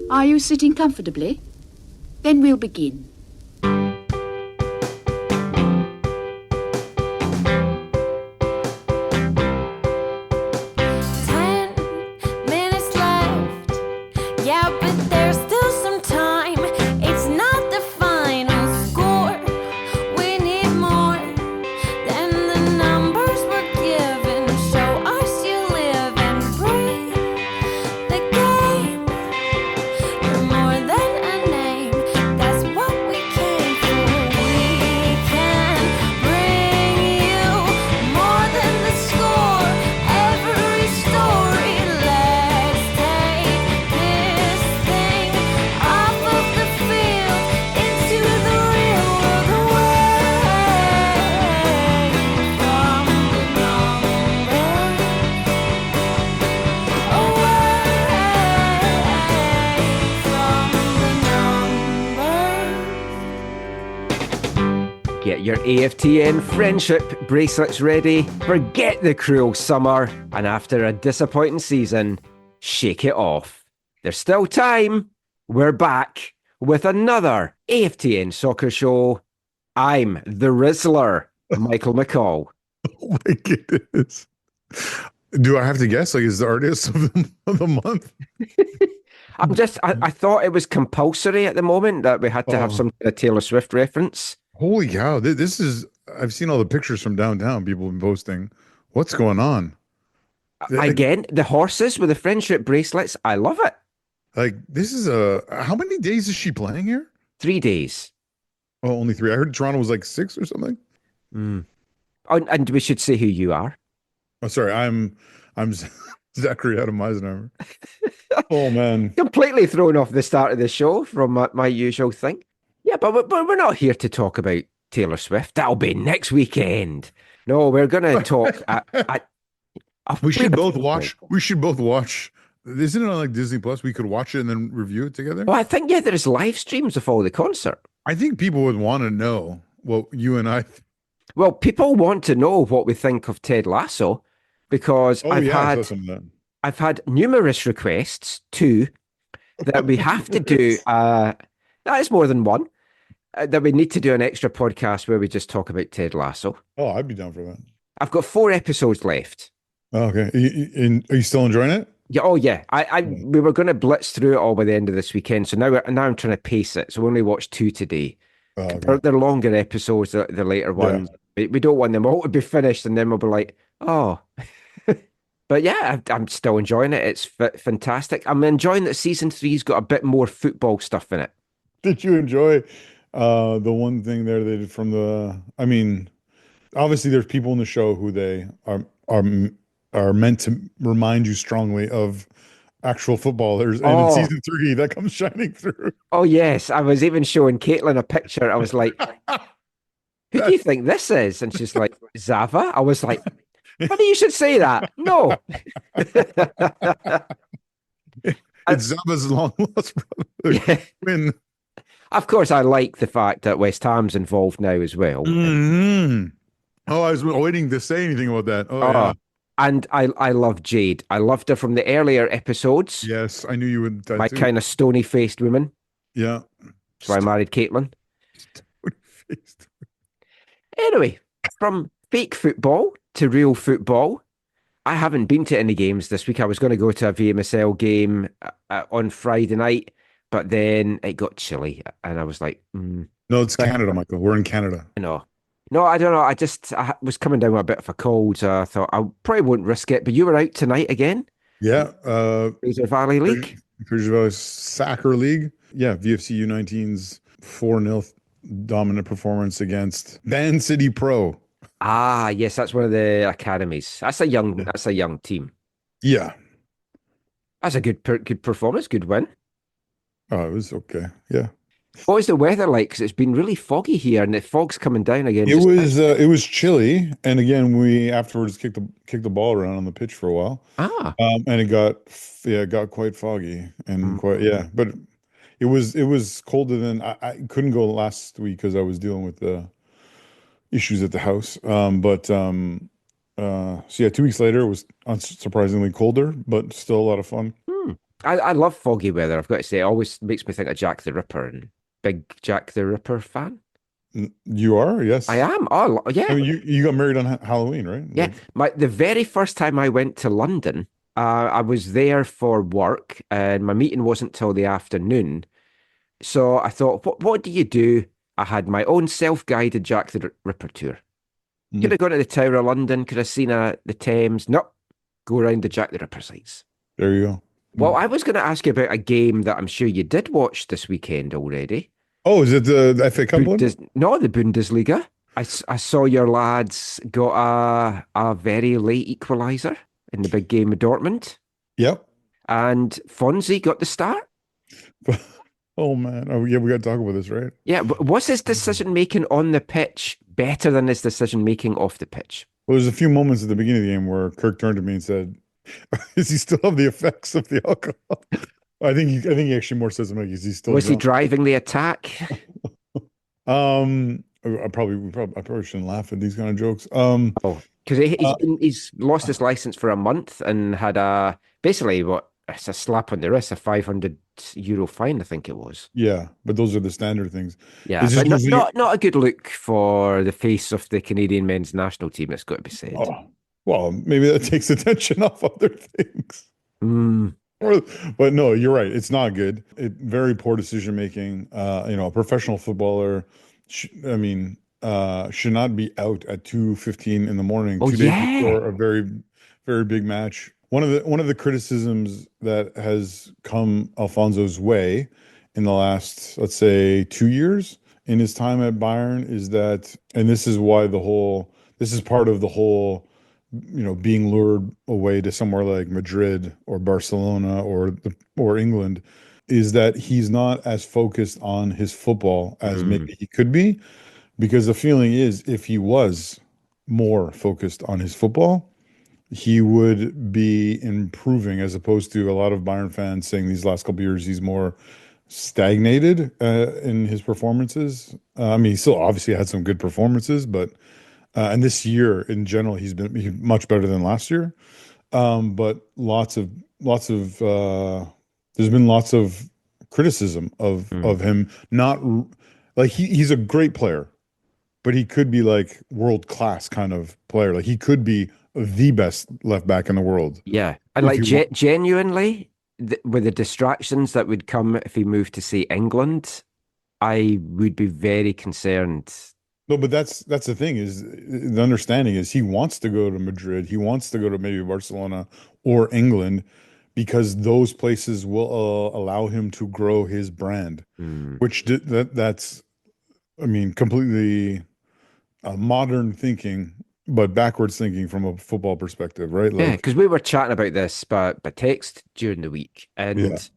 Are you sitting comfortably? Then we'll begin. 10 minutes left. Yeah, but there's still some time. It's not the final score. We need more than the numbers we're given. Show us you live and breathe the game. You're more than a name. That's what we came for. We can bring you more than the score. Every story. Let's take this thing off of the field into the real world, away from the numbers, away from the numbers. Get your AFTN friendship bracelets ready. Forget the cruel summer. And after a disappointing season, shake it off. There's still time. We're back with another AFTN Soccer Show. I'm the Rizzler, Michael McCall. Oh my goodness. Do I have to guess? Like, is the artist of the month? I thought it was compulsory at the moment that we had to have some kind of Taylor Swift reference. Holy cow. This is, I've seen all the pictures from downtown people have been posting. What's going on? Again, the horses with the friendship bracelets. I love it. Like, this is how many days is she playing here? 3 days. Oh, only 3. I heard Toronto was like 6 or something. Oh, and we should say who you are. Oh, sorry. I'm Zachary Adam Eisenhower. Oh, man. Completely thrown off the start of the show from my usual thing. Yeah, but we're not here to talk about Taylor Swift. That'll be next weekend. No, we're going to talk. We should both watch. Isn't it on like Disney Plus? We could watch it and then review it together. Well, I think, yeah, there's live streams of all the concert. I think people would want to know what you and I. Well, people want to know what we think of Ted Lasso because I've had numerous requests too that we have to do. That is more than one. That we need to do an extra podcast where we just talk about Ted Lasso. Oh, I'd be down for that. I've got 4 episodes left. Oh, okay. Are you still enjoying it? Yeah. Oh, yeah. We were going to blitz through it all by the end of this weekend. So now I'm trying to pace it. So we only watched 2 today. Oh, okay. They're longer episodes, the later ones. Yeah. We don't want them all to be finished and then we'll be like, oh. But yeah, I'm still enjoying it. It's fantastic. I'm enjoying that season 3's got a bit more football stuff in it. Did you enjoy the one thing there they did from the? I mean, obviously there's people in the show who they are meant to remind you strongly of actual footballers, and in season 3 that comes shining through. Oh yes, I was even showing Caitlin a picture. I was like, "Who do you think this is?" And she's like, "Zava." I was like, "Funny you should say that." No. It's Zava's long lost brother. Yeah. Win. Of course, I like the fact that West Ham's involved now as well. Mm-hmm. Oh, I was waiting to say anything about that. Oh, yeah. And I love Jade. I loved her from the earlier episodes. Yes, I knew you would. My kind of stony-faced woman. Yeah. So I married Caitlin. Stony-faced. Anyway, from fake football to real football, I haven't been to any games this week. I was going to go to a VMSL game on Friday night, but then it got chilly, and I was like, No, it's Canada, Michael. We're in Canada. No, I don't know. I was coming down with a bit of a cold, so I thought I probably won't risk it. But you were out tonight again? Yeah. Fraser Valley League? Fraser Valley Soccer League. Yeah, VFC U19's 4-0 dominant performance against Van City Pro. Ah, yes, that's one of the academies. That's a young team. Yeah. That's a good performance, good win. Oh, it was okay. Yeah. What was the weather like? Because it's been really foggy here, and the fog's coming down again. It was chilly, and again we afterwards kicked the ball around on the pitch for a while. And it got quite foggy and but it was colder than I couldn't go last week because I was dealing with the issues at the house. So 2 weeks later it was unsurprisingly colder, but still a lot of fun. I love foggy weather. I've got to say, it always makes me think of Jack the Ripper and big Jack the Ripper fan. You are? I Yes. am. Oh, I yeah, mean, you got married on Halloween, right? yeah. Like, The very first time I went to London, I was there for work, and my meeting wasn't till the afternoon. So I thought, what do you do? I had my own self-guided Jack the Ripper tour. Could mhm. have gone to the Tower of London, could have seen the Thames. Nope, go around the Jack the Ripper sites. There you go. Well, Mm. I was going to ask you about a game that I'm sure you did watch this weekend already. Oh, is it the FA Cup one? No, the Bundesliga. I saw your lads got a very late equaliser in the big game with Dortmund, Yep. and Fonzie got the start. Oh man. Oh yeah, we got to talk about this, right? Yeah, was his decision making on the pitch better than his decision making off the pitch? Well, there's a few moments at the beginning of the game where Kirk turned to me and said, "Is he still have the effects of the alcohol?" I think he actually more says, "Like, is he still Was he drunk?" driving the attack? I probably shouldn't laugh at these kind of jokes. Oh, because Uh, he's lost his license for a month and had a basically what it's a slap on the wrist, a €500 fine, I think it was. yeah, but those are the standard things. Yeah, It's but just usually, not a good look for the face of the Canadian men's national team. It's got to be said. oh, well, maybe that takes attention off other things. Mm, Or- But no, you're right. It's not good. Very poor decision making. A professional footballer, I mean, should not be out at 2:15 in the morning, oh 2 days yeah. before a very, very big match. One of the criticisms that has come Alfonso's way in the last, let's say, 2 years in his time at Bayern is that, and this is part of the whole being lured away to somewhere like Madrid or Barcelona or England, is that he's not as focused on his football as Mm, maybe he could be. Because the feeling is, if he was more focused on his football, he would be improving, as opposed to a lot of Bayern fans saying these last couple of years he's more stagnated in his performances. I mean, he still obviously had some good performances, but and this year in general, much better than last year. But there's been lots of criticism of mm. him not like he's a great player, but he could be like world class kind of player. Like he could be the best left back in the world Yeah, and if like you want. genuinely, with the distractions that would come if he moved to say England, I would be very concerned. No, but that's the thing is the understanding is he wants to go to Madrid. He wants to go to maybe Barcelona or England because those places will allow him to grow his brand, Mm. which that's I mean completely modern thinking, but backwards thinking from a football perspective, right? Yeah, Like, because we were chatting about this by text during the week, yeah, and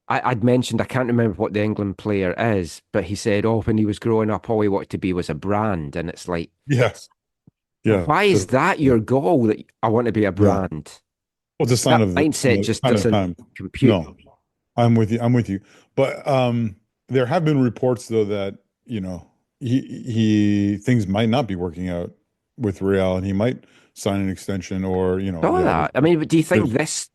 I'd mentioned I can't remember what the England player is, but he said, "Oh, when he was growing up, all he wanted to be was a brand," and it's like, yes, yeah, why is that your goal? That I want to be a yeah. brand? Well, it's a sign That of mindset just sign of doesn't time. compute. No, I'm with you. I'm with you. But there have been reports though that he things might not be working out with Real, and he might sign an extension, or All yeah. that. I mean, do you think There's, this?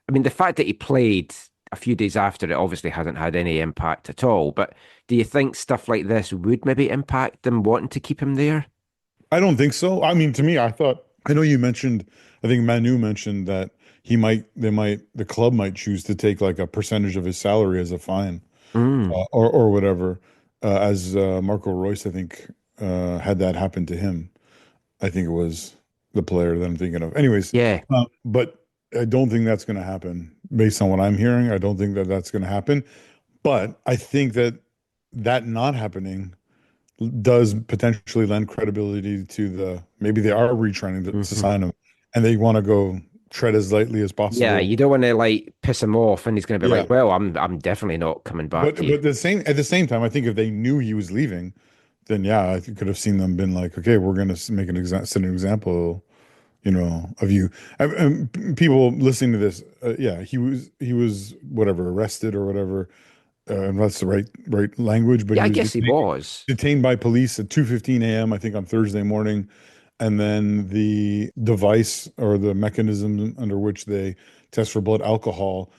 I mean, the fact that he played a few days after it obviously hasn't had any impact at all. But do you think stuff like this would maybe impact them wanting to keep him there? I don't think so. I mean, to me, I know you mentioned, I think Manu mentioned that the club might choose to take like a percentage of his salary as a fine, Mm, or whatever, as Marco Royce, I think, had that happen to him. I think it was the player that I'm thinking of. Anyways, yeah. but I don't think that's going to happen based on what I'm hearing. I don't think that that's going to happen. But I think that not happening does potentially lend credibility to maybe they are retrying to Hmm. sign him and they want to go tread as lightly as Yeah, possible. you don't want to like piss him off, and he's going to be Yeah. like, "Well, I'm definitely not coming back to you." But at the same time, I think if they knew he was leaving, then yeah, I could have seen them been like, okay, we're going to make set an example, of you. People listening to this, yeah, he was whatever arrested or whatever. And that's the right language, but Yeah, he I was guess he was. detained by police at 2:15 a.m. I think on Thursday morning, and then the device or the mechanism under which they test for blood alcohol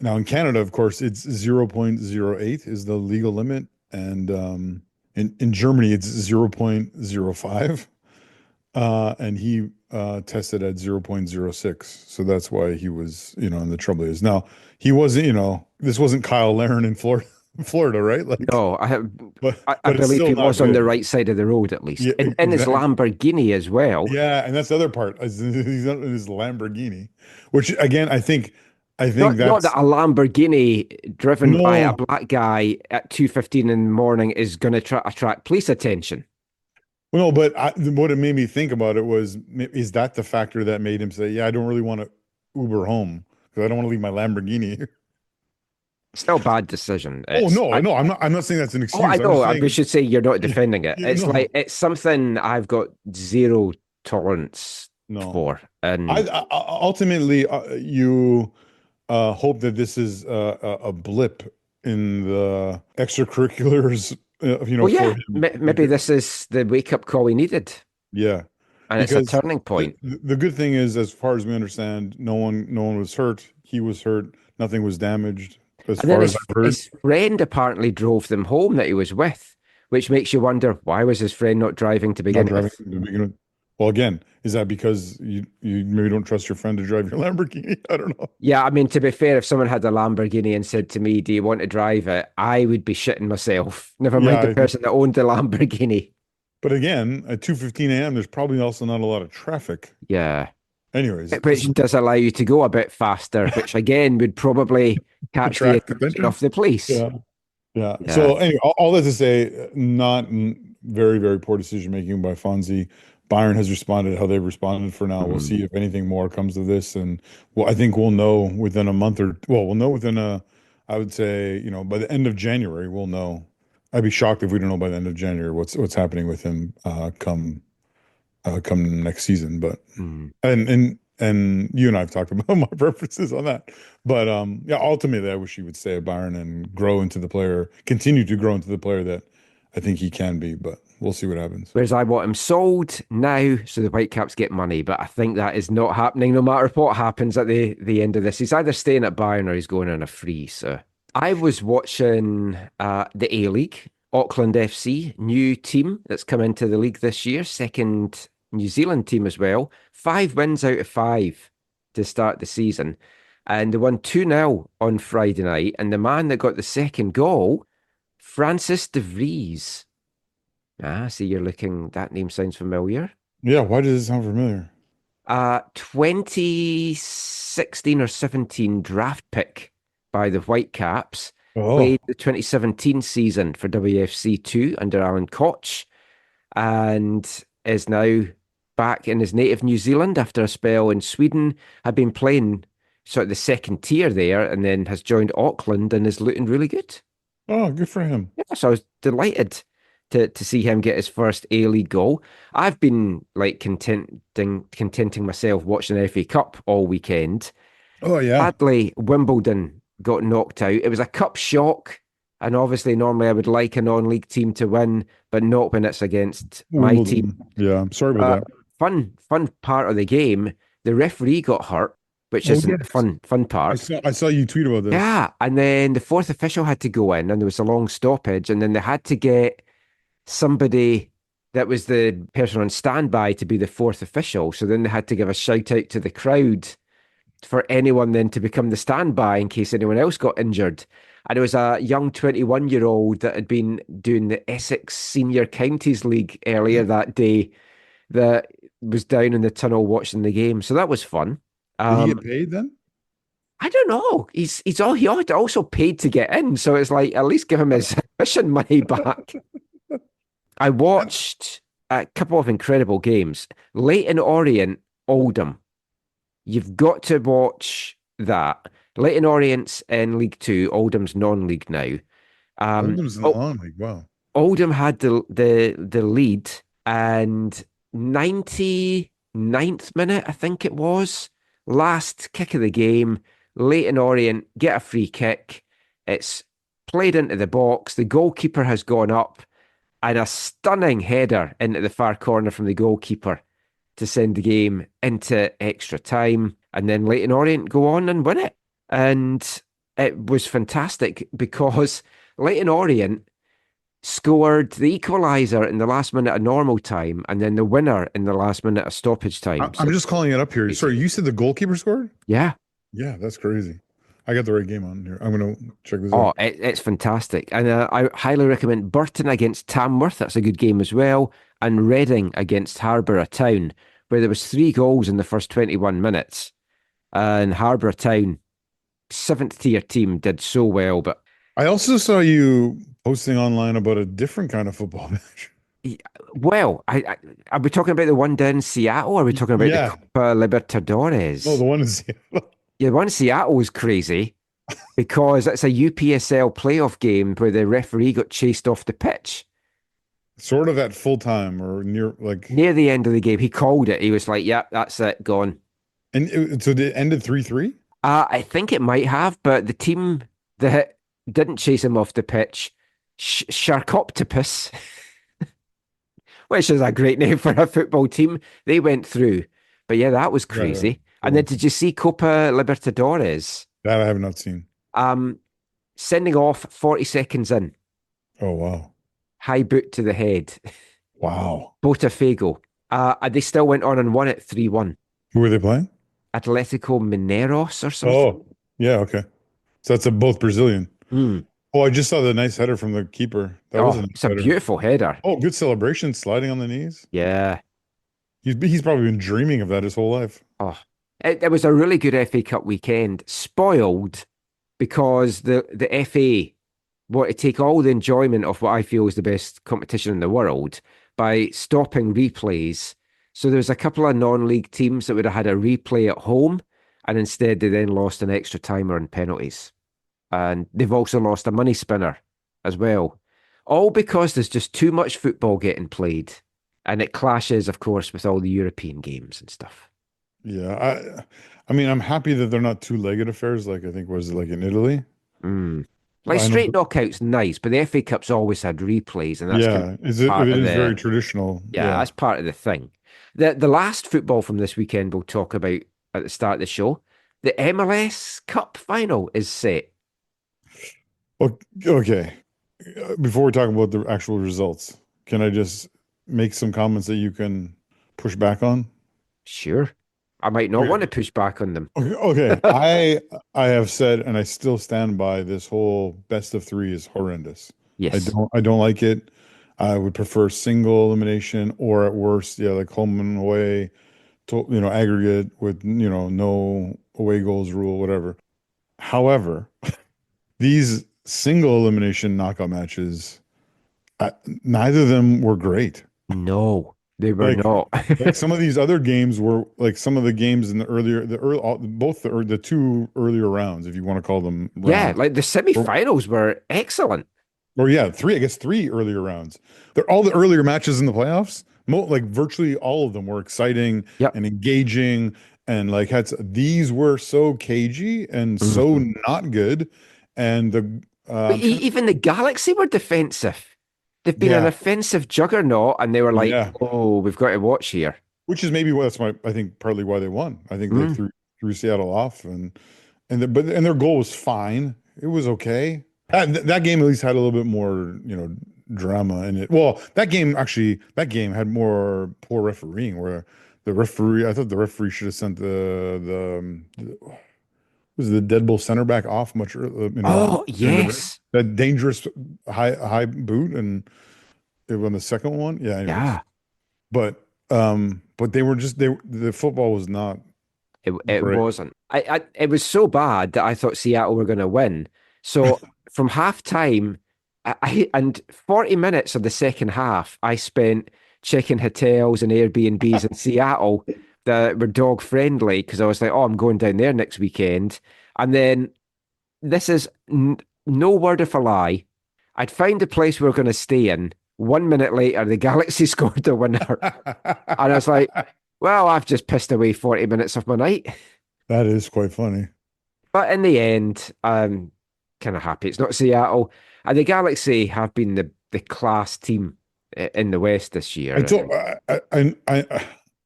Now in Canada, of course, it's 0.08 is the legal limit, and in Germany it's 0.05. And he tested at 0.06. So that's why he was, in the trouble he is. Now, he wasn't, this wasn't Kyle Larin in Florida, Florida, right? Like, No, but I it's believe still he not was on the good. right side of the road at least. Yeah, In his exactly. Lamborghini as well. Yeah, and that's the other part. He's not in his Lamborghini, which again, I think Not that's that a Lamborghini driven by a no, black guy at 2:15 in the morning is going to attract police attention. well, no, but what it made me think about it was, is that the factor that made him say, yeah, I don't really want to Uber home because I don't want to leave my Lamborghini here. Still bad decision. Oh no, no, I'm not saying that's an I excuse. I'm just know. We saying, should say you're not yeah, defending it. yeah, It's no, like it's something I've got zero tolerance no. for, and Ultimately, you hope that this is a blip in the extracurriculars, well, for yeah, him. maybe this is the wake up call he needed, Yeah, and it's a because turning the, point. the good thing is, as far as we understand, no one was hurt. He was hurt. Nothing was damaged, as And then far as I've heard. his friend apparently drove them home that he was with, which makes you wonder why was his friend not driving to Not begin driving with? to begin with. Well, again, is that because you maybe don't trust your friend to drive your Lamborghini? I don't know. Yeah, I mean, to be fair, if someone had a Lamborghini and said to me, "Do you want to drive it?" I would be shitting myself. Never Yeah, mind the person that owned the Lamborghini. but again, at 2:15 a.m., there's probably also not a lot of traffic. Yeah. Anyways, Which does allow you to go a bit faster, which again would probably catch the attract attention attention. of the police. Yeah. Yeah. Yeah. So anyway, all that to say, not very, very poor decision making by Fonzie. Bayern has responded how they've responded for now. We'll Mhm. see if anything more comes of this. And well, I think we'll know within a month we'll know within I would say, by the end of January, we'll know. I'd be shocked if we don't know by the end of January what's happening with him come next season. But Mm. and you and I have talked about my preferences on that. But yeah, ultimately I wish he would stay at Bayern and continue to grow into the player that I think he can be, but we'll see what happens. Whereas I want him sold now so the Whitecaps get money, but I think that is not happening no matter what happens at the end of this. He's either staying at Bayern or he's going on a free. So I was watching the A-League, Auckland FC, new team that's come into the league this year, second New Zealand team as well. 5 wins out of 5 to start the season. And they won 2-0 on Friday night. And the man that got the second goal, Francis de Vries. See, that name sounds familiar. Yeah, why does it sound familiar? 2016 or 17 draft pick by the Whitecaps. Oh, Played the 2017 season for WFC2 under Alan Koch and is now back in his native New Zealand after a spell in Sweden. Had been playing sort of the second tier there and then has joined Auckland and is looking really good. oh, good for him. Yeah, so I was delighted to see him get his first A-League goal. I've been like contenting myself watching the FA Cup all weekend. Oh yeah. Sadly, Wimbledon got knocked out. It was a cup shock, and obviously normally I would like a non-league team to win, but not when it's against my team. Wimbledon. Yeah, I'm sorry about that. Fun part of the game, the referee got hurt, which Oh isn't the yes. fun I part. saw you tweet about this. Yeah, and then the fourth official had to go in, and there was a long stoppage, and then they had to get somebody that was the person on standby to be the fourth official. So then they had to give a shout out to the crowd for anyone then to become the standby in case anyone else got injured. And it was a young 21-year-old that had been doing the Essex Senior Counties League earlier that day that was down in the tunnel watching the game. So that was fun. Did he get paid then? I don't know. He also paid to get in, so it's like at least give him his admission money back. I watched a couple of incredible games. Leyton Orient, Oldham. You've got to watch that. Leyton Orient's in League Two. Oldham's non-league now. Oldham's in the long league. Wow. Oldham had the lead, and 99th minute, I think it was, last kick of the game. Leyton Orient get a free kick. It's played into the box. The goalkeeper has gone up, and a stunning header into the far corner from the goalkeeper to send the game into extra time. And then Leyton Orient go on and win it. And it was fantastic because Leyton Orient scored the equaliser in the last minute of normal time and then the winner in the last minute of stoppage time. I'm just calling it up here. Sorry, you said the goalkeeper scored? Yeah. Yeah, that's crazy. I got the right game on here. I'm going to check this Oh, out. it's fantastic. And I highly recommend Burton against Tamworth. That's a good game as well. And Reading against Harbour Town, where there was 3 goals in the first 21 minutes. And Harbour Town, 7th tier team, did so well. But I also saw you posting online about a different kind of football match. well, are we talking about the one down in Seattle? Or are we talking about Yeah. the Copa Libertadores? No, the one in Seattle. Yeah, the one in Seattle was crazy because it's a UPSL playoff game where the referee got chased off the pitch. Sort of at full time or near, like. Near the end of the game, he called it. He was like, "Yep, that's it, gone." And so it ended 3-3? I think it might have, but the team that didn't chase him off the pitch, Sharkoptopus, which is a great name for a football team, they went through. But yeah, that was crazy. Yeah. And then did you see Copa Libertadores? That I have not seen. Sending off 40 seconds in. Oh, wow. High boot to the head. Wow. Botafogo. They still went on and won it 3-1. Who were they playing? Atletico Mineiros or something. Oh, yeah, okay. So that's both Brazilian. Mm. Oh, I just saw the nice header from the keeper. That was a nice it's a header. beautiful header. Oh, good celebration, sliding on the knees. Yeah. He's probably been dreaming of that his whole life. Oh, it was a really good FA Cup weekend. Spoiled because the FA want to take all the enjoyment of what I feel is the best competition in the world by stopping replays. So there was a couple of non-league teams that would have had a replay at home, and instead they then lost an extra timer and penalties. And they've also lost a money spinner as well. All because there's just too much football getting played. And it clashes, of course, with all the European games and stuff. Yeah, I mean, I'm happy that they're not two-legged affairs like I think was like in Italy. Like straight knockouts, nice, but the FA Cup's always had replays, and that's it is very traditional. Yeah, that's part of the thing. The last football from this weekend we'll talk about at the start of the show. The MLS Cup final is set. Okay. Before we talk about the actual results, can I just make some comments that you can push back on? Sure. I might not want to push back on them. Okay. I have said, and I still stand by, this whole best of 3 is horrendous. Yes. I don't like it. I would prefer single elimination, or at worst, like home and away, aggregate with, no away goals rule, whatever. However, these single elimination knockout matches, neither of them were great. No, they were not. Like some of these other games were like some of the games in the 2 earlier rounds, if you want to call them rounds. Yeah, like the semi-finals were excellent. Or yeah, 3 earlier rounds. They're all the earlier matches in the playoffs. Like virtually all of them were exciting and engaging, and like these were so cagey and so not good. And even the Galaxy were defensive. They've been an offensive juggernaut, and they were like, "Oh, we've got to watch here." Which is maybe I think partly why they won. I think they threw Seattle off, and their goal was fine. It was okay. That game at least had a little bit more, drama in it. Well, that game had more poor refereeing, where I thought the referee should have sent was the dead bull center back off much earlier. Oh, yes. That dangerous high boot, and it won the second one. Yeah. Anyways. Yeah. But they were the football was not. It wasn't. It was so bad that I thought Seattle were going to win. So from halftime, and 40 minutes of the second half, I spent checking hotels and Airbnbs in Seattle that were dog friendly, because I was like, I'm going down there next weekend. And then this is no word of a lie. I'd found the place we were going to stay in. 1 minute later, the Galaxy scored the winner. And I was like, well, I've just pissed away 40 minutes of my night. That is quite funny. But in the end, I'm kind of happy it's not Seattle. And the Galaxy have been the class team in the West this year.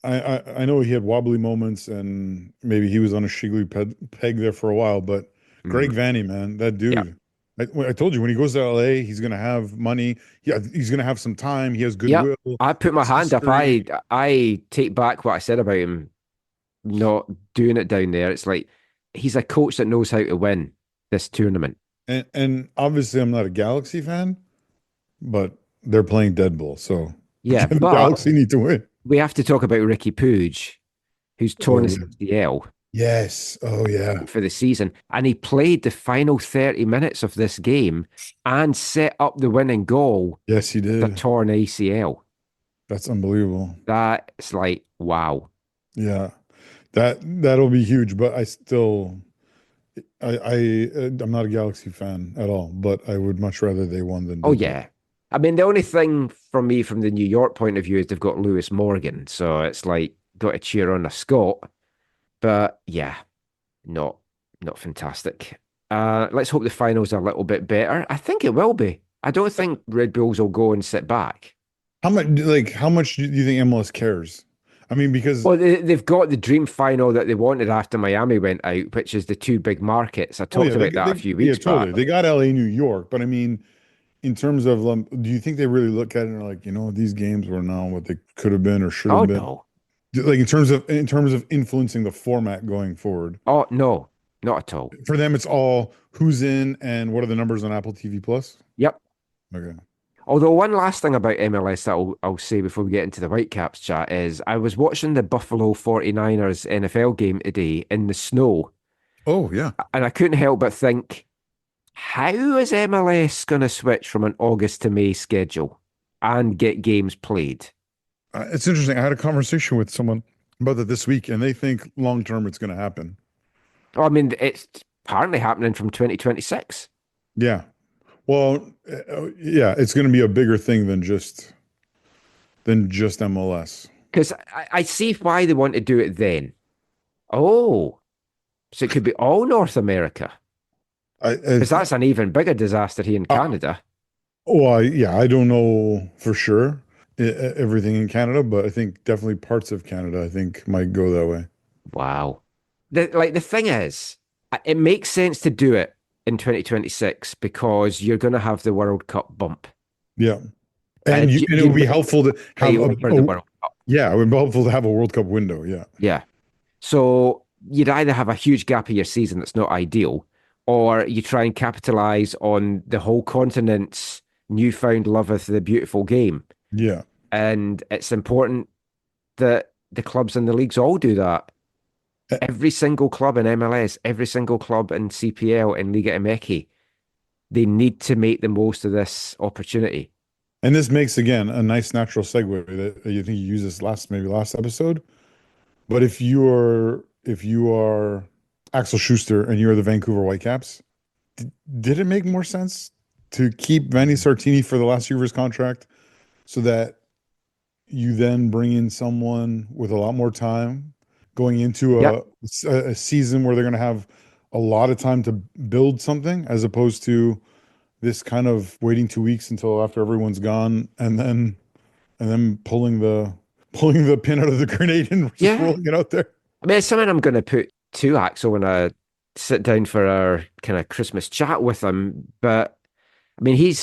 I know he had wobbly moments, and maybe he was on a shiggly peg there for a while, but Greg Vanni, man, that Yeah. dude. I told you when he goes to LA, he's gonna have money. Yeah, he's gonna have some time. He has Yeah. goodwill. I put my It's hand up. history. I take back what I said about him not doing it down there. It's like he's a coach that knows how to win this tournament. And obviously, I'm not a Galaxy fan, but they're playing Dead Bull, so Yeah, the but Galaxy need to win. we have to talk about Ricky Pooge, who's torn his Oh, ACL yes. Oh, yeah. for the season, and he played the final 30 minutes of this game and set up the winning goal, Yes, he the did. torn ACL. That's unbelievable. That's like, wow. Yeah. That'll be huge, but I still I'm not a Galaxy fan at all, but I would much rather they won than Oh, did that. yeah. I mean, the only thing from me from the New York point of view is they've got Lewis Morgan. So it's like, got to cheer on a Scot. But yeah, not not fantastic. Let's hope the finals are a little bit better. I think it will be. I don't think Red Bulls will go and sit back. How much do you think MLS cares? I mean, because Well, they've got the dream final that they wanted after Miami went out, which is the two big markets. I oh talked yeah, about that a few yeah, weeks totally. back. They got LA, New York, but I mean, in terms of do you think they really look at it and are like, these games were not what they could have been or should Oh have been? no. Like in terms of influencing the format going forward. Oh no, not at all. For them, it's all who's in and what are the numbers on Apple TV Plus? Yep. Okay. Although one last thing about MLS that I'll say before we get into the Whitecaps chat is I was watching the Buffalo 49ers NFL game today in the snow, Oh yeah. and I couldn't help but think, how is MLS going to switch from an August to May schedule and get games played? It's interesting. I had a conversation with someone about that this week, and they think long term it's going to happen. Oh, I mean, it's apparently happening from 2026. Yeah. Well, yeah, it's going to be a bigger thing than just MLS. Because I see why they want to do it then. Oh, so it could be all North America. I, Because I, that's an even bigger disaster here in I Canada. well, yeah, I don't know for sure everything in Canada, but I think definitely parts of Canada I think might go that way. Wow. The thing is, it makes sense to do it in 2026 because you're going to have the World Cup bump. Yeah, and And it would be helpful to have for the World Cup. yeah, it would be helpful to have a World Cup window. Yeah, Yeah. So you'd either have a huge gap of your season that's not ideal, or you try and capitalize on the whole continent's newfound love of the beautiful game. yeah. And it's important that the clubs and the leagues all do that. A- Every single club in MLS, every single club in CPL and Liga MX, they need to make the most of this opportunity. And this makes again a nice natural segue that you think you used this maybe last episode. But if you are Axel Schuster and you're the Vancouver Whitecaps, did it make more sense to keep Vanni Sartini for the last year of his contract so that you then bring in someone with a lot more time going into Yep. a season where they're going to have a lot of time to build something as opposed to this kind of waiting 2 weeks until after everyone's gone and then pulling the pin out of the grenade and just Yeah. rolling it out there. I mean, it's something I'm going to put to Axel when I sit down for our kind of Christmas chat with him. But I mean, he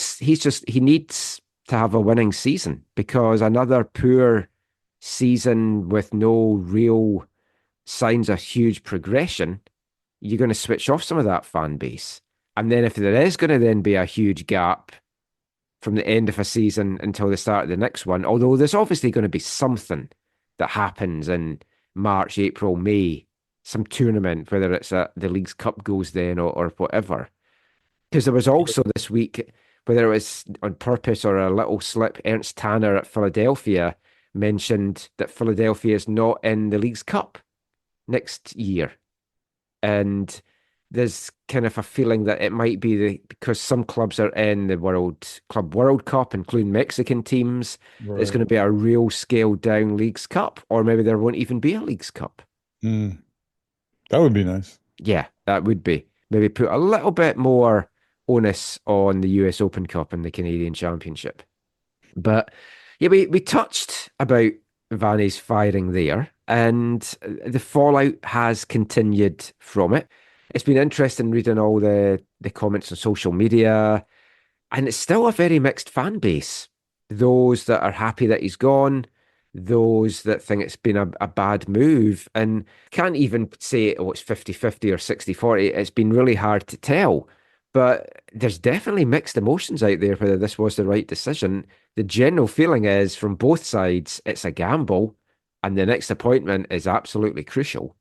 needs to have a winning season because another poor season with no real signs of huge progression, you're going to switch off some of that fan base. And then if there is going to then be a huge gap from the end of a season until the start of the next one, although there's obviously going to be something that happens in March, April, May, some tournament, whether it's the League's Cup goes then or whatever. Because there was also this week, whether it was on purpose or a little slip, Ernst Tanner at Philadelphia mentioned that Philadelphia is not in the League's Cup next year. And there's kind of a feeling that it might be because some clubs are in the World Cup, including Mexican teams. Right. It's going to be a real scaled down League's Cup, or maybe there won't even be a League's Cup. Mm. That would be nice. Yeah, that would be. Maybe put a little bit more onus on the US Open Cup and the Canadian Championship. But yeah, we touched about Vanni's firing there, and the fallout has continued from it. It's been interesting reading all the comments on social media, and it's still a very mixed fan base. Those that are happy that he's gone, those that think it's been a bad move, and can't even say, oh, it's 50-50 or 60-40. It's been really hard to tell. But there's definitely mixed emotions out there whether this was the right decision. The general feeling is from both sides, it's a gamble, and the next appointment is absolutely crucial.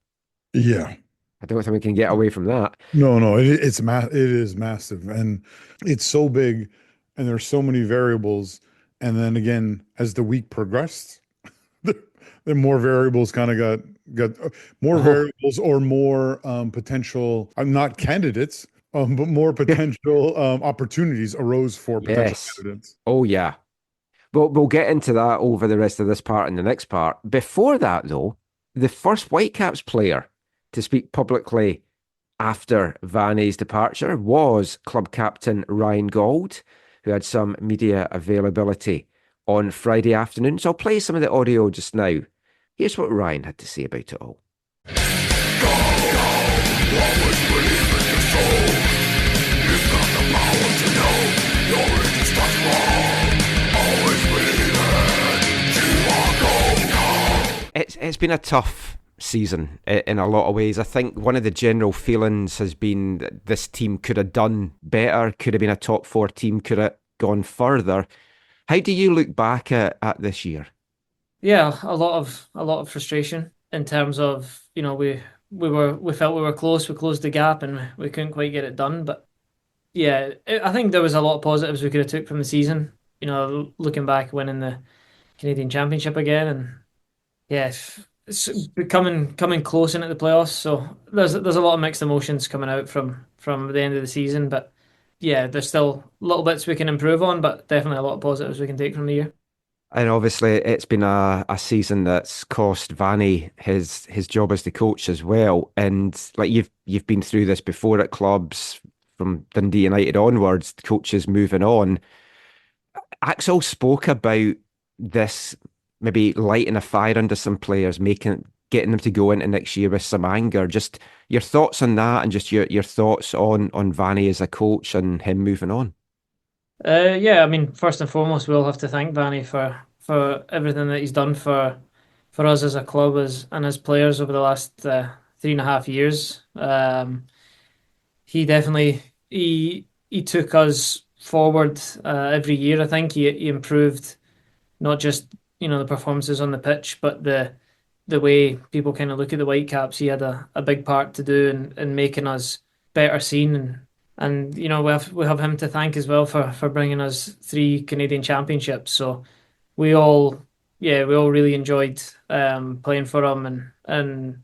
Yeah. I don't think we can get away from that. No, no, it is massive, and it's so big, and there's so many variables. And then again, as the week progressed, the, the more variables kind of got more Oh, variables or more potential, not candidates, but more potential opportunities arose for potential yes. candidates. Oh, yeah. We'll get into that over the rest of this part and the next part. Before that, though, the first Whitecaps player to speak publicly after Vanni's departure was club captain Ryan Gauld, who had some media availability on Friday afternoon. So I'll play some of the audio just now. Here's what Ryan had to say about it all. It's been a tough season in a lot of ways. I think one of the general feelings has been that this team could have done better, could have been a top four team, could have gone further. How do you look back at this year? Yeah, a lot of frustration in terms of, we felt we were close, we closed the gap and we couldn't quite get it done. But yeah, I think there was a lot of positives we could have took from the season. Looking back, winning the Canadian Championship again, and yeah, it's coming close into the playoffs. So there's a lot of mixed emotions coming out from the end of the season. But yeah, there's still little bits we can improve on, but definitely a lot of positives we can take from the year. And obviously, it's been a season that's cost Vanni his job as the coach as well. And like you've been through this before at clubs from Dundee United onwards, coaches moving on. Axel spoke about this maybe lighting a fire under some players, getting them to go into next year with some anger. Just your thoughts on that, and just your thoughts on Vanni as a coach and him moving on. Yeah, I mean, first and foremost, we'll have to thank Vanny for everything that he's done for us as a club and as players over the last 3.5 years. He definitely he took us forward every year. I think he improved not just the performances on the pitch, but the way people kind of look at the Whitecaps. He had a big part to do in making us better seen, and we have him to thank as well for bringing us 3 Canadian championships. So we all we all really enjoyed playing for him, and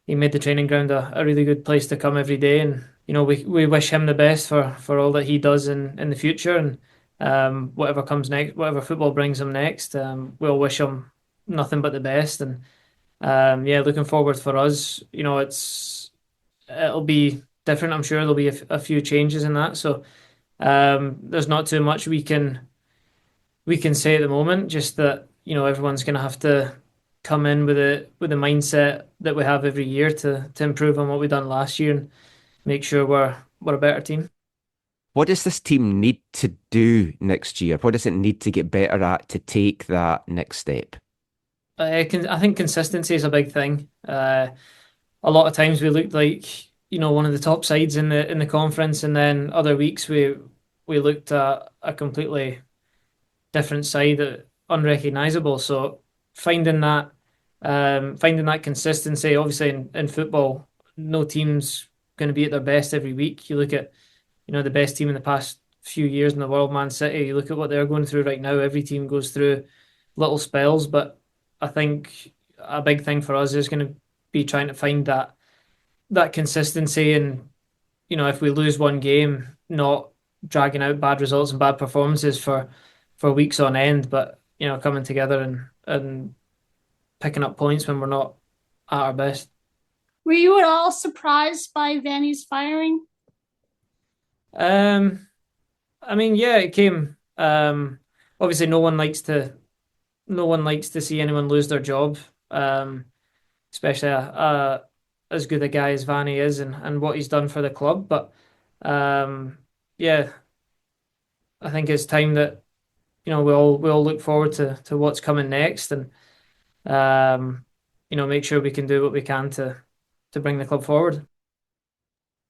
he made the training ground a really good place to come every day. And we wish him the best for all that he does in the future, and whatever comes next, whatever football brings him next, we'll wish him nothing but the best. And yeah, looking forward for us. It'll be different. I'm sure there'll be a few changes in that. So there's not too much we can say at the moment. Just that everyone's going to have to come in with the mindset that we have every year to improve on what we done last year and make sure we're a better team. What does this team need to do next year? What does it need to get better at to take that next step? I think consistency is a big thing. A lot of times we looked like one of the top sides in the conference, and then other weeks we looked at a completely different side, unrecognizable. So finding that consistency, obviously in football, no team's going to be at their best every week. You look at the best team in the past few years in the world, Man City. You look at what they're going through right now. Every team goes through little spells, but I think a big thing for us is going to be trying to find that consistency. And if we lose one game, not dragging out bad results and bad performances for weeks on end, but coming together and picking up points when we're not at our best. Were you at all surprised by Vanny's firing? I mean, yeah, it came. Obviously, no one likes to see anyone lose their job, especially as good a guy as Vanni is and what he's done for the club. But yeah, I think it's time that we all look forward to what's coming next, and make sure we can do what we can to bring the club forward.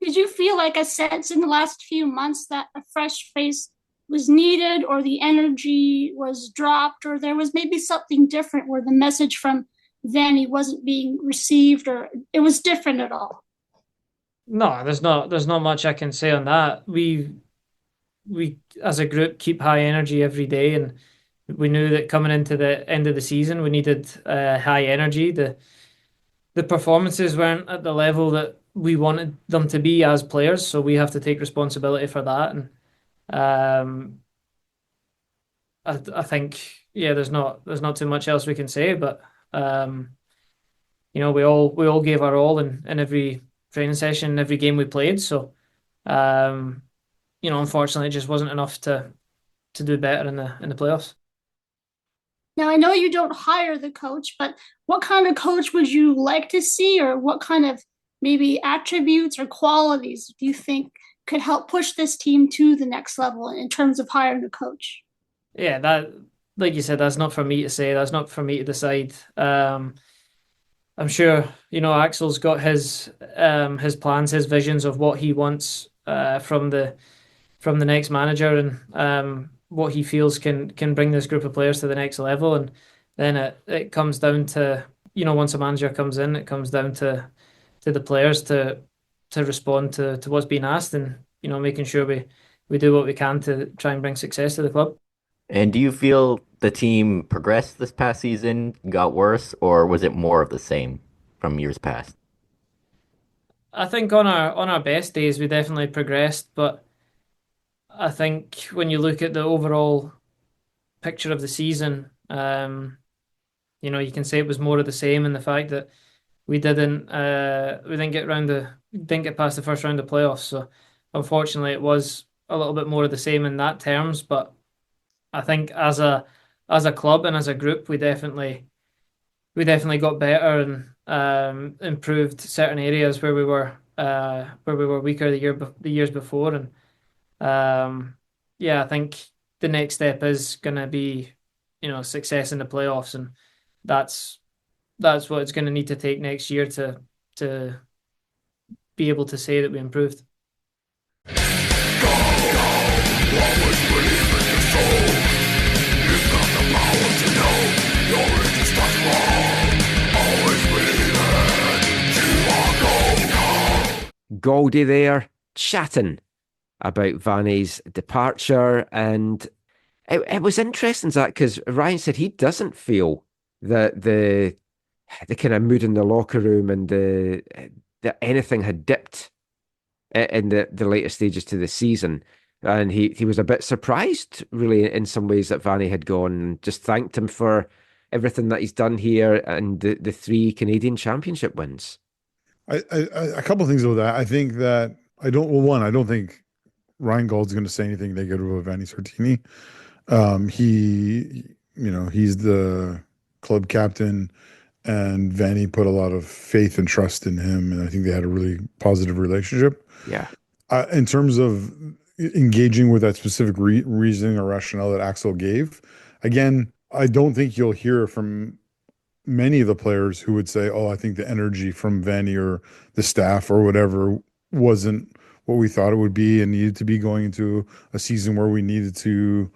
Did you feel like a sense in the last few months that a fresh face was needed, or the energy was dropped, or there was maybe something different where the message from Vanni wasn't being received, or it was different at all? No, there's not much I can say on that. We as a group keep high energy every day, and we knew that coming into the end of the season we needed high energy. The performances weren't at the level that we wanted them to be as players, so we have to take responsibility for that. And I think, yeah, there's not too much else we can say, but we all gave our all in every training session, every game we played. So unfortunately, it just wasn't enough to do better in the playoffs. Now, I know you don't hire the coach, but what kind of coach would you like to see, or what kind of maybe attributes or qualities do you think could help push this team to the next level in terms of hiring a coach? Yeah, that, like you said, that's not for me to say. That's not for me to decide. I'm sure Axel's got his plans, his visions of what he wants from the next manager, and what he feels can bring this group of players to the next level. And then it comes down to, once a manager comes in, it comes down to the players to respond to what's being asked, and making sure we do what we can to try and bring success to the club. And do you feel the team progressed this past season, got worse, or was it more of the same from years past? I think on our best days we definitely progressed, but I think when you look at the overall picture of the season, you can say it was more of the same in the fact that we didn't get past the first round of playoffs. So unfortunately, it was a little bit more of the same in that terms. But I think as a club and as a group, we definitely got better and improved certain areas where we were weaker the years before. And yeah, I think the next step is going to be success in the playoffs, and that's what it's going to need to take next year to be able to say that we improved. Gauldy there chatting about Vanni's departure, and it was interesting, Zach, because Ryan said he doesn't feel that the kind of mood in the locker room and that anything had dipped in the later stages to the season. And he was a bit surprised, really, in some ways, that Vanni had gone, and just thanked him for everything that he's done here and the 3 Canadian championship wins. A couple of things with that. I think that I don't think Ryan Gauld's going to say anything negative about Vanni Sartini. He's the club captain, and Vanni put a lot of faith and trust in him, and I think they had a really positive relationship. Yeah. In terms of engaging with that specific reasoning or rationale that Axel gave, again, I don't think you'll hear from many of the players who would say, "Oh, I think the energy from Vanni or the staff or whatever wasn't what we thought it would be, and needed to be going into a season where we needed to,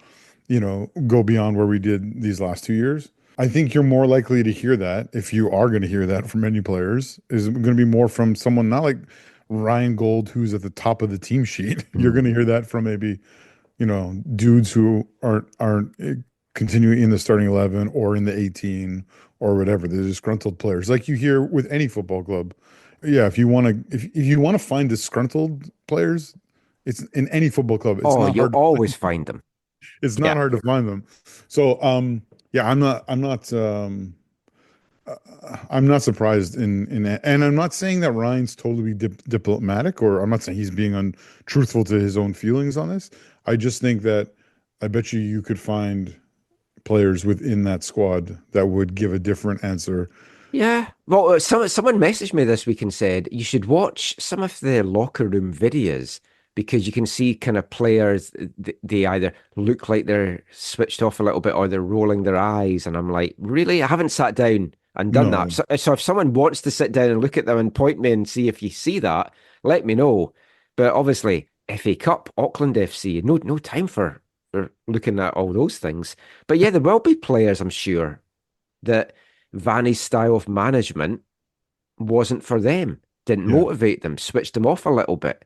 go beyond where we did these last 2 years." I think you're more likely to hear that, if you are going to hear that from many players, is going to be more from someone not like Ryan Gauld, who's at the top of the team sheet. You're going to hear that from maybe, dudes who aren't continuing in the starting 11 or in the 18 or whatever. They're disgruntled players, like you hear with any football club. Yeah, if you want to find disgruntled players, it's in any football club. It's not you'll hard always find them. It's not hard to find them. So, yeah, I'm not surprised in and I'm not saying that Ryan's totally diplomatic, or I'm not saying he's being untruthful to his own feelings on this. I just think that I bet you could find players within that squad that would give a different answer Yeah. Well, someone messaged me this week and said you should watch some of the locker room videos because you can see kind of players, they either look like they're switched off a little bit or they're rolling their eyes. And I'm like, really? I haven't sat down and done that. No. So if someone wants to sit down and look at them and point me and see if you see that, let me know. But obviously, FA Cup, Auckland FC, no time for looking at all those things. But yeah, there will be players, I'm sure, that Vanni's style of management wasn't for them, didn't Yeah. motivate them, switched them off a little bit.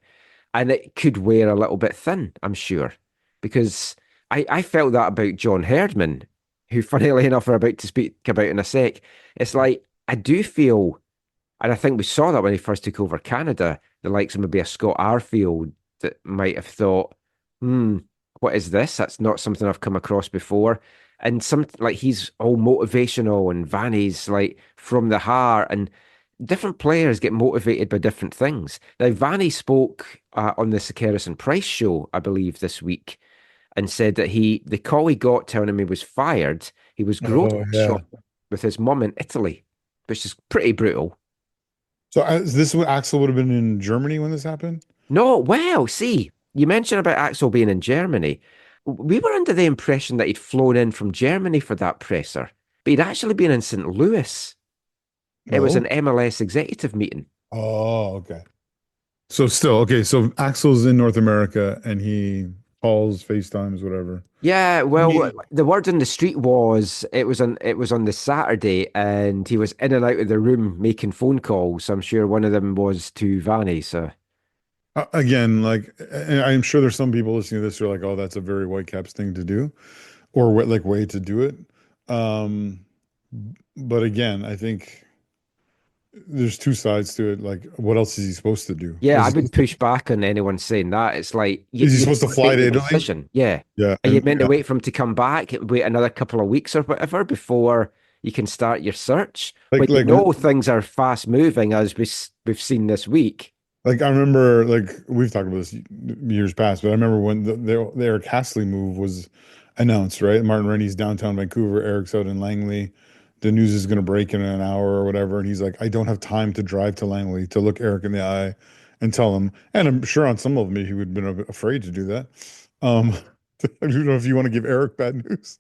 And it could wear a little bit thin, I'm sure. Because I felt that about John Herdman, who, funnily enough, we're about to speak about in a sec. It's like, I do feel, and I think we saw that when he first took over Canada, the likes of maybe a Scott Arfield that might have thought, what is this? That's not something I've come across before. And some like he's all motivational and Vanni's like from the heart, and different players get motivated by different things. Now, Vanni spoke on the Sakaris and Price show, I believe, this week, and said that the call he got telling him he was fired, he was grocery Oh, yeah. shopping with his mum in Italy, which is pretty brutal. So is this what Axel would have been in Germany when this happened? No, well, see, you mentioned about Axel being in Germany. We were under the impression that he'd flown in from Germany for that presser, but he'd actually been in St. Louis. It was an Oh. MLS executive meeting. Oh, okay. So still, okay, so Axel's in North America and he calls, FaceTimes, whatever. Yeah, well, Yeah. the word on the street was it was on the Saturday, and he was in and out of the room making phone calls. I'm sure one of them was to Vanni. So Again, like I'm sure there's some people listening to this who are like, "Oh, that's a very Whitecaps thing to do," or what like way to do it. Um, but again, I think there's two sides to it. Like, what else is he supposed to do? yeah, I would push back on anyone saying that. It's like Is he supposed to fly make to the Italy? decision. Yeah, Yeah, are you and meant to yeah, wait for him to come back, wait another couple of weeks or whatever before you can start your search? When you like know things are fast moving, as we've seen this week. like I remember, like we've talked about this years past, but I remember when the Eric Hasley move was announced, right? Martin Rennie's downtown Vancouver, Eric's out in Langley. The news is going to break in an hour or whatever, and he's like, I don't have time to drive to Langley to look Eric in the eye and tell him. And I'm sure on some level, he would have been afraid to do that. Um, I don't know if you want to give Eric bad news,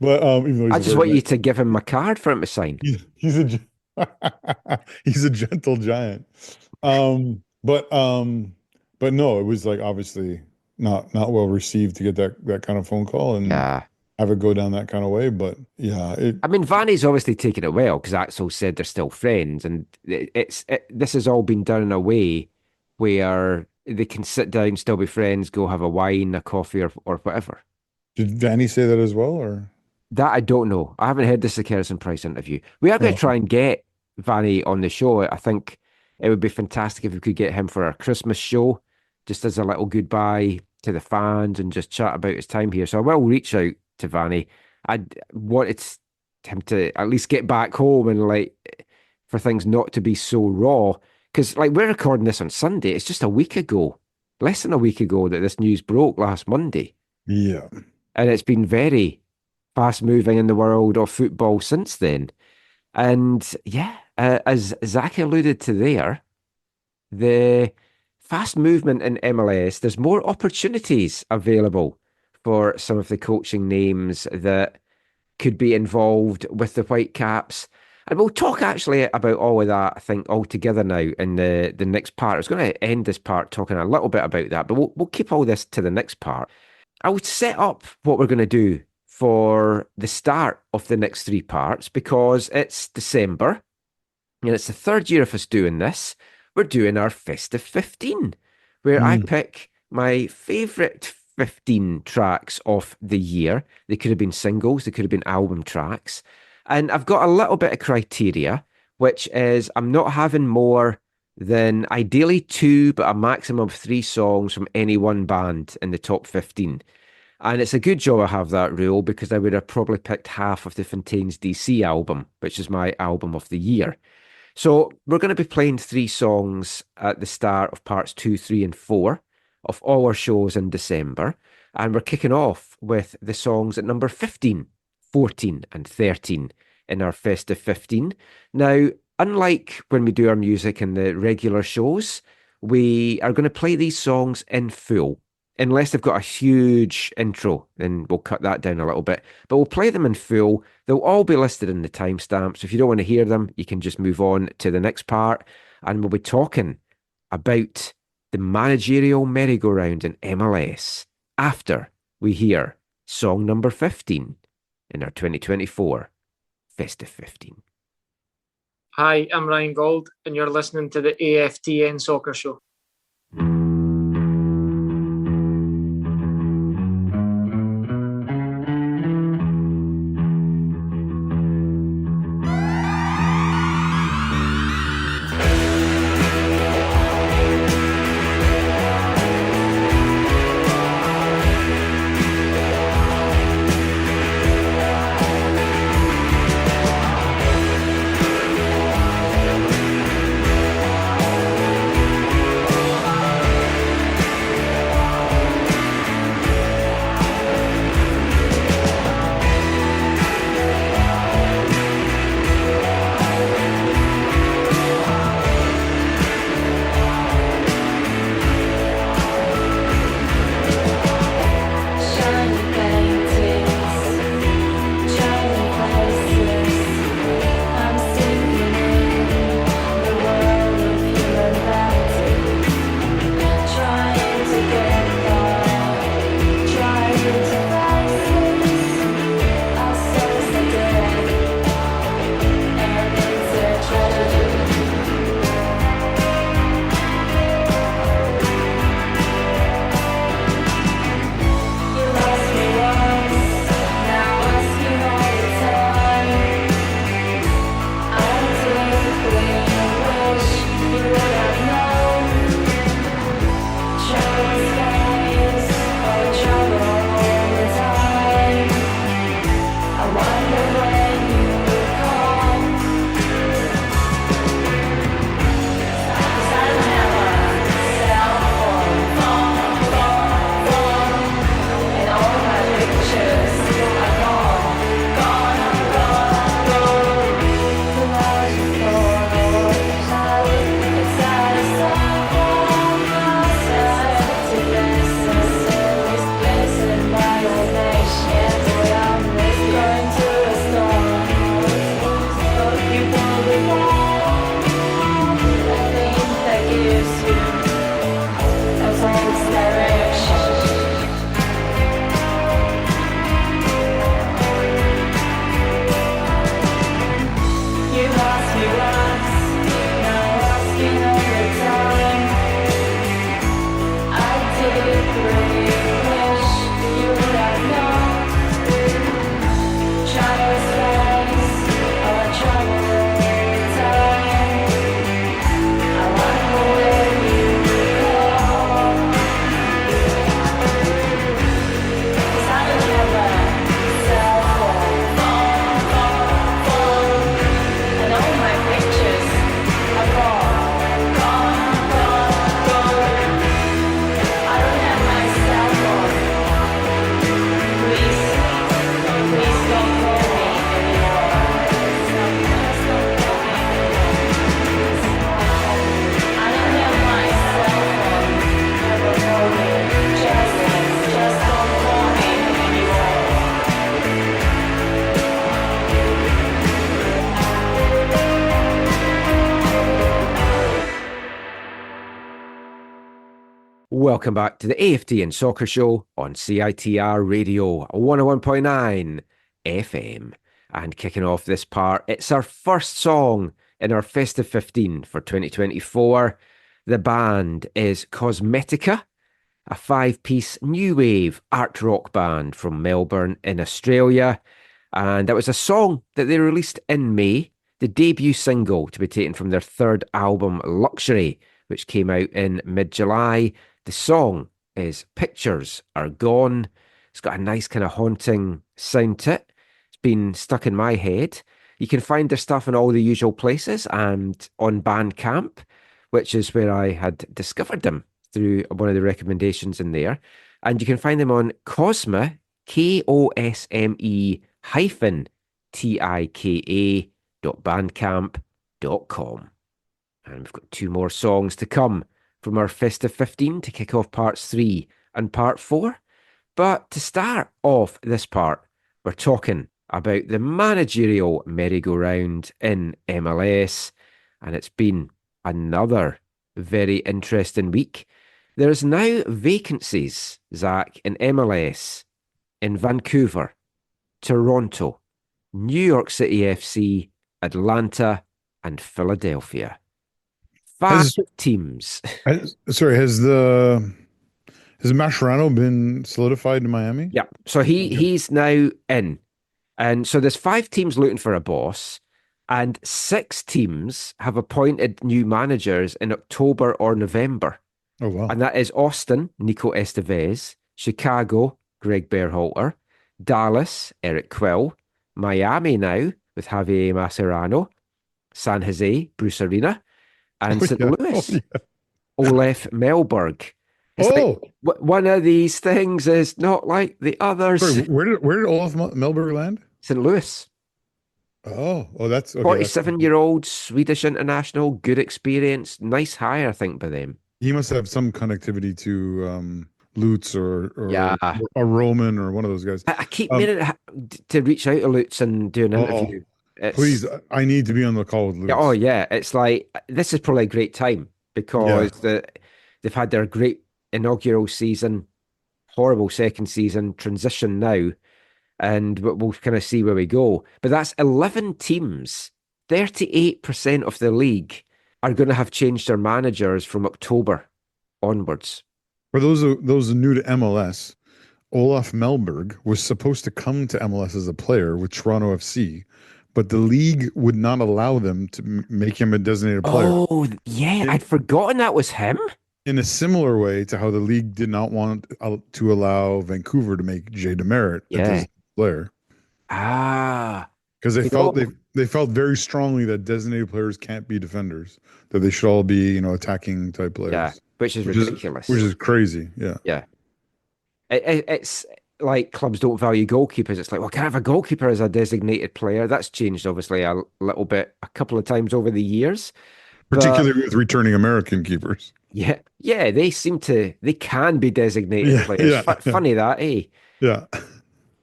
but even though I he's a just very want you nice, to give him my card for him to sign. he's a he's a gentle giant. But no, it was like obviously not well received to get that kind of phone call and Yeah. have it go down that kind of way. But yeah, I mean, Vanni's obviously taken it well because Axel said they're still friends, and this has all been done in a way where they can sit down, still be friends, go have a wine, a coffee, or whatever. did Vanny say that as well, or That I don't know. I haven't heard the Sakaris and Price interview. We are going oh, to try and get Vanni on the show. I think it would be fantastic if we could get him for our Christmas show, just as a little goodbye to the fans and just chat about his time here. So I will reach out to Vanni. I wanted him to at least get back home and like for things not to be so raw. Because like we're recording this on Sunday. It's just a week ago, less than a week ago that this news broke last Monday. yeah, And it's been very fast moving in the world of football since then. And yeah, as Zach alluded to there, the fast movement in MLS, there's more opportunities available for some of the coaching names that could be involved with the Whitecaps. And we'll talk actually about all of that, I think, all together now in the next part. I was going to end this part talking a little bit about that, but we'll keep all this to the next part. I'll set up what we're going to do for the start of the next three parts because it's December and it's the third year of us doing this. We're doing our Festive 15, where I pick my favourite 15 tracks of the year. They could have been singles, they could have been album tracks. And I've got a little bit of criteria, which is I'm not having more than ideally two, but a maximum of three songs from any one band in the top 15. And it's a good job I have that rule because I would have probably picked half of the Fontaines DC album, which is my album of the year. So we're going to be playing three songs at the start of parts 2, 3, and 4 of all our shows in December. And we're kicking off with the songs at number 15, 14, and 13 in our Festive 15. Now, unlike when we do our music in the regular shows, we are going to play these songs in full. Unless they've got a huge intro, then we'll cut that down a little bit. But we'll play them in full. They'll all be listed in the timestamp. So if you don't want to hear them, you can just move on to the next part. And we'll be talking about the managerial merry-go-round in MLS after we hear song number 15 in our 2024 Festive 15. Hi, I'm Ryan Gauld, and you're listening to the AFTN Soccer Show. Welcome back to the AFTN Soccer Show on CITR Radio 101.9 FM. And kicking off this part, it's our first song in our Festive 15 for 2024. The band is Cosmetica, a 5-piece new wave art rock band from Melbourne in Australia. And that was a song that they released in May, the debut single to be taken from their third album, Luxury, which came out in mid-July. The song is Pictures Are Gone. It's got a nice kind of haunting sound to it. It's been stuck in my head. You can find their stuff in all the usual places and on Bandcamp, which is where I had discovered them through one of the recommendations in there. And you can find them on Cosme, KOSME tika.bandcamp.com. And we've got 2 more songs to come from our Festive 15 to kick off parts 3 and part 4. But to start off this part, we're talking about the managerial merry-go-round in MLS, and it's been another very interesting week. There's now vacancies, Zach, in MLS, in Vancouver, Toronto, New York City FC, Atlanta, and Philadelphia. 5 teams. Has Mascherano been solidified in Miami? Yeah, so he's now in. And so there's 5 teams looking for a boss, and 6 teams have appointed new managers in October or November. Oh, wow. And that is Austin, Nico Estevez, Chicago, Greg Berhalter, Dallas, Eric Quill, Miami now with Javier Mascherano, San Jose, Bruce Arena, and St. Louis, Olaf Melberg. It's like, one of these things is not like the others. Sorry, where did Olaf Melberg land? St. Louis. Oh, that's okay. 47-year-old Swedish international, good experience, nice hire, I think, by them. He must have some connectivity to Lutz or a Roman or one of those guys. I keep meaning to reach out to Lutz and do an interview. Please, I need to be on the call with Lutz. Oh, yeah. It's like, this is probably a great time because they've had their great inaugural season, horrible second season, transition now, and we'll kind of see where we go. But that's 11 teams. 38% of the league are going to have changed their managers from October onwards. For those new to MLS, Olaf Melberg was supposed to come to MLS as a player with Toronto FC, but the league would not allow them to make him a designated player. Oh, yeah. I'd forgotten that was him. In a similar way to how the league did not want to allow Vancouver to make Jay Demerit a designated player. Because they felt very strongly that designated players can't be defenders, that they should all be, attacking type players. Yeah, which is ridiculous. Which is crazy. Yeah. Yeah. It's like clubs don't value goalkeepers. It's like, well, can I have a goalkeeper as a designated player? That's changed, obviously, a little bit, a couple of times over the years. Particularly with returning American keepers. Yeah. Yeah, they can be designated players. Funny that, eh? Yeah.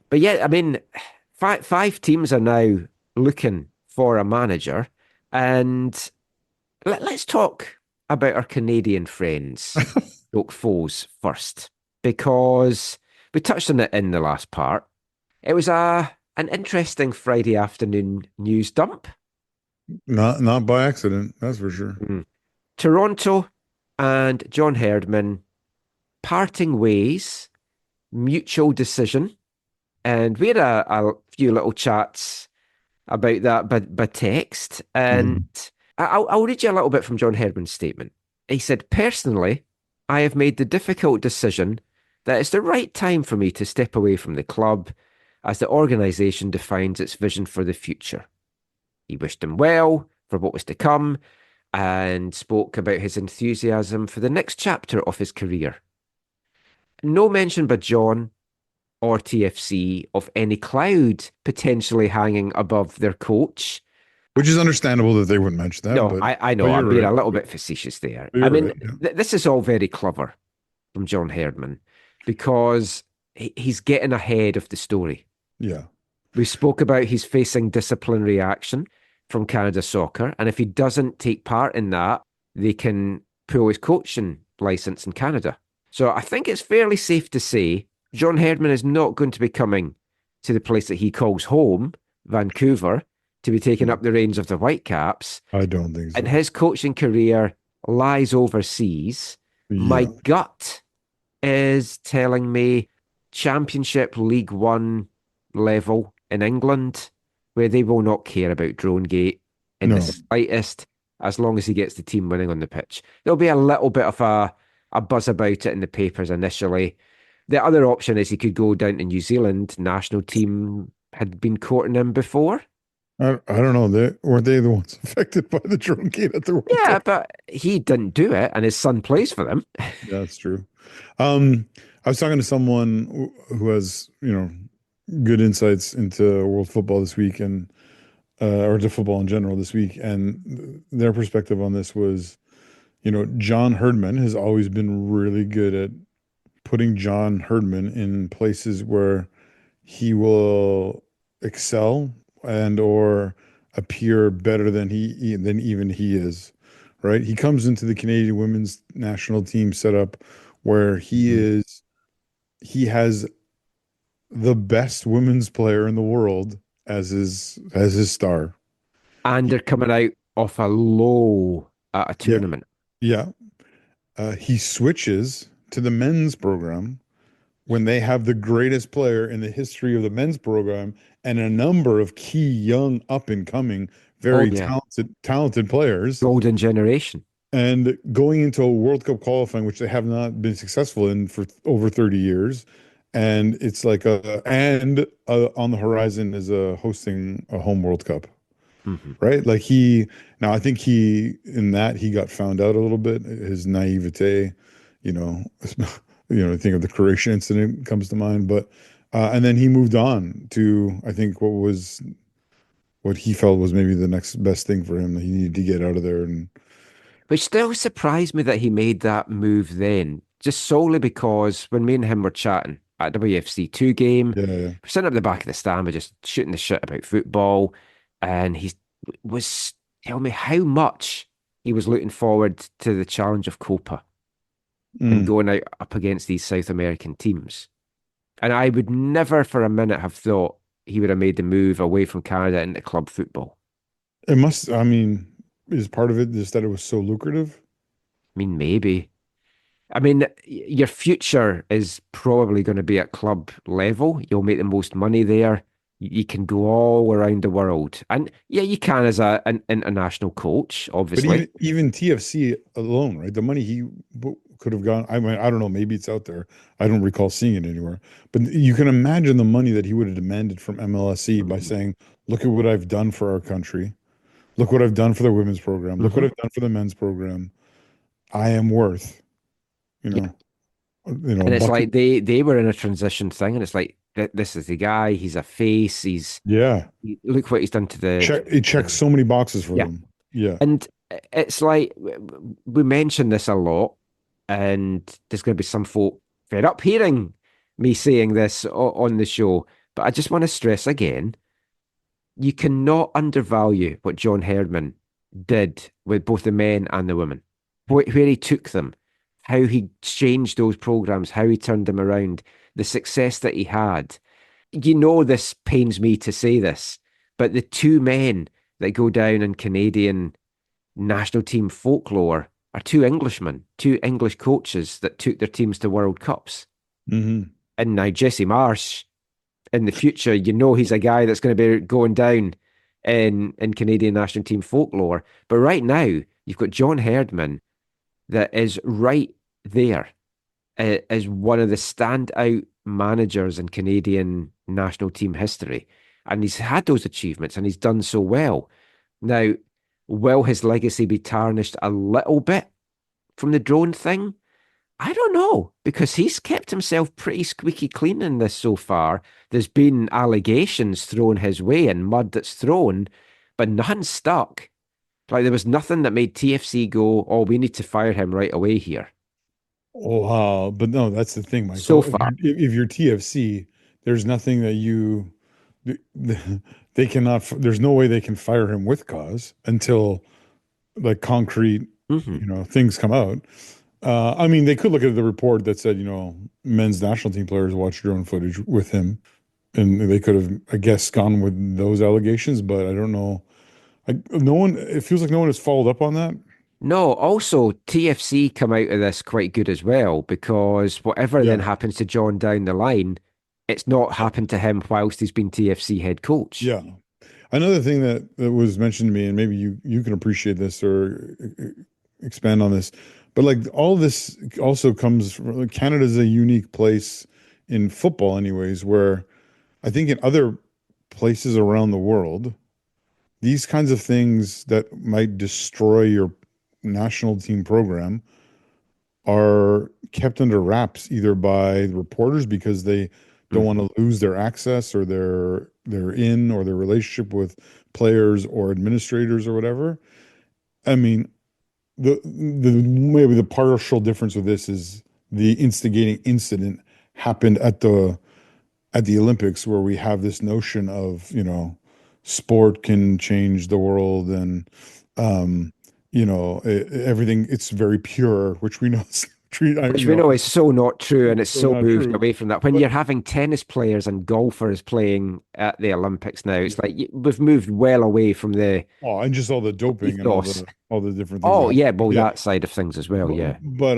But yeah, I mean, 5 teams are now looking for a manager, and let's talk about our Canadian friends, foes first, because we touched on it in the last part. It was an interesting Friday afternoon news dump. Not by accident, that's for sure. Toronto and John Herdman parting ways, mutual decision. And we had a few little chats about that by text. And I'll read you a little bit from John Herdman's statement. He said, "Personally, I have made the difficult decision that it's the right time for me to step away from the club as the organisation defines its vision for the future." He wished him well for what was to come and spoke about his enthusiasm for the next chapter of his career. No mention by John or TFC of any cloud potentially hanging above their coach. Which is understandable that they wouldn't mention that. No, I know. I'm being a little bit facetious there. I mean, this is all very clever from John Herdman because he's getting ahead of the story. Yeah. We spoke about he's facing disciplinary action from Canada Soccer, and if he doesn't take part in that, they can pull his coaching license in Canada. So I think it's fairly safe to say John Herdman is not going to be coming to the place that he calls home, Vancouver, to be taking up the reins of the Whitecaps. I don't think so. And his coaching career lies overseas. Yeah. My gut is telling me Championship League One level in England, where they will not care about Dronegate in the slightest, as long as he gets the team winning on the pitch. There'll be a little bit of a buzz about it in the papers initially. The other option is he could go down to New Zealand. National team had been courting him before. I don't know. Weren't they the ones affected by the Dronegate at the World Cup? Yeah, but he didn't do it, and his son plays for them. Yeah, that's true. I was talking to someone who has, good insights into world football this week and or to football in general this week, and their perspective on this was, John Herdman has always been really good at putting John Herdman in places where he will excel and or appear better than even he is, right? He comes into the Canadian women's national team setup where he has the best women's player in the world as his star. And they're coming out off a low at a Yeah. tournament. Yeah. He switches to the men's program when they have the greatest player in the history of the men's program and a number of key young up and coming, very talented players. Golden generation. And going into a World Cup qualifying, which they have not been successful in for over 30 years. And it's like on the horizon is hosting a home World Cup. Right? Like I think he got found out a little bit, his naivete, think of the Croatia incident comes to mind, but and then he moved on to, I think, what he felt was maybe the next best thing for him, that he needed to get out of there. And which still surprised me that he made that move then, just solely because when me and him were chatting at WFC2 game, we're sitting up the back of the stand, we're just shooting the shit about football, and he was telling me how much he was looking forward to the challenge of Copa and going out up against these South American teams. And I would never for a minute have thought he would have made the move away from Canada into club football. Is part of it just that it was so lucrative? I mean, maybe. I mean, your future is probably going to be at club level. You'll make the most money there. You can go all around the world. And yeah, you can as an international coach, obviously. But even TFC alone, right? The money he could have gone, I don't know, maybe it's out there. I don't recall seeing it anywhere. But you can imagine the money that he would have demanded from MLSE by saying, look at what I've done for our country. Look what I've done for the women's program. Look what I've done for the men's program. I am worth, and it's like they were in a transition thing, and it's like, this is the guy. He's a face. Look what he's done to he checks so many boxes for them. Yeah. And it's like, we mention this a lot, and there's going to be some folk fed up hearing me saying this on the show, but I just want to stress again, you cannot undervalue what John Herdman did with both the men and the women, where he took them, how he changed those programs, how he turned them around, the success that he had. This pains me to say this, but the two men that go down in Canadian national team folklore are two Englishmen, two English coaches that took their teams to World Cups. And now Jesse Marsh, in the future, he's a guy that's going to be going down in Canadian national team folklore. But right now, you've got John Herdman that is right there as one of the standout managers in Canadian national team history. And he's had those achievements and he's done so well. Now, will his legacy be tarnished a little bit from the drone thing? I don't know, because he's kept himself pretty squeaky clean in this so far. There's been allegations thrown his way and mud that's thrown, but nothing stuck. Like, there was nothing that made TFC go, oh, we need to fire him right away here. Oh, but no, that's the thing, Michael. So far. If you're TFC, there's nothing that they cannot, there's no way they can fire him with cause until like concrete, things come out. They could look at the report that said, men's national team players watched drone footage with him, and they could have, I guess, gone with those allegations, but I don't know. It feels like no one has followed up on that. No, also TFC come out of this quite good as well, because whatever then happens to John down the line, it's not happened to him whilst he's been TFC head coach. Yeah. Another thing that was mentioned to me, and maybe you can appreciate this or expand on this, but like all this also comes from Canada's a unique place in football anyways, where I think in other places around the world, these kinds of things that might destroy your national team program are kept under wraps either by reporters because they don't want to lose their access or their in or their relationship with players or administrators or whatever. I mean, the maybe the partial difference with this is the instigating incident happened at the Olympics, where we have this notion of, sport can change the world, and everything, it's very pure, which we know Which we know is so not true, and it's so so not moved true. away from that. When But you're having tennis players and golfers playing at the Olympics now, it's like we've moved well away from the and just all the doping and ethos. all the different things Oh that yeah, happen. well Yeah. that side of things as well. Yeah, But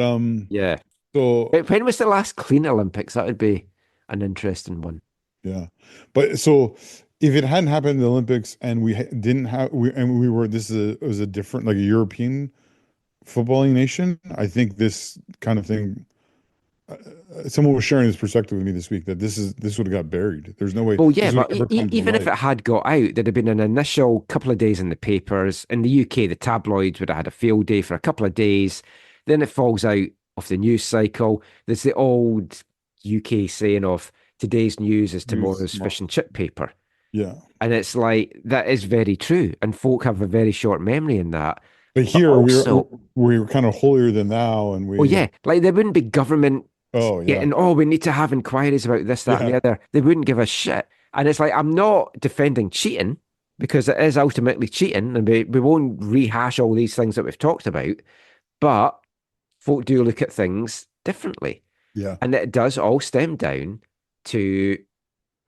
yeah. so When was the last clean Olympics? That would be an interesting one. yeah. But so if it hadn't happened in the Olympics and we didn't have we were it was a different, like, a European footballing nation, I think this kind of thing, someone was sharing this perspective with me this week, that this would have got buried. There's no way Well, yeah, this would but ever come to even if light. it had got out, there'd have been an initial couple of days in the papers. In the UK, the tabloids would have had a field day for a couple of days. Then it falls out of the news cycle. There's the old UK saying of today's news is tomorrow's fish and chip paper. Yeah. And it's like, that is very true. And folk have a very short memory in that. But here also, we're kind of holier than thou, and oh yeah, like there wouldn't be government yeah. getting, we need to have inquiries about this, that, and the Yeah. other. They wouldn't give a shit. And it's like, I'm not defending cheating, because it is ultimately cheating, and we won't rehash all these things that we've talked about, but folk do look at things differently. Yeah. And it does all stem down to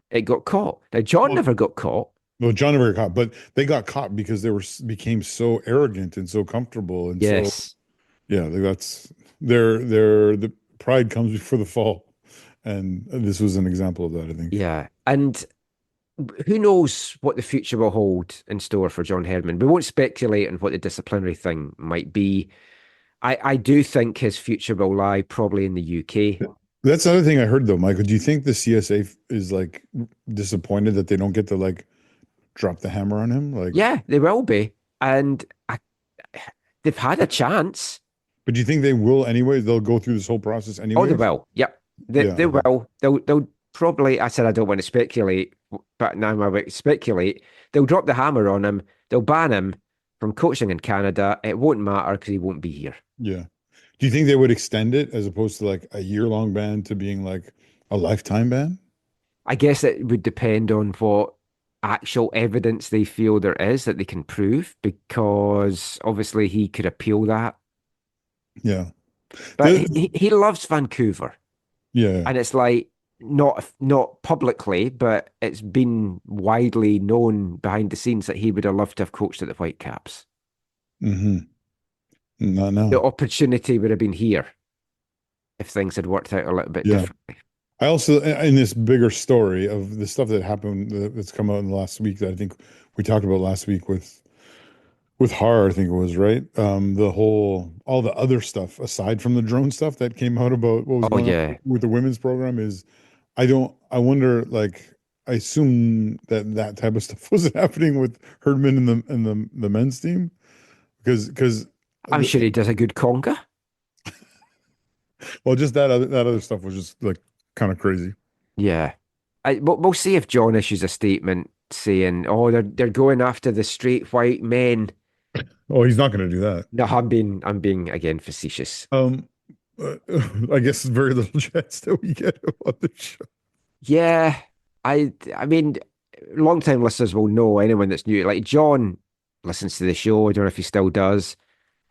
it got caught. Now, John never got caught. No, John never got caught, but they got caught because they became so arrogant and so comfortable, and Yes. so yeah, that's the pride comes before the fall, and this was an example of that, I think. Yeah, and who knows what the future will hold in store for John Herdman. We won't speculate on what the disciplinary thing might be. I do think his future will lie probably in the UK. That's the other thing I heard, though, Michael. Do you think the CSA is, like, disappointed that they don't get to, like, drop the hammer on him? Like, yeah, they will be, and they've had a chance. But do you think they will anyway? They'll go through this whole process anyway? Oh, they will. Yep, they will. They'll probably. I said I don't want to speculate, but now I'm about to speculate. They'll drop the hammer on him. They'll ban him from coaching in Canada. It won't matter because he won't be here. Yeah. Do you think they would extend it as opposed to, like, a year-long ban to being like a lifetime ban? I guess it would depend on what actual evidence they feel there is that they can prove, because obviously he could appeal that. Yeah. But he loves Vancouver. Yeah. And it's like, not publicly, but it's been widely known behind the scenes that he would have loved to have coached at the Whitecaps. Mm-hmm. No. The opportunity would have been here if things had worked out a little bit differently. I also, in this bigger story of the stuff that happened, that's come out in the last week, that I think we talked about last week with Har, I think it was, right? All the other stuff aside from the drone stuff that came out about what was going on with the women's program is, I wonder, like, I assume that type of stuff wasn't happening with Herdman and the men's team, because I'm sure he does a good conga. Well, just that other stuff was just, like, kind of crazy. Yeah. We'll see if John issues a statement saying, they're going after the straight white men. Oh, he's not going to do that. No, I'm being again facetious. I guess very little chance that we get him on the show. Yeah. I mean, long-time listeners will know, anyone that's new. Like, John listens to the show. I don't know if he still does.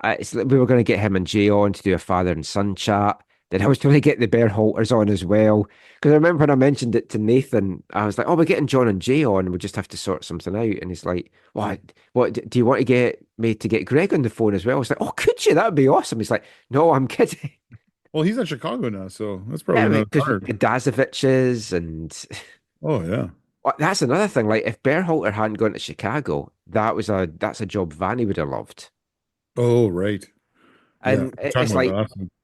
We were going to get him and Jay on to do a father and son chat. Then I was trying to get the Berhalters on as well. Because I remember when I mentioned it to Nathan, I was like, we're getting John and Jay on. We'll just have to sort something out. And he's like, what do you want to get me to get Greg on the phone as well? I was like, could you? That would be awesome. He's like, no, I'm kidding. Well, he's in Chicago now, so that's probably not hard. Dazoviches and... Oh, yeah. That's another thing. Like, if Berhalter hadn't gone to Chicago, that's a job Vanni would have loved. Oh, right. And it's like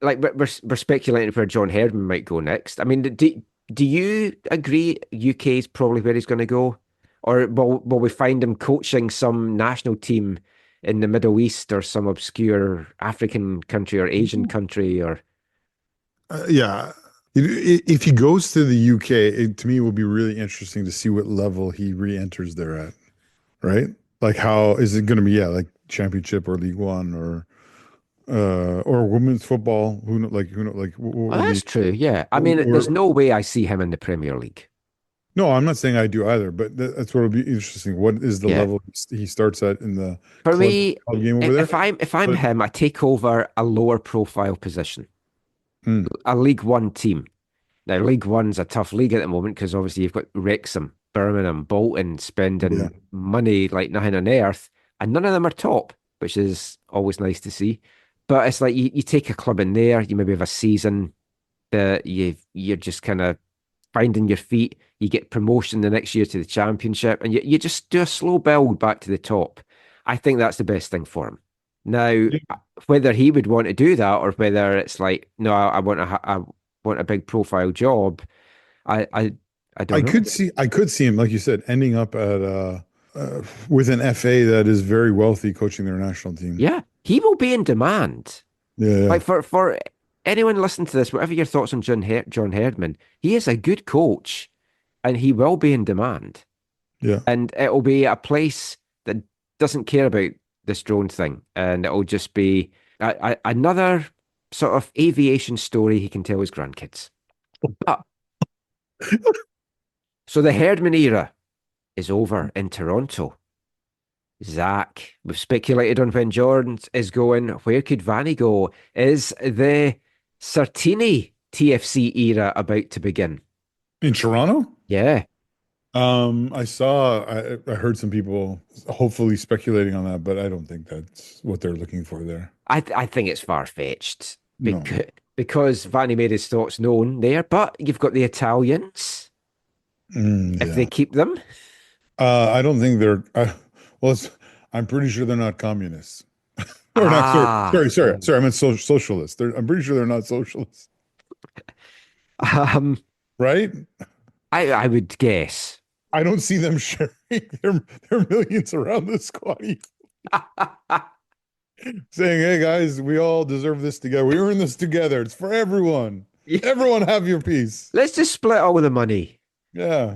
we're speculating where John Herdman might go next. I mean, do you agree UK is probably where he's going to go? Or will we find him coaching some national team in the Middle East or some obscure African country or Asian country? Or yeah, If he goes to the UK, to me, it will be really interesting to see what level he re-enters there at, right? Like, how is it going to be? Yeah, like Championship or League One or women's football. Who know, like what Well, that's league? true. Yeah. I mean, there's Or no way I see him in the Premier League. no, I'm not saying I do either, but that's what will be interesting. What is the Yeah. level he starts at in the For club, me, club game over there? if I'm But him, I take over a lower profile position, hmm, a League One team. Now, League One's a tough league at the moment because obviously you've got Wrexham, Birmingham, Bolton yeah, spending money like nothing on earth, and none of them are top, which is always nice to see. But it's like you take a club in there, you maybe have a season that you're just kind of finding your feet. You get promotion the next year to the championship, and you just do a slow build back to the top. I think that's the best thing for him. Now, yeah. whether he would want to do that or whether it's like, no, I want a big profile job, I I, I don't know. I could see him, like you said, ending up at with an FA that is very wealthy, coaching their national team. Yeah, he will be in demand. Yeah, yeah, Like for anyone listening to this, whatever your thoughts on John Herdman, he is a good coach, and he will be in demand. yeah. And it'll be a place that doesn't care about this drone thing, and it'll just be another sort of aviation story he can tell his grandkids. But so the Herdman era is over in Toronto. Zach, we've speculated on when Jordan is going. Where could Vanni go? Is the Sartini TFC era about to begin? In Toronto? Yeah. I heard some people hopefully speculating on that, but I don't think that's what they're looking for there. I think it's far-fetched No. because Vanni made his thoughts known there, but you've got the Italians, if they Yeah. keep them. I don't think they're well, I'm pretty sure they're not communists. Or not, Ah, sorry. I meant socialists. I'm pretty sure they're not socialists, um, right? I would guess. I don't see them sharing their millions around the squad saying, "Hey guys, we all deserve this together. We earn this together. It's for everyone. Everyone have your piece." Let's just split all the money. Yeah.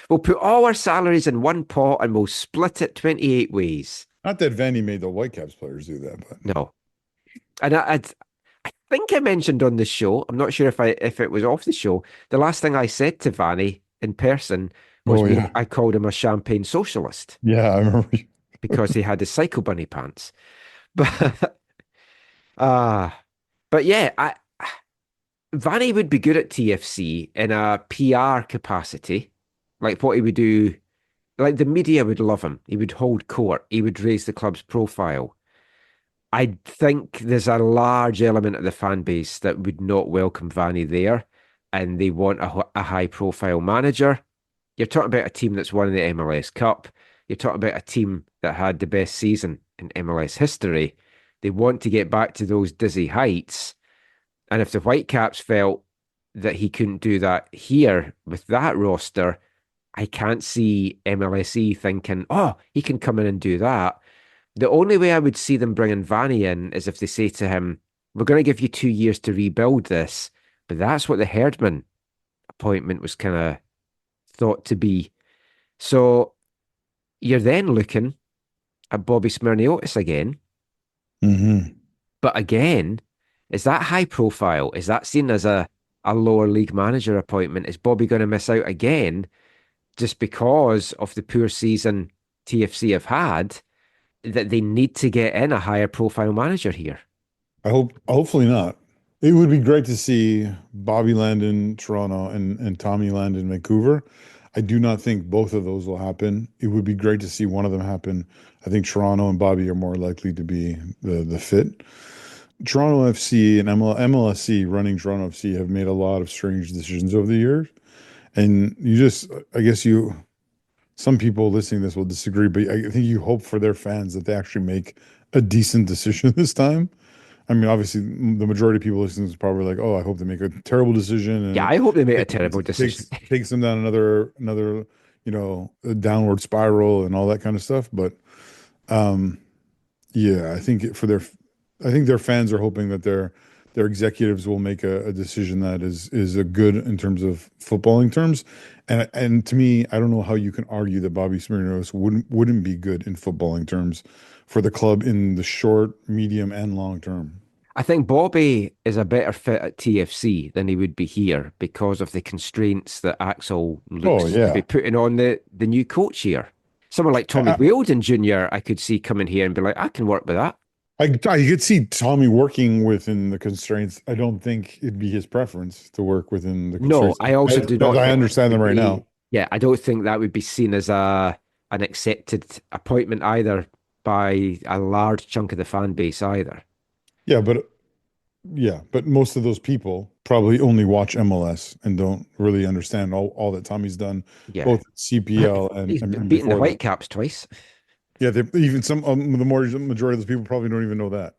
We'll put all our salaries in one pot and we'll split it 28 ways. Not that Vanny made the Whitecaps players do that, but No. And I think I mentioned on the show, I'm not sure if it was off the show, the last thing I said to Vanny in person was oh yeah, I called him a champagne socialist yeah, I remember. because he had his Psycho Bunny pants. But uh but yeah, Vanny would be good at TFC in a PR capacity, like what he would do. Like the media would love him. He would hold court. He would raise the club's profile. I think there's a large element of the fan base that would not welcome Vanny there, and they want a high-profile manager. You're talking about a team that's won the MLS Cup. You're talking about a team that had the best season in MLS history. They want to get back to those dizzy heights. And if the Whitecaps felt that he couldn't do that here with that roster, I can't see MLSE thinking, oh, he can come in and do that. The only way I would see them bringing Vanny in is if they say to him, we're going to give you 2 years to rebuild this. But that's what the Herdman appointment was kind of thought to be. So you're then looking at Bobby Smirniotis again. Mm-hmm. But again, is that high profile? Is that seen as a lower league manager appointment? Is Bobby going to miss out again just because of the poor season TFC have had, that they need to get in a higher profile manager here? Hopefully not. It would be great to see Bobby land in Toronto and Tommy land in Vancouver. I do not think both of those will happen. It would be great to see one of them happen. I think Toronto and Bobby are more likely to be the fit. Toronto FC and MLSC running Toronto FC have made a lot of strange decisions over the years. And I guess some people listening to this will disagree, but I think you hope for their fans that they actually make a decent decision this time. I mean, obviously, the majority of people listening is probably like, "Oh, I hope they make a terrible decision." And Yeah, I hope they make a terrible decision. takes them down another, a downward spiral and all that kind of stuff. But, yeah, I think their fans are hoping that their executives will make a decision that is a good in terms of footballing terms. And to me, I don't know how you can argue that Bobby Smirnos wouldn't be good in footballing terms for the club in the short, medium, and long term. I think Bobby is a better fit at TFC than he would be here because of the constraints that Axel Oh looks to be yeah. putting on the new coach here. Someone like Tommy I, Wheeldon Jr., I could see coming here and be like, I can work with that. I could see Tommy working within the constraints. I don't think it'd be his preference to work within the No, constraints. I also do not I think understand them right now. yeah, I don't think that would be seen as an accepted appointment either by a large chunk of the fan base either. Yeah, but most of those people probably only watch MLS and don't really understand all that Tommy's done, Yeah. both at CPL He's and beaten the before that. Whitecaps twice. Yeah, even some the majority of those people probably don't even know that.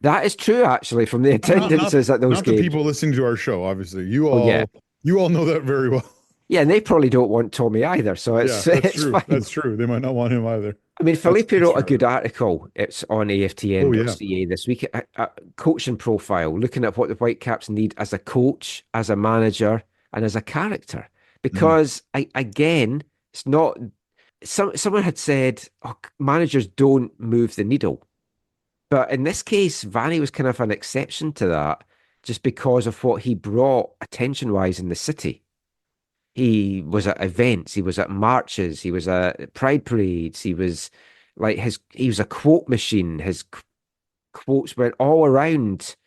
That is true, actually, from the attendances at those Not the games. people listening to our show, obviously. Oh, yeah. You all know that very well. Yeah, and they probably don't want Tommy either, so Yeah, it's true. fine. That's true. They might not want him either. I mean, Felipe That's wrote a fair. good article. It's on Oh yeah. AFTN.ca this week. A coaching profile, looking at what the Whitecaps need as a coach, as a manager, and as a character. Because again, it's not. Someone had said, oh, managers don't move the needle, but in this case, Vanni was kind of an exception to that, just because of what he brought attention-wise in the city. He was at events, he was at marches, he was at pride parades, he was like he was a quote machine. His quotes went all around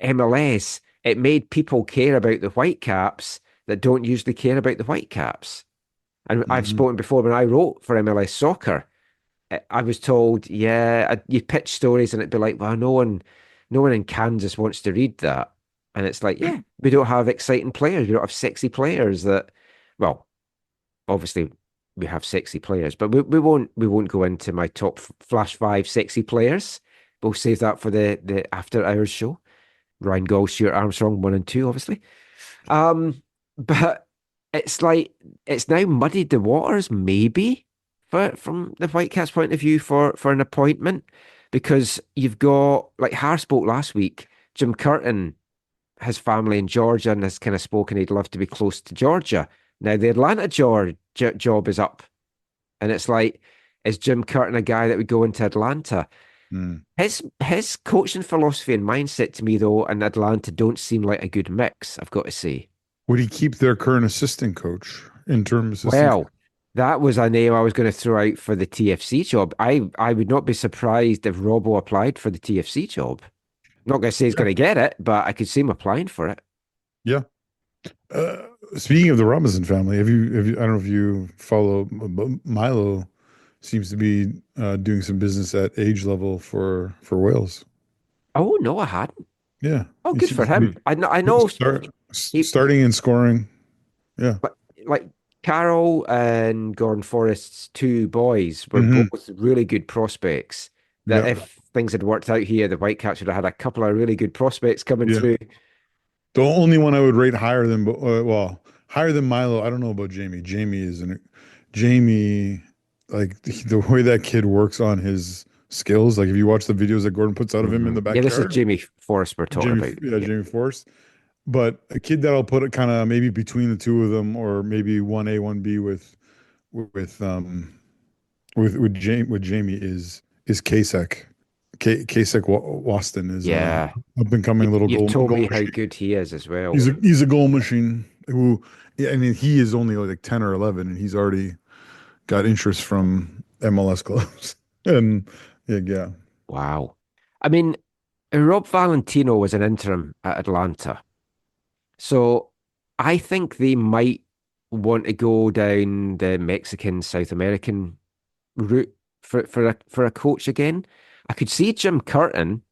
MLS. It made people care about the Whitecaps that don't usually care about the Whitecaps. And I've spoken before when I wrote for MLS Soccer. I was told, yeah, you'd pitch stories and it'd be like, well, no one in Kansas wants to read that. And it's like, yeah, we don't have exciting players. We don't have sexy players that, well, obviously we have sexy players, but we won't go into my top flash 5 sexy players. We'll save that for the after hours show. Ryan Gauld, Stuart Armstrong, 1 and 2, obviously. But it's like it's now muddied the waters, maybe, from the Whitecaps' point of view for an appointment, because you've got, like Har spoke last week, Jim Curtin has family in Georgia and has kind of spoken he'd love to be close to Georgia. Now the Atlanta job is up, and it's like, is Jim Curtin a guy that would go into Atlanta? His coaching philosophy and mindset to me, though, in Atlanta don't seem like a good mix, I've got to say. Would he keep their current assistant coach, interim assistant? Well, that was a name I was going to throw out for the TFC job. I would not be surprised if Robbo applied for the TFC job. Not going to say he's going to get it, but I could see him applying for it. Yeah. Speaking of the Robinson family, have you? I don't know if you follow Milo. Seems to be doing some business at age level for Wales. Oh no, I hadn't. Yeah. Oh, good for him. I know. Starting and scoring. Yeah. But like Carroll and Gordon Forrest's 2 boys were both really good prospects. That if things had worked out here, the Whitecaps would have had a couple of really good prospects coming through. The only one I would rate higher than Milo. I don't know about Jamie. Jamie, like the way that kid works on his skills. Like if you watch the videos that Gordon puts out of him in the backyard. Yeah, this is Jamie Forrest we're talking about. Yeah, Jamie Forrest. But a kid that'll put it kind of maybe between the two of them, or maybe 1A, 1B with Jamie is Kasek. Kasek Waston is up and coming little goal. You've told me machine. how good he is as well. He's a goal machine who, I mean, he is only like 10 or 11, and he's already got interest from MLS clubs. And yeah. Wow. I mean, Rob Valentino was an interim at Atlanta. So I think they might want to go down the Mexican, South American route for a coach again. I could see Jim Curtin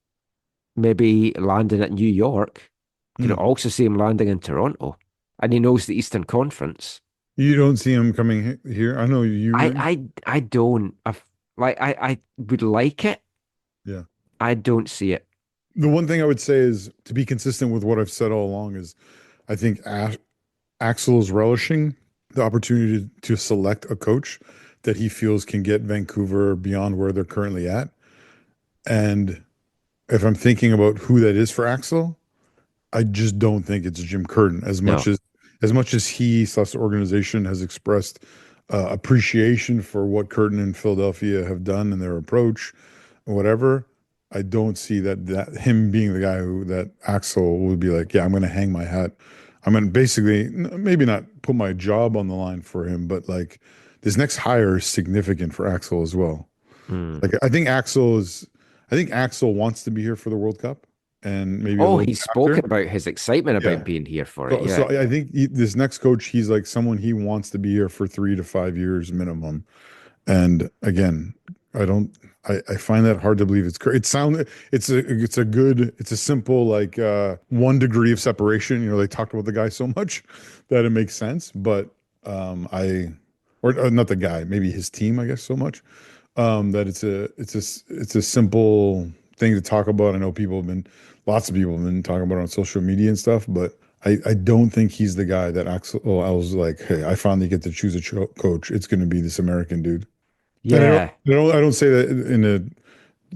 maybe landing at New York. I can also see him landing in Toronto. And he knows the Eastern Conference. You don't see him coming here? I know you. I don't. I would like it. Yeah. I don't see it. The one thing I would say is, to be consistent with what I've said all along, is I think Axel is relishing the opportunity to select a coach that he feels can get Vancouver beyond where they're currently at. And if I'm thinking about who that is for Axel, I just don't think it's Jim Curtin No. As much as he / the organization has expressed appreciation for what Curtin and Philadelphia have done in their approach, or whatever. I don't see that him being the guy that Axel would be like, yeah, I'm going to hang my hat. I'm going to basically maybe not put my job on the line for him, but like this next hire is significant for Axel as well. Mm. Like I think Axel wants to be here for the World Cup and maybe a Oh, little he's bit after. spoken about his excitement Yeah. about being here for it. So, Yeah. so I think this next coach, he's like someone he wants to be here for 3 to 5 years minimum. And again, I find that hard to believe. It's a simple like 1 degree of separation. You know, they talked about the guy so much that it makes sense. But or not the guy, maybe his team, I guess, so much that it's a simple thing to talk about. I know lots of people have been talking about it on social media and stuff, but I don't think he's the guy that Axel. Oh, I was like, hey, I finally get to choose a coach. It's going to be this American dude. Yeah. And I don't say that in a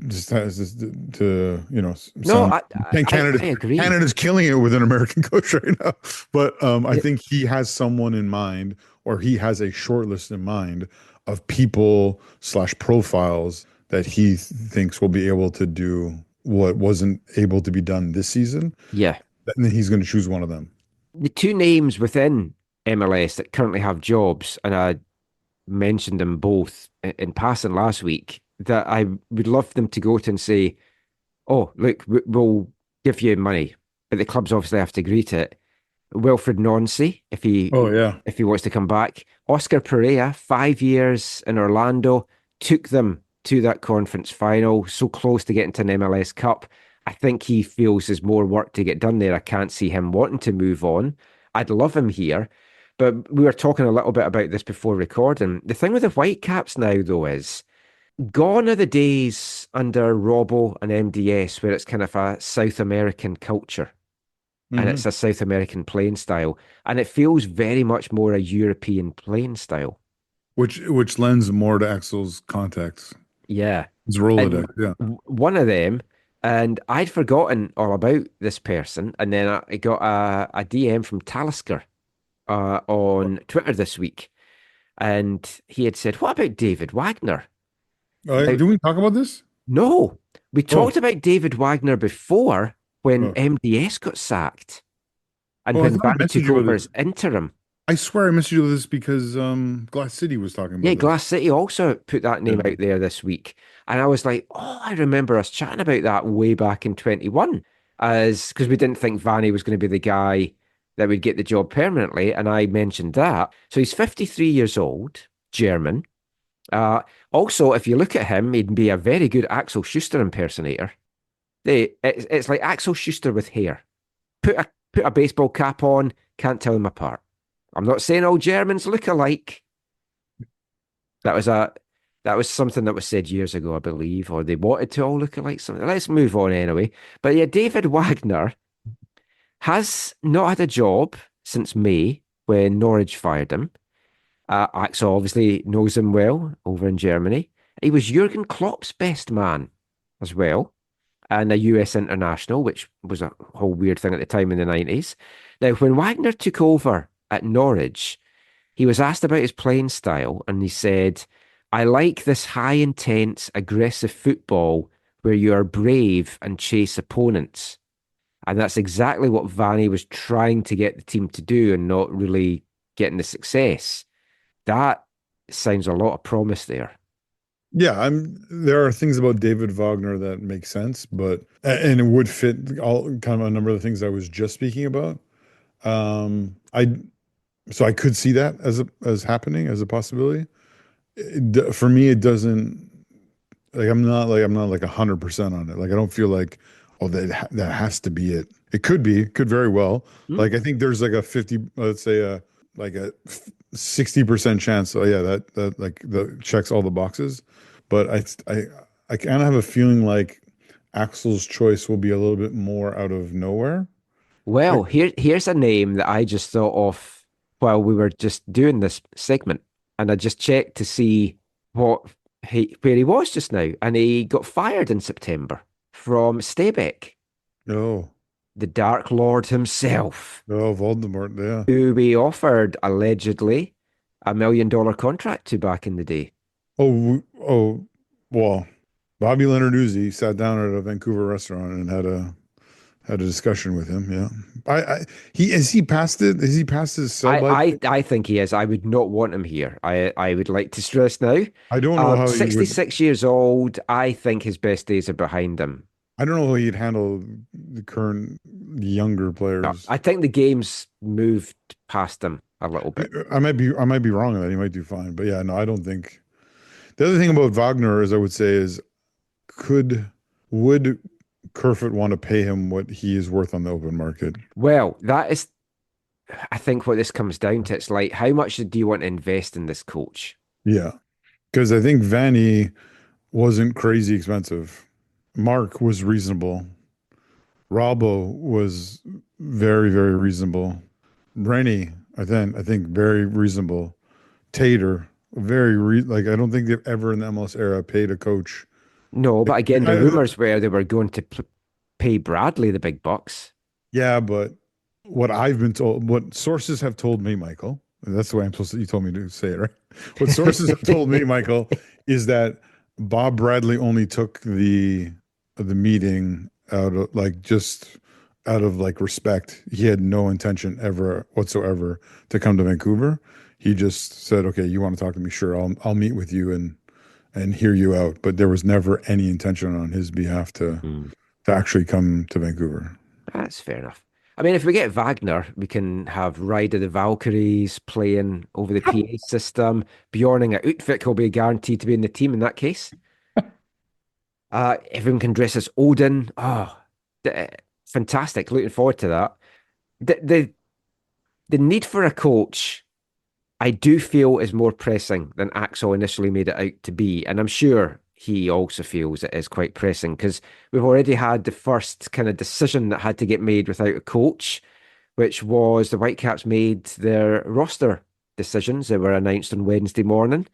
just to No, sound. And I agree. Canada's killing it with an American coach right now. But I think he has someone in mind, or he has a short list in mind of people / profiles that he thinks will be able to do what wasn't able to be done this season. Yeah. And then he's going to choose one of them. The two names within MLS that currently have jobs, and I mentioned them both in passing last week, that I would love them to go to and say, oh, look, we'll give you money, but the clubs obviously have to agree to it. Wilfred Nonsi, if he wants to come back. Oscar Perea, 5 years in Orlando, took them to that conference final, so close to getting to an MLS Cup. I think he feels there's more work to get done there. I can't see him wanting to move on. I'd love him here. But we were talking a little bit about this before recording. The thing with the Whitecaps now, though, is gone are the days under Robbo and MDS where it's kind of a South American culture and it's a South American playing style. And it feels very much more a European playing style. Which lends more to Axel's contacts. Yeah. His Rolodex, yeah. One of them, and I'd forgotten all about this person, and then I got a DM from Talisker on Twitter this week, and he had said, what about David Wagner? Did we talk about this? No, we talked about David Wagner before when MDS got sacked and when Vanni took over as interim. I swear I messaged you this because Glass City was talking about Yeah, this. Glass City also put that name out there this week. And I was like, oh, I remember us chatting about that way back in 21, because we didn't think Vanni was going to be the guy that would get the job permanently. And I mentioned that. So he's 53 years old, German. Also, if you look at him, he'd be a very good Axel Schuster impersonator. It's like Axel Schuster with hair. Put a baseball cap on, can't tell them apart. I'm not saying all Germans look alike. That was something that was said years ago, I believe, or they wanted to all look alike. Something. Let's move on anyway. But yeah, David Wagner has not had a job since May when Norwich fired him. Axel obviously knows him well over in Germany. He was Jurgen Klopp's best man as well, and a US international, which was a whole weird thing at the time in the 90s. Now, when Wagner took over at Norwich, he was asked about his playing style, and he said, I like this high intense, aggressive football where you are brave and chase opponents. And that's exactly what Vanni was trying to get the team to do and not really getting the success. That sounds a lot of promise there. Yeah, there are things about David Wagner that make sense, but and it would fit all kind of a number of the things I was just speaking about. So I could see that as happening as a possibility. For me, it doesn't like I'm not like 100% on it. Like I don't feel like that has to be it. It could very well. Like I think there's like a 50, let's say a 60% chance. Oh yeah, that like the checks all the boxes. But I kind of have a feeling like Axel's choice will be a little bit more out of nowhere. Well, here's a name that I just thought of while we were just doing this segment, and I just checked to see where he was just now, and he got fired in September from Stabæk, Oh, the Dark Lord himself, Voldemort, yeah. who we offered allegedly $1 million contract to back in the day. Well, Bobby Leonarduzzi sat down at a Vancouver restaurant and had a discussion with him. Yeah, has he passed it? Has he passed his sell by? I think he is. I would not want him here. I would like to stress now. I don't know how he would. 66 years old. I think his best days are behind him. I don't know how he'd handle the current younger No, players. I think the game's moved past him a little bit. I might be wrong on that. He might do fine, but yeah, no, I don't think. The other thing about Wagner is I would say is would Kerfoot want to pay him what he is worth on the open market? Well, that is, I think, what this comes down to. It's like, how much do you want to invest in this coach? Yeah, because I think Vanni wasn't crazy expensive. Mark was reasonable. Robbo was very, very reasonable. Rennie, I think very reasonable. Tater, like I don't think they've ever in the MLS era paid a coach. No, but again, the rumors were they were going to pay Bradley the big bucks. Yeah, but what I've been told, what sources have told me, Michael, and that's the way I'm supposed to, you told me to say it, right? What sources have told me, Michael, is that Bob Bradley only took the meeting out of respect. He had no intention ever whatsoever to come to Vancouver. He just said, "Okay, you want to talk to me? Sure, I'll meet with you and hear you out." But there was never any intention on his behalf to actually come to Vancouver. That's fair enough. I mean, if we get Wagner, we can have Ride of the Valkyries playing over the PA system. Bjorning at Utvik will be guaranteed to be in the team in that case. Everyone can dress as Odin. Oh, fantastic. Looking forward to that. The need for a coach, I do feel, is more pressing than Axel initially made it out to be. And I'm sure he also feels it is quite pressing because we've already had the first kind of decision that had to get made without a coach, which was the Whitecaps made their roster decisions that were announced on Wednesday morning.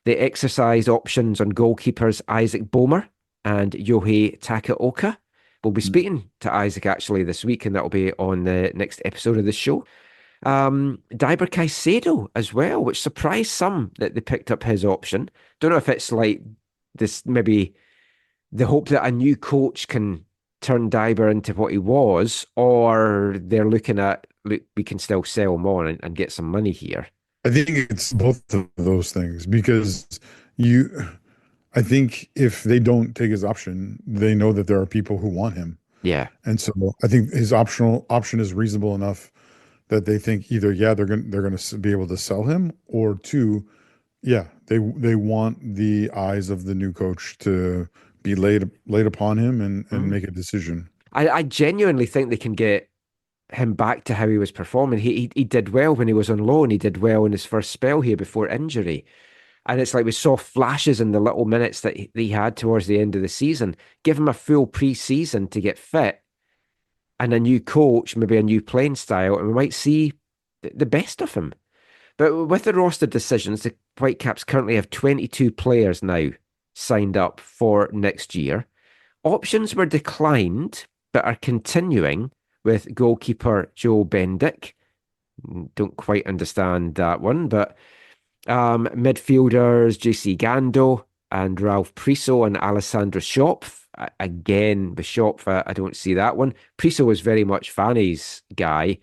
They exercised options on goalkeepers Isaac Bomer and Yohei Takaoka. We'll be speaking to Isaac actually this week, and that'll be on the next episode of the show. Diber Caicedo as well, which surprised some that they picked up his option. Don't know if it's like this, maybe the hope that a new coach can turn Diber into what he was, or they're looking at, look, we can still sell him on and get some money here. I think it's both of those things because I think if they don't take his option, they know that there are people who want him. Yeah. And so I think his option is reasonable enough that they think either, yeah, they're going to be able to sell him, or two, yeah, they want the eyes of the new coach to be laid upon him and make a decision. I genuinely think they can get him back to how he was performing. He did well when he was on loan. He did well in his first spell here before injury. And it's like we saw flashes in the little minutes that he had towards the end of the season. Give him a full pre-season to get fit and a new coach, maybe a new playing style, and we might see the best of him. But with the roster decisions, the Whitecaps currently have 22 players now signed up for next year. Options were declined, but are continuing with goalkeeper Joe Bendick. Don't quite understand that one, but midfielders JC Gando and Ralph Priso and Alessandro Schopf. Again, the Schopf, I don't see that one. Priso was very much Vanni's guy,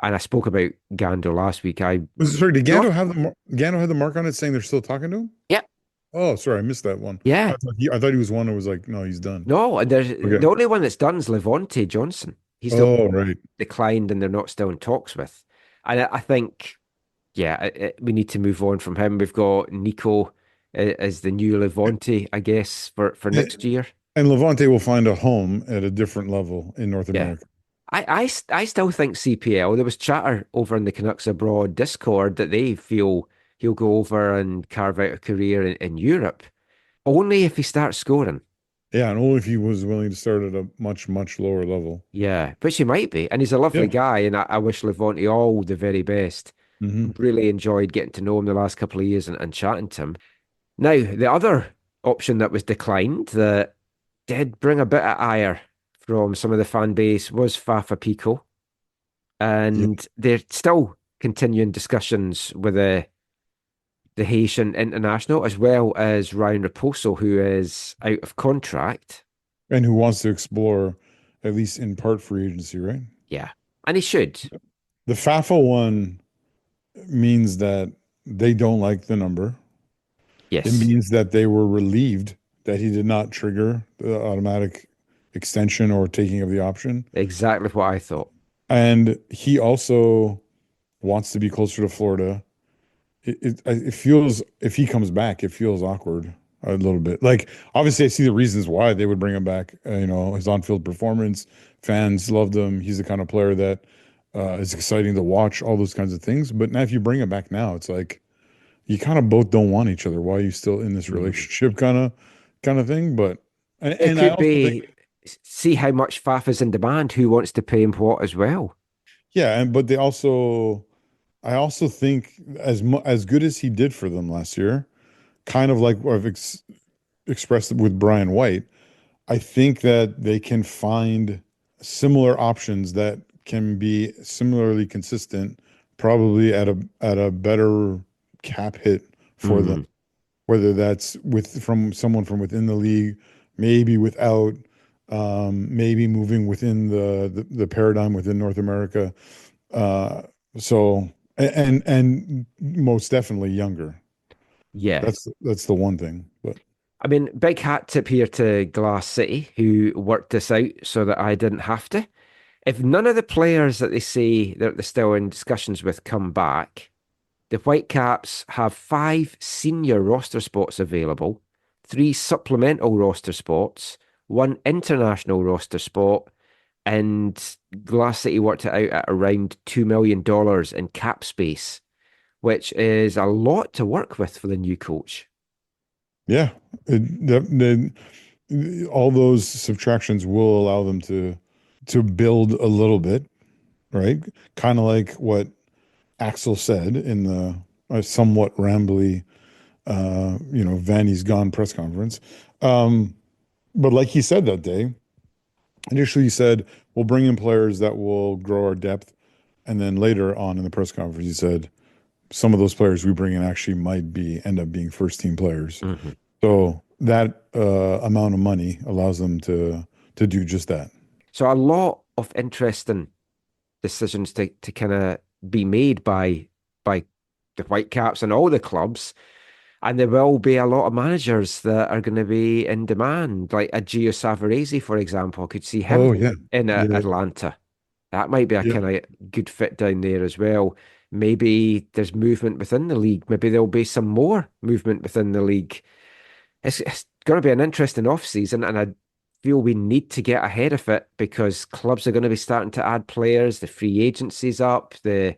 and I spoke about Gando last week. Sorry, did Gando have the mark on it saying they're still talking to him? Yep. Oh, sorry, I missed that one. Yeah. I thought he was one who was like, no, he's done. No, and the only one that's done is Levante Johnson. He's still declined, and they're not still in talks with. And I think, yeah, we need to move on from him. We've got Nico as the new Levante, I guess, for next year. And Levante will find a home at a different level in North America. I still think CPL, there was chatter over in the Canucks Abroad Discord that they feel he'll go over and carve out a career in Europe, only if he starts scoring. Yeah, and only if he was willing to start at a much, much lower level. Yeah, which he might be. And he's a lovely guy, and I wish Levante all the very best. Really enjoyed getting to know him the last couple of years and chatting to him. Now, the other option that was declined that did bring a bit of ire from some of the fan base was Fafa Pico. And they're still continuing discussions with the Haitian international, as well as Ryan Raposo, who is out of contract. And who wants to explore, at least in part, free agency, right? Yeah. And he should. The FAFA one means that they don't like the number. Yes. It means that they were relieved that he did not trigger the automatic extension or taking of the option. Exactly what I thought. And he also wants to be closer to Florida. It feels, if he comes back, it feels awkward a little bit. Like, obviously, I see the reasons why they would bring him back. His on-field performance, fans loved him. He's the kind of player that is exciting to watch, all those kinds of things. But now if you bring him back now, it's like you kind of both don't want each other. Why are you still in this relationship kind of thing? But it could be see how much Fafa's in demand, who wants to pay him what as well. Yeah, but I also think as good as he did for them last year, kind of like what I've expressed with Brian White, I think that they can find similar options that can be similarly consistent, probably at a better cap hit for them, whether that's from someone from within the league, maybe without, maybe moving within the paradigm within North America. So and most definitely younger. Yeah, that's the one thing. But I mean, big hat tip here to Glass City, who worked this out so that I didn't have to. If none of the players that they say that they're still in discussions with come back, the Whitecaps have 5 senior roster spots available, 3 supplemental roster spots, 1 international roster spot, and Glass City worked it out at around $2 million in cap space, which is a lot to work with for the new coach. Yeah, all those subtractions will allow them to build a little bit, right? Kind of like what Axel said in the somewhat rambly, Vanni's gone press conference. But like he said that day, initially he said, we'll bring in players that will grow our depth. And then later on in the press conference, he said, some of those players we bring in actually might end up being first team players. Mm-hmm. So that amount of money allows them to do just that. So a lot of interesting decisions to kind of be made by the Whitecaps and all the clubs. And there will be a lot of managers that are going to be in demand, like a Gio Savarese, for example. I could see him in Atlanta. That might be a kind of good fit down there as well. Maybe there's movement within the league. Maybe there'll be some more movement within the league. It's going to be an interesting off-season, and I feel we need to get ahead of it because clubs are going to be starting to add players. The free agency's up. The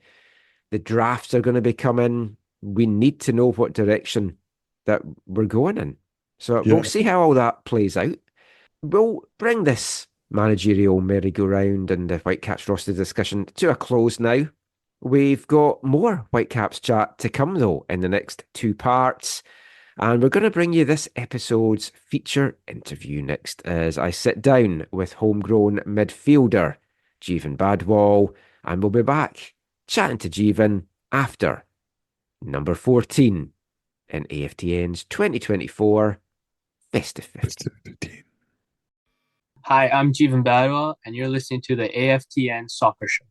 drafts are going to be coming. We need to know what direction that we're going in. So we'll see how all that plays out. We'll bring this managerial merry-go-round and the Whitecaps roster discussion to a close now. We've got more Whitecaps chat to come, though, in the next 2 parts. And we're going to bring you this episode's feature interview next as I sit down with homegrown midfielder Jeevan Badwal, and we'll be back chatting to Jeevan after number 14 in AFTN's 2024 Festive 15. Hi, I'm Jeevan Badwal, and you're listening to the AFTN Soccer Show.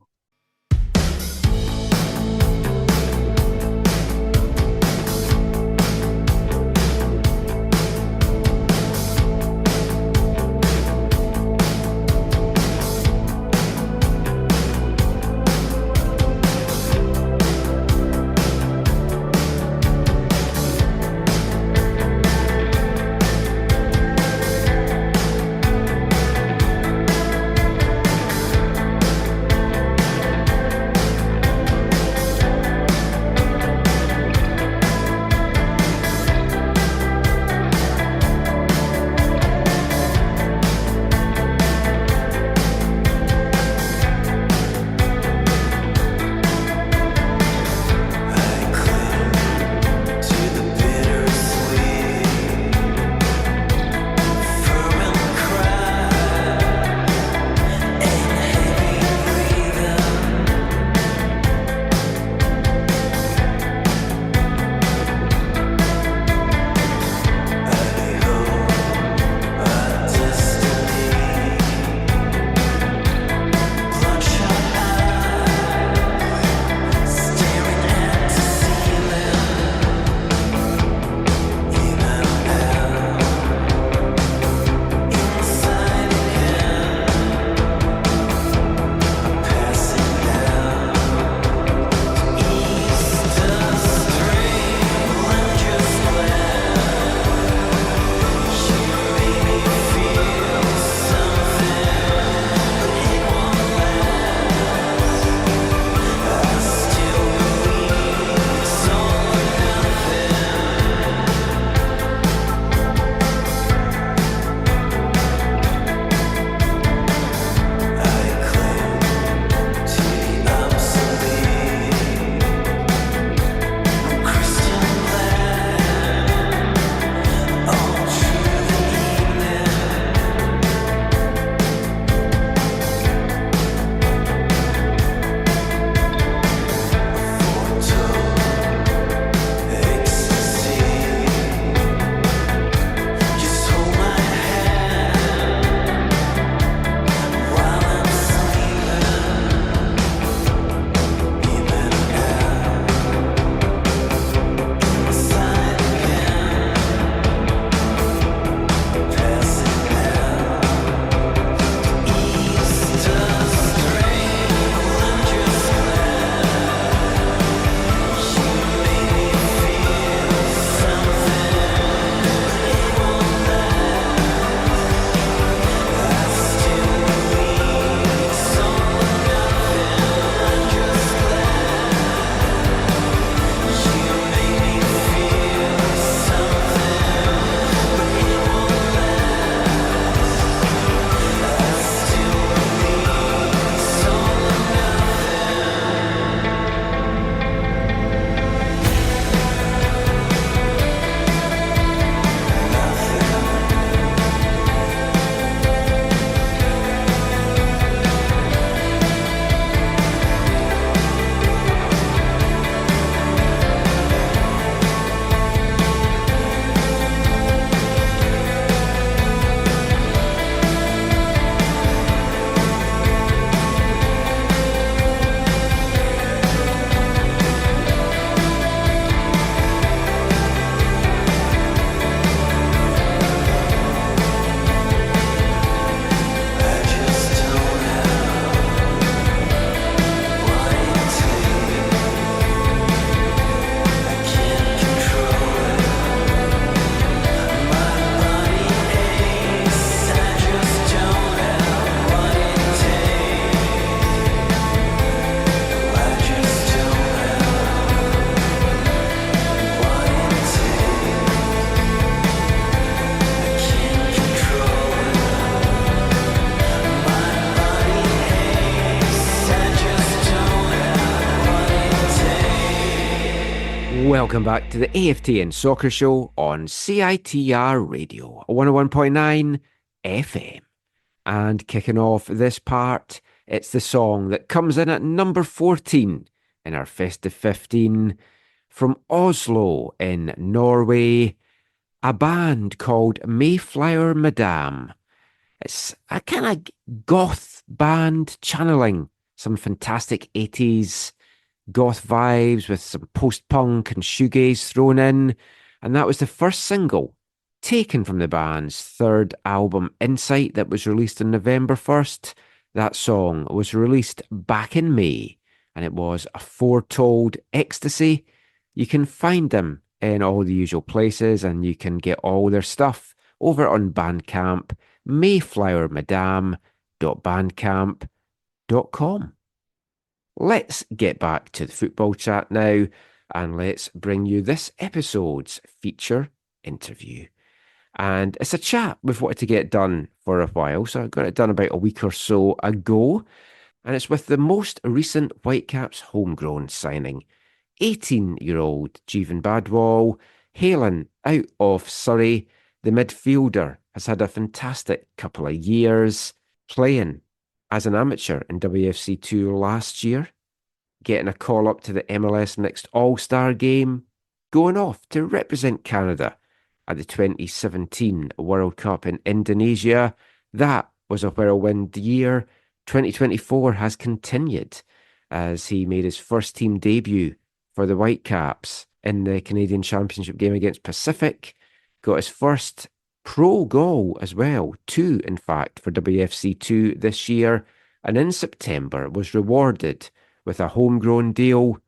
Welcome back to the AFTN Soccer Show on CITR Radio, 101.9 FM. And kicking off this part, it's the song that comes in at number 14 in our Festive 15 from Oslo in Norway, a band called Mayflower Madame. It's a kind of goth band channeling some fantastic 80s goth vibes with some post-punk and shoegaze thrown in. And that was the first single taken from the band's third album, Insight, that was released on November 1st. That song was released back in May, and it was a foretold ecstasy. You can find them in all the usual places, and you can get all their stuff over on Bandcamp, mayflowermadame.bandcamp.com. Let's get back to the football chat now, and let's bring you this episode's feature interview. And it's a chat we've wanted to get done for a while, so I got it done about a week or so ago, and it's with the most recent Whitecaps homegrown signing, 18-year-old Jeevan Badwal, hailing out of Surrey. The midfielder has had a fantastic couple of years, playing as an amateur in WFC2 last year, getting a call up to the MLS Next All-Star game, going off to represent Canada at the 2017 World Cup in Indonesia. That was a whirlwind year. 2024 has continued as he made his first team debut for the Whitecaps in the Canadian Championship game against Pacific, got his first pro goal as well, two in fact, for WFC2 this year, and in September was rewarded with a homegrown deal.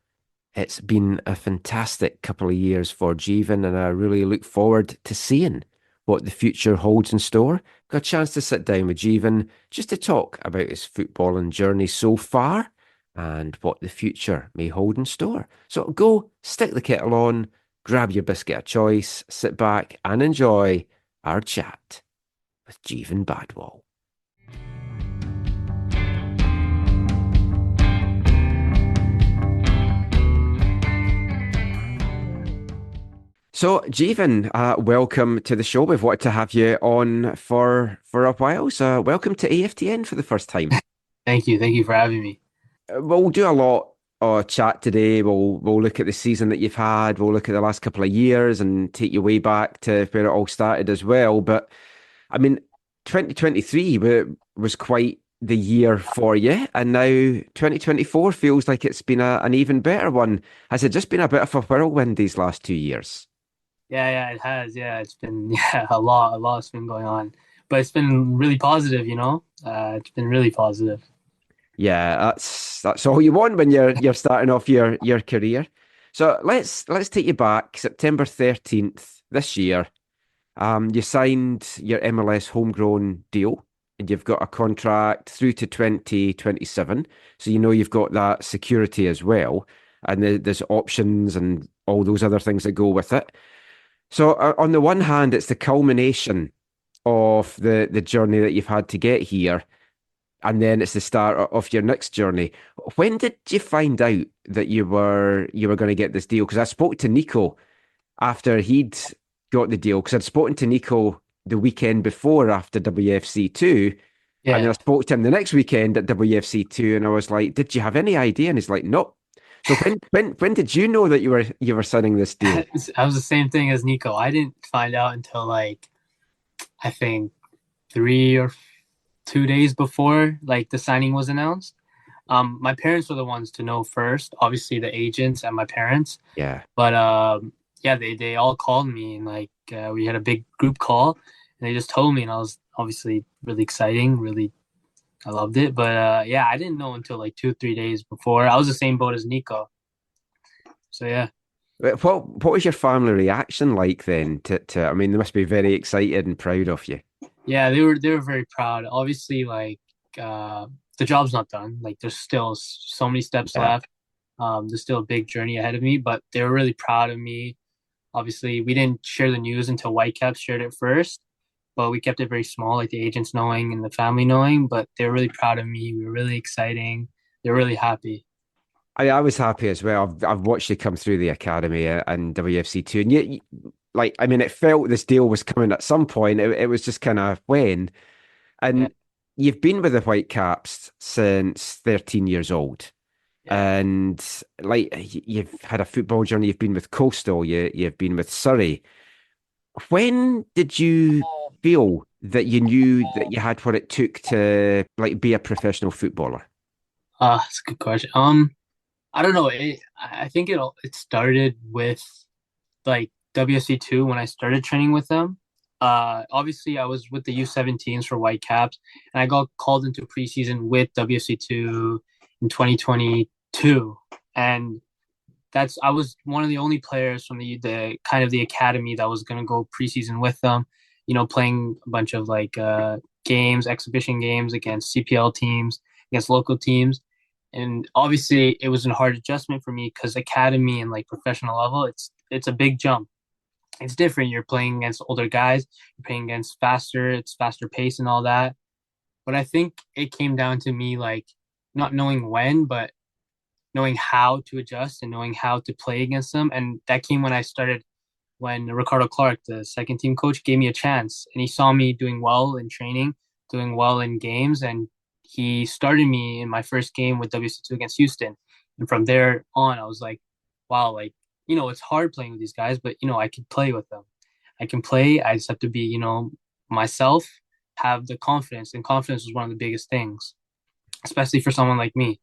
It's been a fantastic couple of years for Jeevan, and I really look forward to seeing what the future holds in store. Got a chance to sit down with Jeevan just to talk about his footballing journey so far and what the future may hold in store. So go, stick the kettle on, grab your biscuit of choice, sit back and enjoy our chat with Jeevan Badwal. So, Jeevan, welcome to the show. We've wanted to have you on for a while. So, welcome to AFTN for the first time. Thank you. Thank you for having me. We'll do a lot of chat today. We'll look at the season that you've had. We'll look at the last couple of years and take you way back to where it all started as well. But, I mean, 2023 was quite the year for you. And now 2024 feels like it's been an even better one. Has it just been a bit of a whirlwind these last 2 years? Yeah, it has. Yeah, it's been a lot's been going on, but it's been really positive. It's been really positive. Yeah, that's all you want when you're starting off your career. So let's take you back September 13th this year. You signed your MLS homegrown deal, and you've got a contract through to 2027. So you've got that security as well, and there's options and all those other things that go with it. So on the one hand, it's the culmination of the journey that you've had to get here, and then it's the start of your next journey. When did you find out that you were going to get this deal? Because I spoke to Nico after he'd got the deal, because I'd spoken to Nico the weekend before after WFC2, and then I spoke to him the next weekend at WFC2, and I was like, "Did you have any idea?" And he's like, "Nope." So when did you know that you were signing this deal? I was the same thing as Nico. I didn't find out until I think 3 or 2 days before the signing was announced. My parents were the ones to know first, obviously the agents and my parents. Yeah. But they all called me, and we had a big group call, and they just told me, and I was obviously really exciting, really. I loved it, but I didn't know until 2 or 3 days before. I was the same boat as Nico. So yeah. What was your family reaction like then? I mean, they must be very excited and proud of you. Yeah, they were very proud. Obviously, the job's not done. There's still so many steps left. There's still a big journey ahead of me, but they were really proud of me. Obviously, we didn't share the news until Whitecaps shared it first. But we kept it very small, the agents knowing and the family knowing. But they were really proud of me. We were really exciting. They were really happy. I was happy as well. I've watched you come through the academy and WFC2, and like, I mean, it felt this deal was coming at some point. It was just kind of when, Yeah, and you've been with the Whitecaps since 13 years old. yeah. And like you've had a football journey, you've been with Coastal, you've been with Surrey. When did you feel that you knew that you had what it took to like be a professional footballer? That's a good question. I don't know. I think it started with like WSC2 when I started training with them. Obviously I was with the U17s for Whitecaps, and I got called into preseason with WSC2 in 2022, and I was one of the only players from the kind of the academy that was going to go preseason with them. Playing a bunch of like games, exhibition games against CPL teams, against local teams. And obviously it was a hard adjustment for me because academy and like professional level, it's a big jump. It's different. You're playing against older guys, you're playing against it's faster pace and all that. But I think it came down to me like not knowing when, but knowing how to adjust and knowing how to play against them. And that came when Ricardo Clark, the second team coach, gave me a chance, and he saw me doing well in training, doing well in games, and he started me in my first game with WC2 against Houston. And from there on, I was like, wow, like, it's hard playing with these guys, but, I can play with them. I can play. I just have to be, myself, have the confidence. And confidence was one of the biggest things, especially for someone like me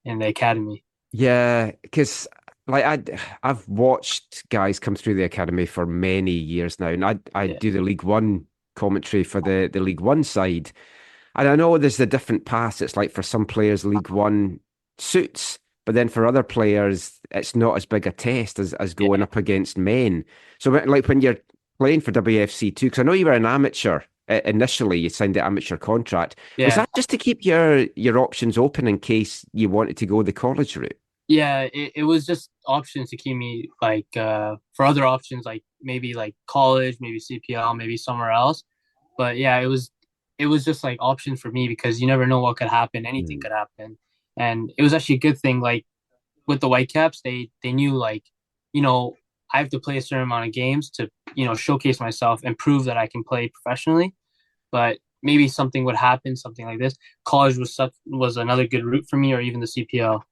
in the academy. Yeah, because like I've watched guys come through the academy for many years now, and I Yeah. do the League One commentary for the League One side. And I know there's the different paths. It's like for some players, League One suits, but then for other players, it's not as big a test as going up against men. So, like when you're playing for WFC2, because I know you were an amateur initially, you signed the amateur contract. Was Yeah. that just to keep your options open in case you wanted to go the college route? Yeah, it was just options to keep me like for other options, like maybe like college, maybe CPL, maybe somewhere else. But yeah, it was just like option for me because you never know what could happen. Anything could happen. And it was actually a good thing. Like with the Whitecaps, they knew like, I have to play a certain amount of games to, showcase myself and prove that I can play professionally. But maybe something would happen, something like this. College was another good route for me, or even the CPL.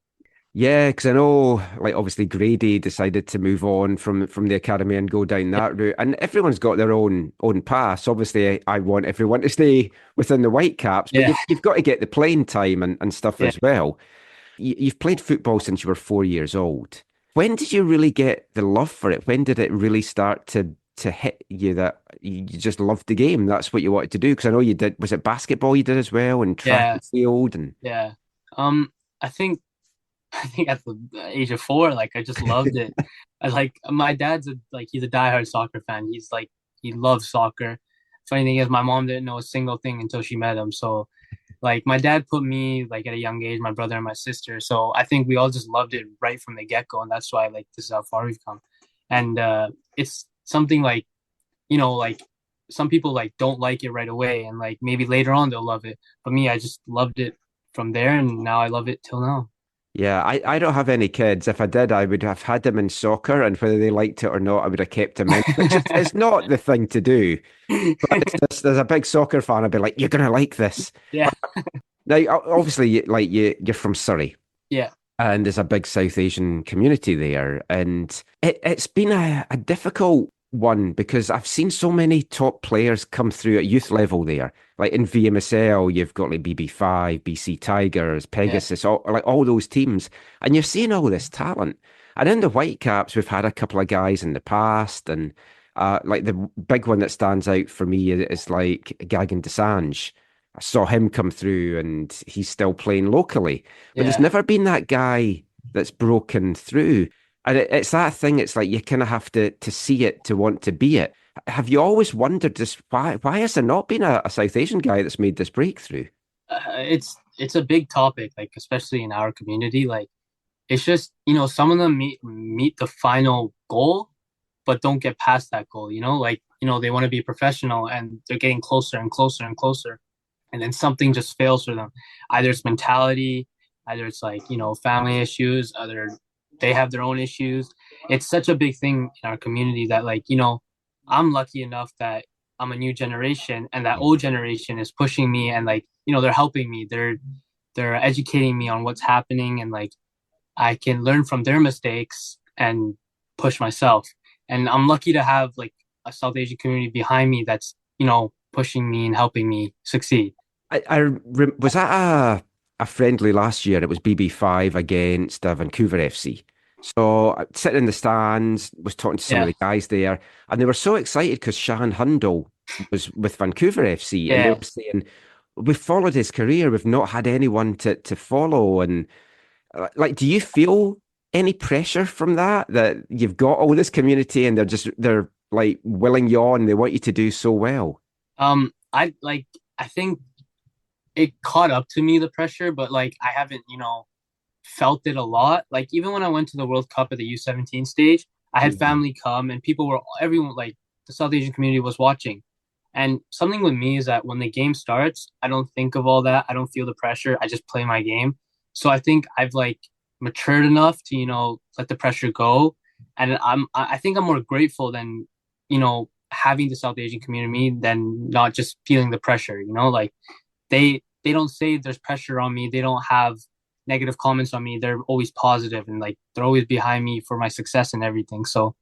Yeah, because I know, like obviously Grady decided to move on from the academy and go down that route, and everyone's got their own paths. Obviously, I want everyone to stay within the Whitecaps, but Yeah, you've got to get the playing time and stuff yeah. as well. You've played football since you were 4 years old. When did you really get the love for it? When did it really start to hit you that you just loved the game? That's what you wanted to do? Because I know you did. Was it basketball you did as well, and track Yeah, and field and yeah. I think at the age of 4, like I just loved it. I like my dad's he's a diehard soccer fan. He's like he loves soccer. Funny thing is, my mom didn't know a single thing until she met him. So like my dad put me like at a young age, my brother and my sister. So I think we all just loved it right from the get go, and that's why like this is how far we've come. And it's something like like some people like don't like it right away, and like maybe later on they'll love it. But me, I just loved it from there, and now I love it till now. yeah, I don't have any kids. If I did, I would have had them in soccer, and whether they liked it or not, I would have kept them in, which is it's not the thing to do. But if there's a big soccer fan, I'd be like, you're gonna like this. Yeah, Now, obviously, you're from Surrey, yeah, and there's a big South Asian community there, and it's been a difficult one because I've seen so many top players come through at youth level there. Like in VMSL, you've got like BB5, BC Tigers, yeah, Pegasus, all those teams, and you're seeing all this talent. And in the Whitecaps, we've had a couple of guys in the past, and like the big one that stands out for me is like Gagan Desange. I saw him come through, and he's still playing locally, but there's yeah. never been that guy that's broken through. And it's that thing. It's like you kind of have to see it to want to be it. Have you always wondered just why has there not been a South Asian guy that's made this breakthrough? It's a big topic, like especially in our community. Like it's just some of them meet the final goal, but don't get past that goal. Like they want to be professional, and they're getting closer and closer and closer, and then something just fails for them. Either it's mentality, Either it's like, family issues, other they have their own issues. It's such a big thing in our community that like, I'm lucky enough that I'm a new generation and that old generation is pushing me and like, they're helping me. They're educating me on what's happening and like I can learn from their mistakes and push myself. And I'm lucky to have like a South Asian community behind me that's, pushing me and helping me succeed. Was that a friendly last year? It was BB5 against Vancouver FC. So sitting in the stands, was talking to some of the guys there, and they were so excited because Shan Hundle was with Vancouver FC, and they were saying, "We've followed his career. We've not had anyone to follow." And like, do you feel any pressure from that you've got all this community and they're like willing you on, they want you to do so well? I think it caught up to me, the pressure, but like I haven't, felt it a lot. Like even when I went to the World Cup at the U17 stage, I had family come and everyone like the South Asian community was watching. And something with me is that when the game starts, I don't think of all that. I don't feel the pressure. I just play my game. So I think I've like matured enough to, let the pressure go. And I think I'm more grateful than, having the South Asian community than not just feeling the pressure, like they don't say there's pressure on me. They don't have negative comments on me. They're always positive and like they're always behind me for my success and everything. So,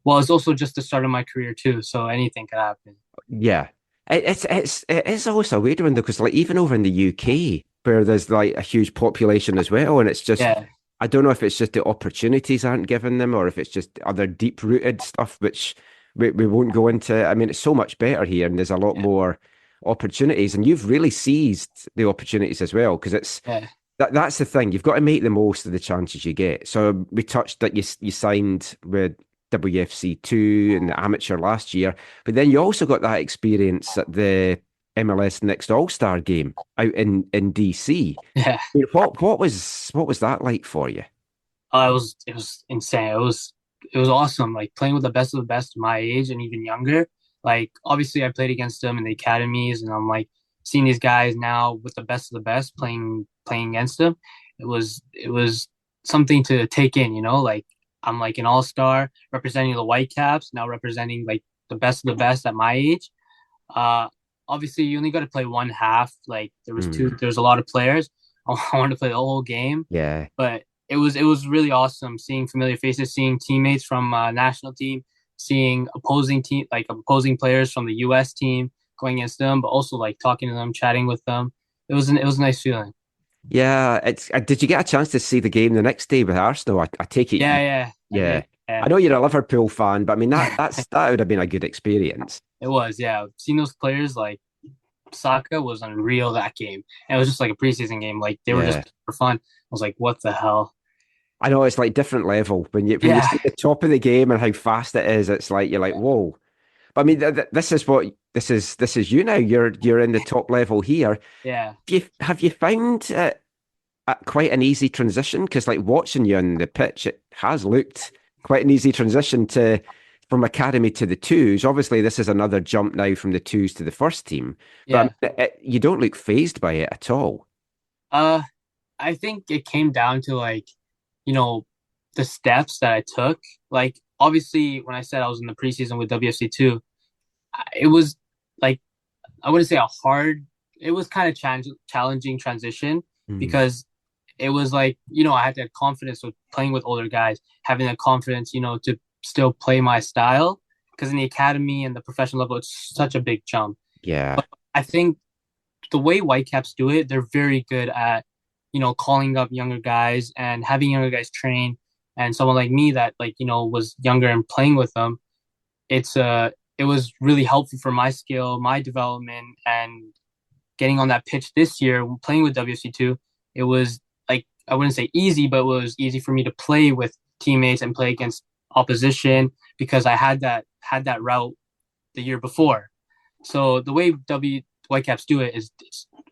well, it's also just the start of my career too. So anything could happen. Yeah, it's always a weird one though, because like even over in the UK where there's like a huge population as well, and it's just I don't know if it's just the opportunities aren't given them or if it's just other deep rooted stuff which we won't go into. I mean, it's so much better here, and there's a lot more opportunities, and you've really seized the opportunities as well because it's. That's the thing. You've got to make the most of the chances you get. So we touched that you signed with WFC2 in the amateur last year, but then you also got that experience at the MLS Next All-Star game out in DC. Yeah. What was that like for you? It was insane. It was awesome. Like playing with the best of the best my age and even younger. Like obviously I played against them in the academies, and I'm like seeing these guys now with the best of the best playing against them. It was something to take in, like I'm like an all-star representing the Whitecaps, now representing like the best of the best at my age. Obviously you only got to play one half. Like there was a lot of players. I wanted to play the whole game. Yeah. But it was really awesome seeing familiar faces, seeing teammates from national team, seeing opposing players from the US team going against them, but also like talking to them, chatting with them. It was a nice feeling. Yeah, did you get a chance to see the game the next day with Arsenal? I take it. Yeah. I know you're a Liverpool fan, but I mean that would have been a good experience. It was, yeah. Seeing those players like Saka was unreal that game, and it was just like a preseason game. Like they were just for fun. I was like, what the hell? I know it's like different level when you see the top of the game and how fast it is. It's like you're like whoa. But I mean, this is you now. You're in the top level here. Yeah. Have you found quite an easy transition? Because like watching you on the pitch, it has looked quite an easy transition from academy to the twos. Obviously, this is another jump now from the twos to the first team. But you don't look fazed by it at all. I think it came down to like, the steps that I took. Like obviously, when I said I was in the preseason with WFC2, it was like, I wouldn't say it was kind of challenging transition because it was like, I had that confidence with playing with older guys, having that confidence, to still play my style. Because in the academy and the professional level, it's such a big jump. Yeah. But I think the way Whitecaps do it, they're very good at, calling up younger guys and having younger guys train. And someone like me that like, was younger and playing with them, it was really helpful for my skill, my development, and getting on that pitch this year, playing with WC2. It was like, I wouldn't say easy, but it was easy for me to play with teammates and play against opposition because I had that route the year before. So the way Whitecaps do it is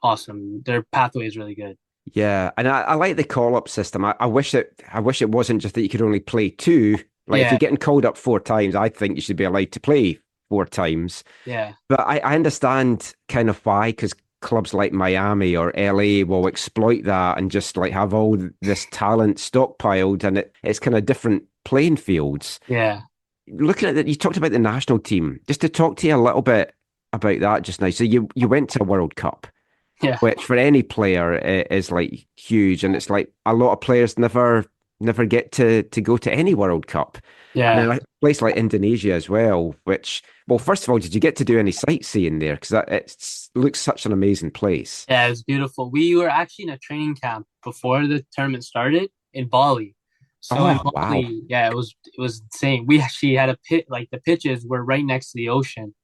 awesome. Their pathway is really good. Yeah, and I like the call-up system. I wish it wasn't just that you could only play two. Like if you're getting called up 4 times, I think you should be allowed to play 4 times. Yeah. But I understand kind of why, because clubs like Miami or LA will exploit that and just like have all this talent stockpiled, and it's kind of different playing fields. Yeah. Looking at that, you talked about the national team. Just to talk to you a little bit about that just now. So you went to a World Cup, Yeah. which for any player is like huge, and it's like a lot of players never get to go to any World Cup. Yeah. And then a place like Indonesia as well, which, well, first of all, did you get to do any sightseeing there? Because it looks such an amazing place. Yeah, it was beautiful. We were actually in a training camp before the tournament started in Bali. So in Bali, wow. yeah, it was insane. We actually had a pit, like the pitches were right next to the ocean.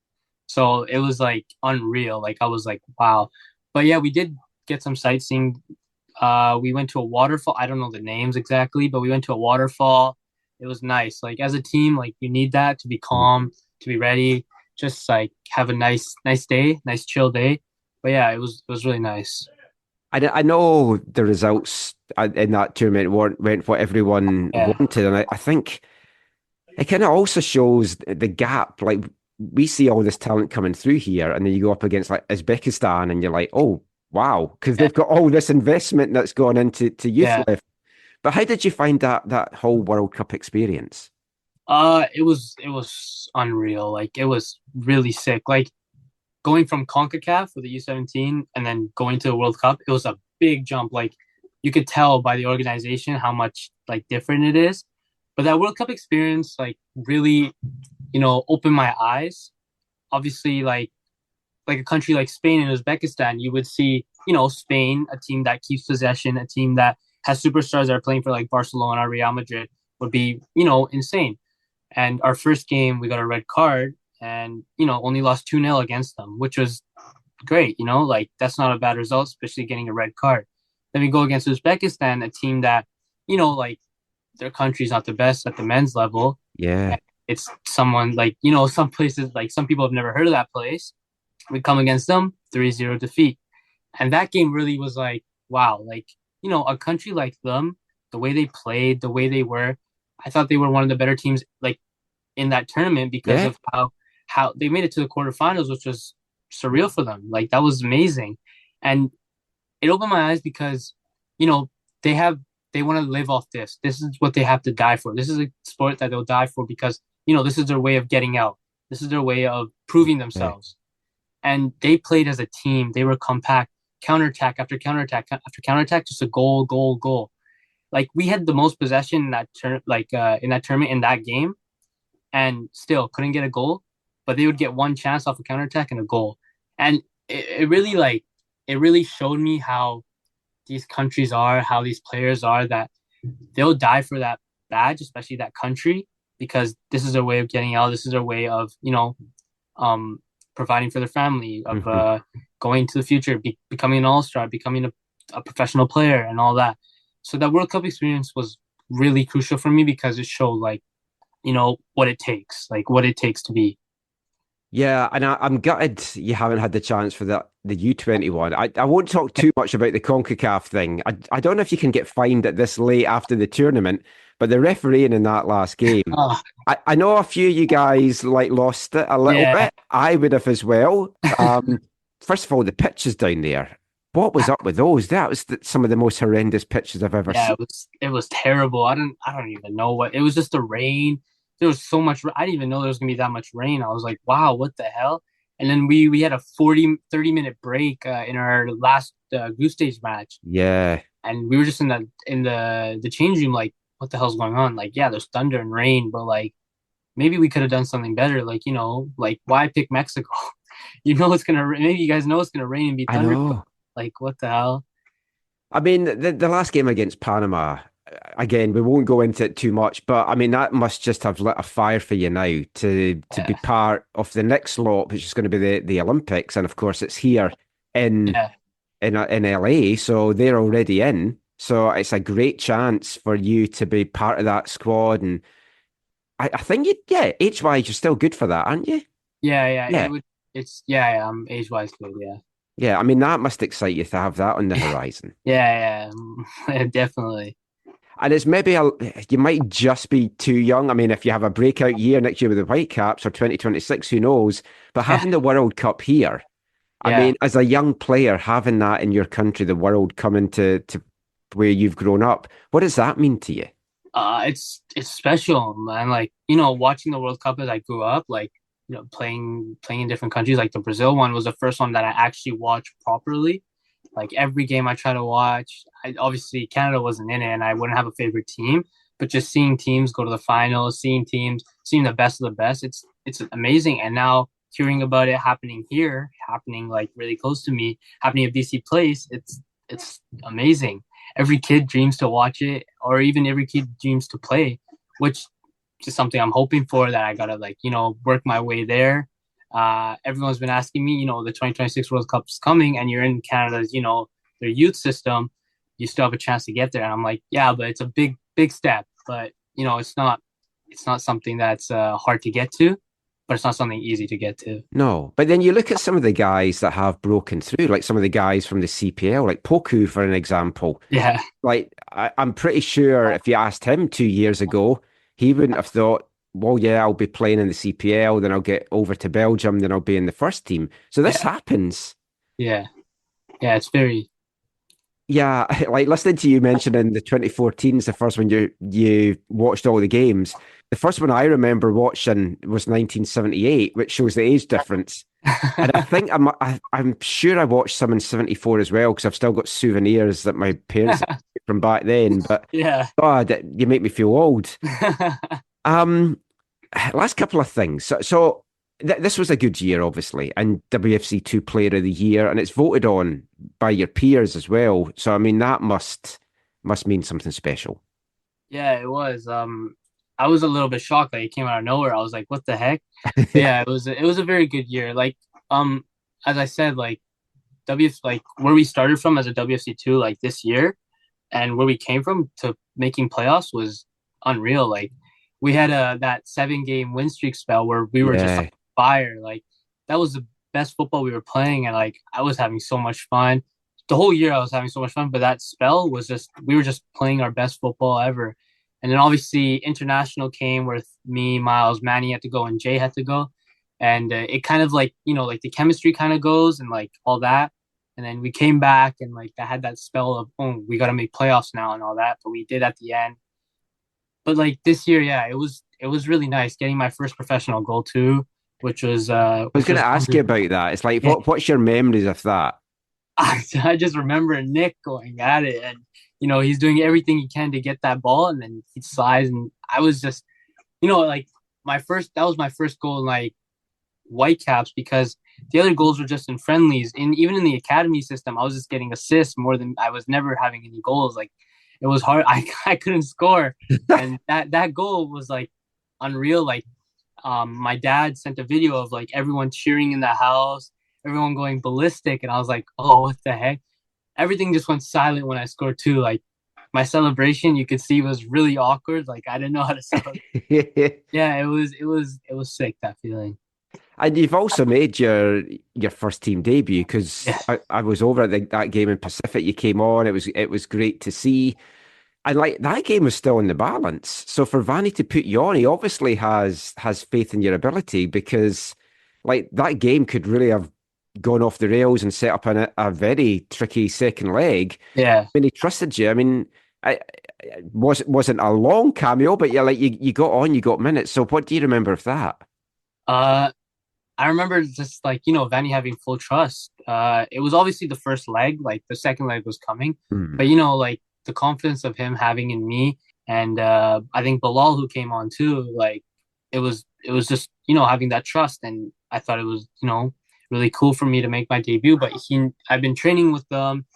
So it was like unreal. Like I was like, wow. But yeah, we did get some sightseeing. We went to a waterfall. I don't know the names exactly, but we went to a waterfall. It was nice. Like as a team, like you need that to be calm, to be ready, just like have a nice day, nice chill day. But yeah, it was really nice. I know the results in that tournament went what everyone wanted, and I think it kind of also shows the gap. Like we see all this talent coming through here, and then you go up against like Uzbekistan, and you're like, oh wow, because they've got all this investment that's gone into youth life. But how did you find that whole World Cup experience? It was unreal. Like it was really sick. Like going from CONCACAF with the U17 and then going to the World Cup, it was a big jump. Like you could tell by the organization how much like different it is. But that World Cup experience like really, opened my eyes. Obviously, like a country like Spain and Uzbekistan, you would see, Spain, a team that keeps possession, a team that has superstars that are playing for like Barcelona, Real Madrid, would be, insane. And our first game, we got a red card and, only lost 2-0 against them, which was great. Like that's not a bad result, especially getting a red card. Then we go against Uzbekistan, a team that, like their country's not the best at the men's level. Yeah. It's someone like, some places, like some people have never heard of that place. We come against them, 3-0 defeat. And that game really was like, wow, like, a country like them, the way they played, the way they were, I thought they were one of the better teams like in that tournament because of how they made it to the quarterfinals, which was surreal for them. Like that was amazing. And it opened my eyes because, they want to live off this. This is what they have to die for. This is a sport that they'll die for because, this is their way of getting out. This is their way of proving themselves. And they played as a team. They were compact, counterattack after counterattack after counterattack, just a goal, goal, goal. Like we had the most possession in that in that tournament in that game, and still couldn't get a goal. But they would get one chance off a counterattack and a goal. And it really showed me how these countries are, how these players are, that they'll die for that badge, especially that country, because this is their way of getting out. This is their way of providing for their family, of going to the future, becoming an all-star, becoming a professional player and all that. So that World Cup experience was really crucial for me because it showed like, what it takes to be. Yeah, and I'm gutted you haven't had the chance for the U21. I won't talk too much about the CONCACAF thing. I don't know if you can get fined at this late after the tournament, but the refereeing in that last game, I know a few of you guys like lost it a little bit. I would have as well. First of all, the pitches down there. What was up with those? That was some of the most horrendous pitches I've ever seen. It was terrible. I don't even know what. It was just the rain. There was so much. I didn't even know there was gonna be that much rain. I was like, wow, what the hell? And then we had a 30-minute break in our last group stage match. Yeah. And we were just in the change room, like, what the hell's going on? Like, yeah, there's thunder and rain, but like, maybe we could have done something better. Like, like why pick Mexico? It's gonna. Maybe you guys know it's gonna rain and be thunder. I know. Like, what the hell? I mean, the last game against Panama, again, we won't go into it too much, but I mean, that must just have lit a fire for you now to be part of the next lot, which is going to be the Olympics. And of course, it's here in LA, so they're already in. So it's a great chance for you to be part of that squad. And I think age-wise, you're still good for that, aren't you? Yeah. I'm age-wise good, yeah. Yeah, I mean, that must excite you to have that on the horizon. Yeah, definitely. And it's maybe you might just be too young. I mean, if you have a breakout year next year with the Whitecaps or 2026, who knows? But having the World Cup here, I Yeah. mean, as a young player, having that in your country, the world coming to where you've grown up, what does that mean to you? It's special, man. Like, watching the World Cup as I grew up, like, playing in different countries, like the Brazil one was the first one that I actually watched properly. Like every game I try to watch, obviously Canada wasn't in it and I wouldn't have a favorite team, but just seeing teams go to the finals, seeing the best of the best, it's amazing. And now hearing about it happening here, happening like really close to me, happening at BC Place, it's amazing. Every kid dreams to watch it, or even every kid dreams to play, which is something I'm hoping for, that I gotta work my way there. Everyone's been asking me, the 2026 World Cup is coming and you're in Canada's, their youth system, you still have a chance to get there. And I'm like, yeah, but it's a big, big step. But, it's not something that's hard to get to, but it's not something easy to get to. No, but then you look at some of the guys that have broken through, like some of the guys from the CPL, like Poku, for an example. Yeah. Like, I'm pretty sure if you asked him 2 years ago, he wouldn't have thought, well, yeah, I'll be playing in the CPL, then I'll get over to Belgium, then I'll be in the first team. So this happens. Yeah. Yeah, it's very... Yeah, like listening to you mentioning the 2014 is the first one you watched all the games. The first one I remember watching was 1978, which shows the age difference. And I think I'm sure I watched some in 74 as well, because I've still got souvenirs that my parents had from back then. But Yeah. God, you make me feel old. Last couple of things. So this was a good year, obviously, and WFC2 Player of the Year, and it's voted on by your peers as well. So I mean, that must mean something special. Yeah, it was. I was a little bit shocked. Like, it came out of nowhere. I was like, "What the heck?" Yeah, it was a very good year. Like, as I said, like like where we started from as a WFC2, like this year, and where we came from to making playoffs was unreal. Like, we had that 7-game win streak spell where we were just on fire. Like, that was the best football we were playing, and like I was having so much fun. The whole year I was having so much fun, but that spell was just, we were just playing our best football ever. And then obviously international came where me, Miles, Manny had to go, and Jay had to go. And it kind of like, like the chemistry kind of goes and like all that. And then we came back and like I had that spell of, oh, we got to make playoffs now and all that. But we did at the end. But like this year, yeah, it was really nice getting my first professional goal too, which was... I was going to ask you about that. It's like, what's your memories of that? I just remember Nick going at it, and he's doing everything he can to get that ball, and then he slides, and I was just, like that was my first goal in like Whitecaps, because the other goals were just in friendlies, and even in the academy system, I was just getting assists more than, I was never having any goals. Like, it was hard. I couldn't score, and that goal was like unreal. Like, my dad sent a video of like everyone cheering in the house, everyone going ballistic, and I was like, oh, what the heck? Everything just went silent when I scored too. Like, my celebration, you could see, was really awkward. Like, I didn't know how to celebrate. Yeah, it was sick, that feeling. And you've also made your first team debut, because I was over at that game in Pacific. You came on. It was great to see. And like, that game was still in the balance. So for Vanni to put you on, he obviously has faith in your ability, because like that game could really have gone off the rails and set up a very tricky second leg. Yeah. I mean, he trusted you. I mean, it wasn't a long cameo, but you got on, you got minutes. So what do you remember of that? I remember just like, Vanni having full trust. It was obviously the first leg, like the second leg was coming, but like the confidence of him having in me, and I think Bilal, who came on too, like it was just, having that trust. And I thought it was, really cool for me to make my debut. But I've been training with them,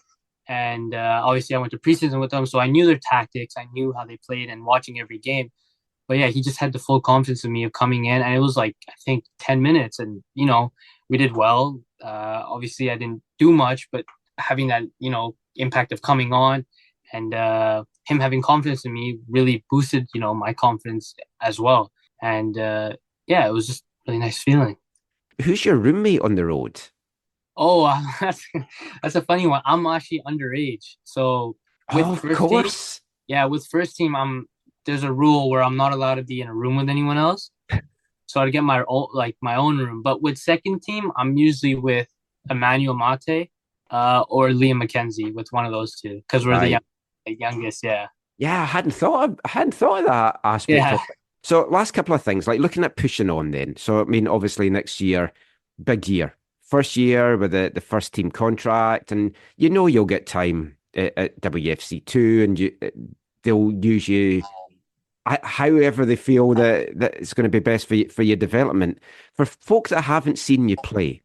and obviously I went to preseason with them, so I knew their tactics, I knew how they played, and watching every game. But yeah, he just had the full confidence in me of coming in, and it was like, I think 10 minutes, and we did well. Obviously I didn't do much, but having that impact of coming on, and him having confidence in me really boosted my confidence as well. And yeah, it was just a really nice feeling. Who's your roommate on the road? Oh, that's a funny one. I'm actually underage, so with of course. With first team, there's a rule where I'm not allowed to be in a room with anyone else. So I'd get my own room. But with second team, I'm usually with Emmanuel Mate, or Liam McKenzie, with one of those two, because we're Right. the youngest. Yeah. Yeah, I hadn't thought of that aspect Yeah. of it. So last couple of things, like looking at pushing on then. So I mean, obviously next year, big year. First year with the first team contract, and you know you'll get time at WFC2, and they'll use you however they feel that it's going to be best for your development. For folks that haven't seen you play,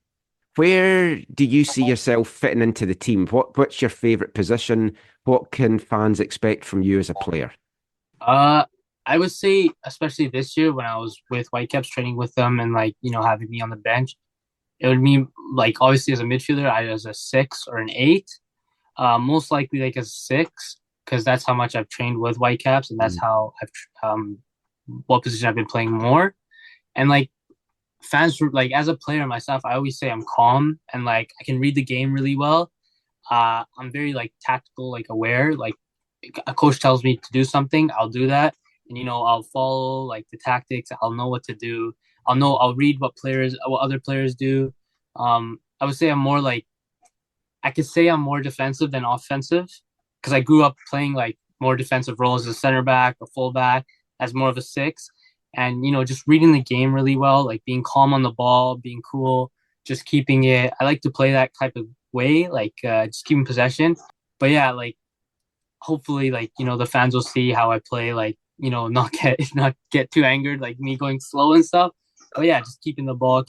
where do you see yourself fitting into the team? What's your favorite position? What can fans expect from you as a player? Uh, I would say, especially this year when I was with Whitecaps training with them and like, having me on the bench, it would mean like obviously as a midfielder, I as a 6 or an 8. Most likely like a 6, because that's how much I've trained with Whitecaps, and that's how what position I've been playing more. And like fans like as a player myself, I always say I'm calm and like I can read the game really well. I'm very like tactical, like aware. Like a coach tells me to do something, I'll do that, and I'll follow like the tactics. I'll know what to do. I'll read what other players do. I would say I could say I'm more defensive than offensive, because I grew up playing like more defensive roles as a center back or fullback, as more of a 6, and just reading the game really well, like being calm on the ball, being cool, just keeping it. I like to play that type of way, like just keeping possession. But yeah, like hopefully, like the fans will see how I play, like not get too angered, like me going slow and stuff. But yeah, just keeping the ball,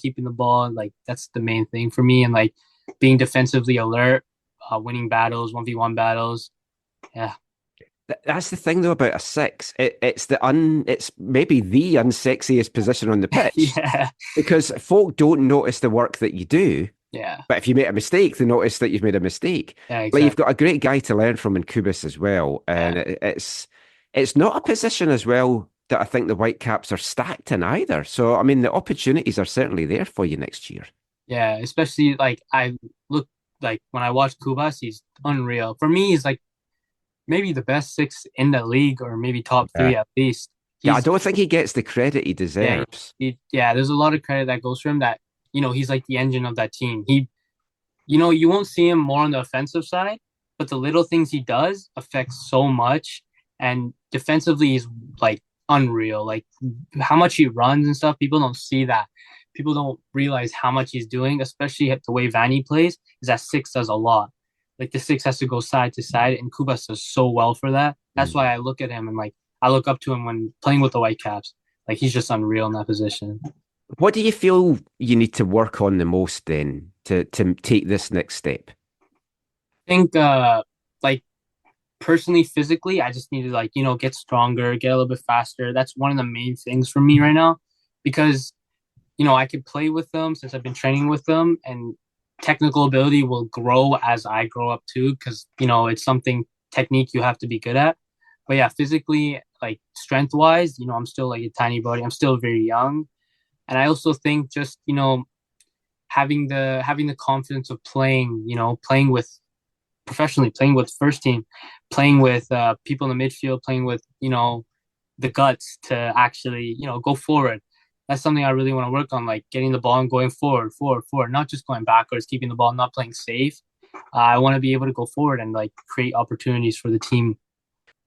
like that's the main thing for me, and like being defensively alert, winning battles, 1v1 battles. Yeah. That's the thing though about a 6. It's maybe the unsexiest position on the pitch. Yeah. Because folk don't notice the work that you do. Yeah. But if you make a mistake, they notice that you've made a mistake. Yeah, But you've exactly. got a great guy to learn from in Kubis as well. And it's not a position as well that I think the Whitecaps are stacked in either. So I mean the opportunities are certainly there for you next year. Yeah, especially like I look like when I watch Kubas, he's unreal. For me, he's like maybe the best 6 in the league, or maybe top 3 at least. Yeah, I don't think he gets the credit he Yeah, deserves. there's a lot of credit that goes for him, that he's like the engine of that team. You won't see him more on the offensive side, but the little things he does affect so much. And defensively, he's like unreal. Like how much he runs and stuff, people don't see that. People don't realize how much he's doing, especially the way Vanni plays. Is that 6 does a lot. Like the 6 has to go side to side, and Kubas does so well for that. That's why I look at him and like I look up to him when playing with the Whitecaps. Like he's just unreal in that position. What do you feel you need to work on the most then to take this next step? I think like personally, physically, I just need to like get stronger, get a little bit faster. That's one of the main things for me right now, because I could play with them since I've been training with them, and technical ability will grow as I grow up too, because it's something technique you have to be good at. But yeah, physically, like strength wise, I'm still like a tiny body. I'm still very young, and I also think just having the confidence of playing, playing with professionally, playing with first team, playing with people in the midfield, playing with the guts to actually go forward. That's something I really want to work on, like getting the ball and going forward, not just going backwards, keeping the ball, not playing safe. I want to be able to go forward and like create opportunities for the team.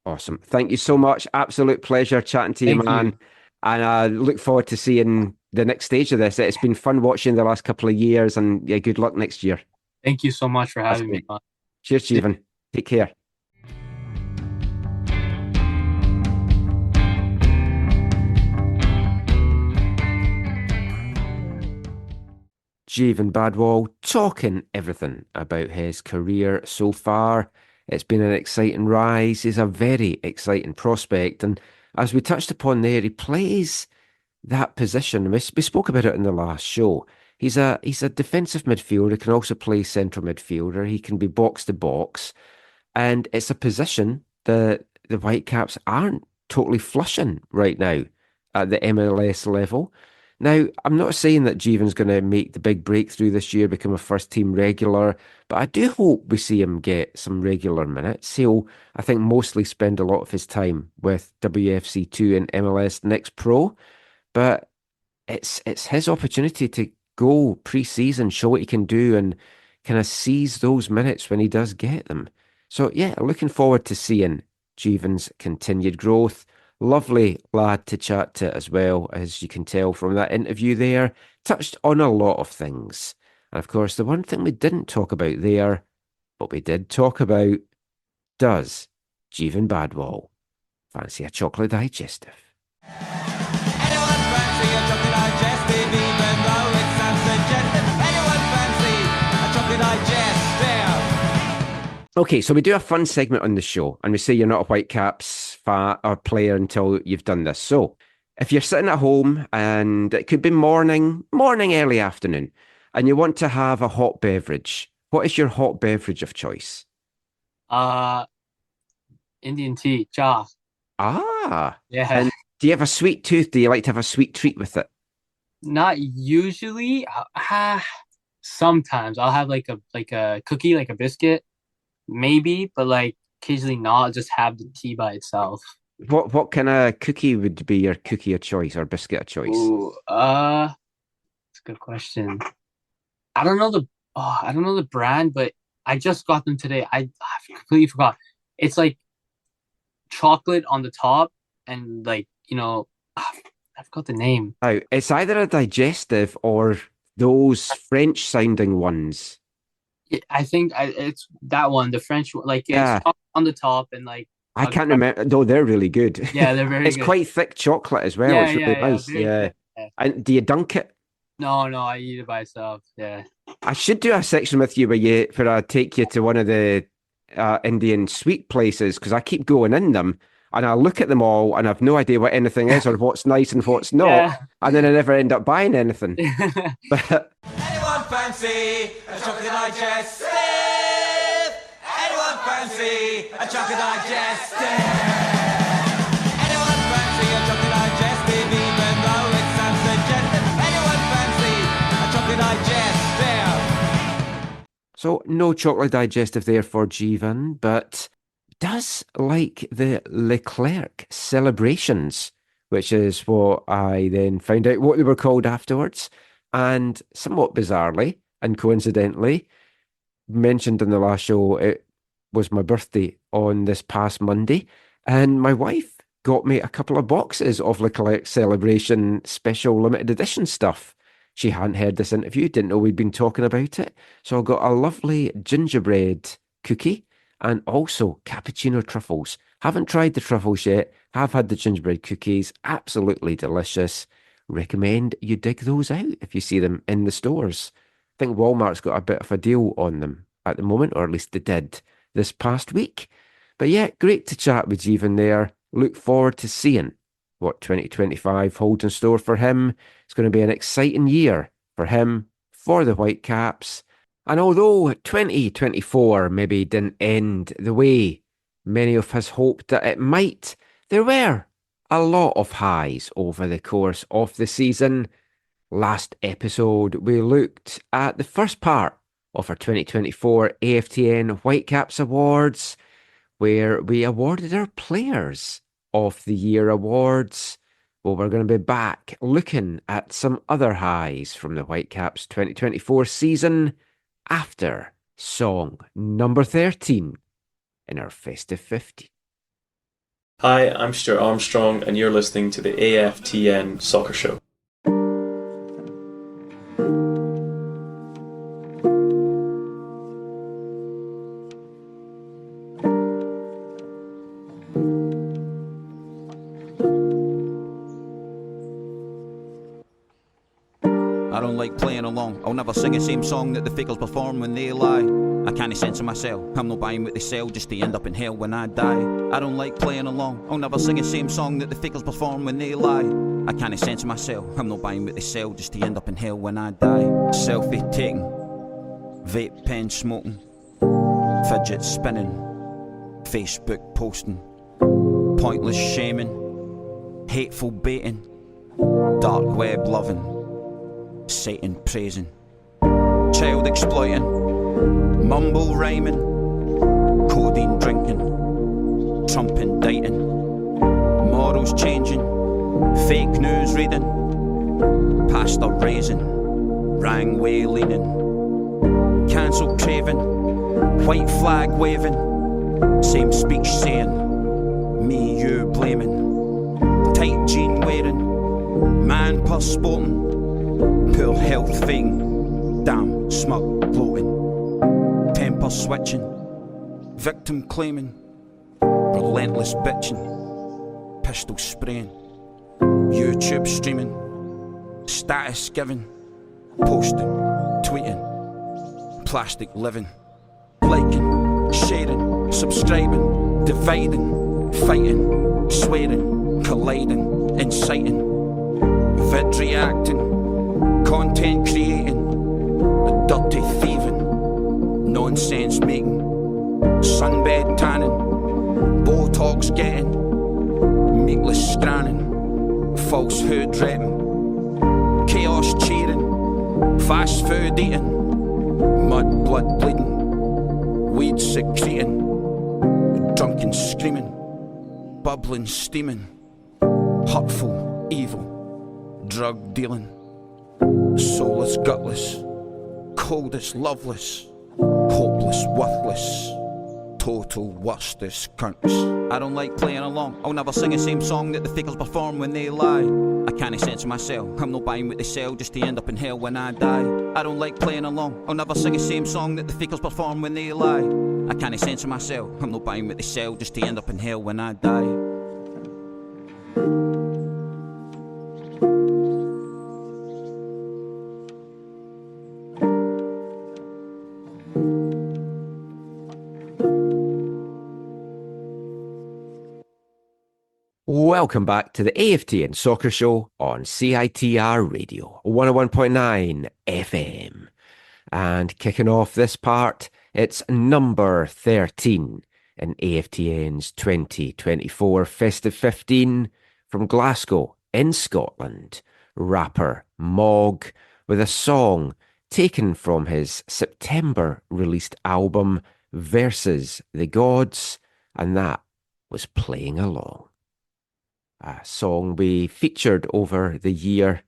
Awesome. Thank you so much. Absolute pleasure chatting to you, Thank man. you. And I look forward to seeing the next stage of this. It's been fun watching the last couple of years, and yeah, good luck next year. Thank you so much for That's having me great. on. Cheers, Jeevan. Take care. Jeevan Badwal talking everything about his career so far. It's been an exciting rise. He's a very exciting prospect. And as we touched upon there, he plays that position. We spoke about it in the last show. He's a defensive midfielder. He can also play central midfielder. He can be box to box. And it's a position that the Whitecaps aren't totally flushing right now at the MLS level. Now, I'm not saying that Jeevan's going to make the big breakthrough this year, become a first team regular, but I do hope we see him get some regular minutes. He'll, I think, mostly spend a lot of his time with WFC2 and MLS Next Pro, but it's his opportunity to go pre-season, show what he can do, and kind of seize those minutes when he does get them. So yeah, looking forward to seeing Jeevan's continued growth. Lovely lad to chat to as well, as you can tell from that interview there. Touched on a lot of things. And of course, the one thing we didn't talk about there, but we did talk about, does Jeevan Badwal fancy a chocolate digestive? Anyone fancy a chocolate digestive, even though it's unsuggested? Anyone fancy a chocolate digestive? Okay, so we do a fun segment on the show, and we say you're not a Whitecaps fan or player until you've done this. So if you're sitting at home, and it could be morning, early afternoon, and you want to have a hot beverage, what is your hot beverage of choice? Indian tea, cha. Ah, Yeah. And do you have a sweet tooth? Do you like to have a sweet treat with it? Not usually. Sometimes I'll have like a cookie, like a biscuit, maybe, but like occasionally not. I'll just have the tea by itself. What kind of cookie would be your cookie of choice or biscuit of choice? Ooh, that's a good question. I don't know the brand, but I just got them today. I completely forgot. It's like chocolate on the top, and like, I forgot the name. Now, it's either a digestive or those French sounding ones. I think it's that one, the French one. Like, Yeah. it's on the top, and like I can't remember. No, they're really good. Yeah, they're very It's good. quite thick chocolate as well. Yeah, It's really yeah, nice. very Yeah. good. Yeah. And do you dunk it? No, I eat it by itself. Yeah. I should do a section with you where I take you to one of the Indian sweet places, because I keep going in them and I look at them all and I've no idea what anything is or what's nice and what's not. Yeah. And then I never end up buying anything. But Anyone fancy a chocolate digestive? Anyone fancy a chocolate digestive? Anyone fancy a chocolate digestive, even though it's unsuggested? Anyone fancy a chocolate digestive? so no chocolate digestive there for Jeevan, but does like the Leclerc celebrations, which is what I then found out what they were called afterwards. And somewhat bizarrely and coincidentally, mentioned in the last show, it was my birthday on this past Monday, and my wife got me a couple of boxes of Leclerc celebration special limited edition stuff. She hadn't heard this interview, didn't know we'd been talking about it. So I got a lovely gingerbread cookie and also cappuccino truffles. Haven't tried the truffles yet, have had the gingerbread cookies, absolutely delicious. Recommend you dig those out if you see them in the stores. I think Walmart's got a bit of a deal on them at the moment, or at least they did this past week. But yeah, great to chat with Jeevan there. Look forward to seeing what 2025 holds in store for him. It's going to be an exciting year for him, for the Whitecaps. And although 2024 maybe didn't end the way many of us hoped that it might, there were a lot of highs over the course of the season. Last episode, we looked at the first part of our 2024 AFTN Whitecaps Awards, where we awarded our Players of the Year awards. Well, we're going to be back looking at some other highs from the Whitecaps 2024 season after song number 13 in our Festive 50. Hi, I'm Stuart Armstrong, and you're listening to the AFTN Soccer Show. I don't like playing along. I'll never sing the same song that the fakers perform when they lie. I can't censor myself. I'm not buying what they sell just to end up in hell when I die. I don't like playing along. I'll never sing the same song that the fakers perform when they lie. I can't censor myself. I'm not buying what they sell just to end up in hell when I die. Selfie taking, vape pen smoking, fidget spinning, Facebook posting, pointless shaming, hateful baiting, dark web loving, Satan praising, child exploiting, mumble rhyming, codeine drinking, Trump indicting, morals changing, fake news reading, pastor raising, Rang way leaning, cancel craving, white flag waving, same speech saying, me you blaming, tight jean wearing, man pus sporting, poor health thing, damn smug bloating, temper switching, victim claiming, relentless bitching, pistol spraying, YouTube streaming, status giving, posting, tweeting, plastic living, liking, sharing, subscribing, dividing, fighting, swearing, colliding, inciting, vid reacting, content creating, dirty thieving, nonsense making, sunbed tanning, Botox getting, meatless scranning, falsehood repping, chaos cheering, fast food eating, mud blood bleeding, weed secreting, drunken screaming, bubbling steaming, hurtful evil, drug dealing, soulless gutless, coldest loveless, hopeless worthless, total worstest cunts. I don't like playing along, I'll never sing the same song that the fakers perform when they lie. I can't censor myself, I'm not buying what they sell just to end up in hell when I die. I don't like playing along, I'll never sing the same song that the fakers perform when they lie. I can't censor myself, I'm not buying what they sell just to end up in hell when I die. Welcome back to the AFTN Soccer Show on CITR Radio 101.9 FM. And kicking off this part, it's number 13 in AFTN's 2024 Festive 15 from Glasgow in Scotland, rapper Mog, with a song taken from his September released album Versus the Gods, and that was Playing Along. A song we featured over the year,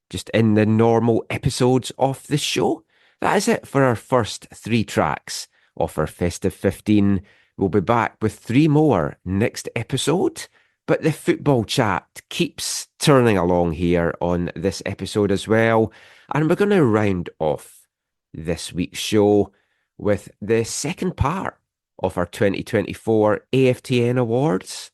just in the normal episodes of the show. That is it for our first 3 tracks of our Festive 15. We'll be back with 3 more next episode, but the football chat keeps turning along here on this episode as well, and we're going to round off this week's show with the second part of our 2024 AFTN Awards.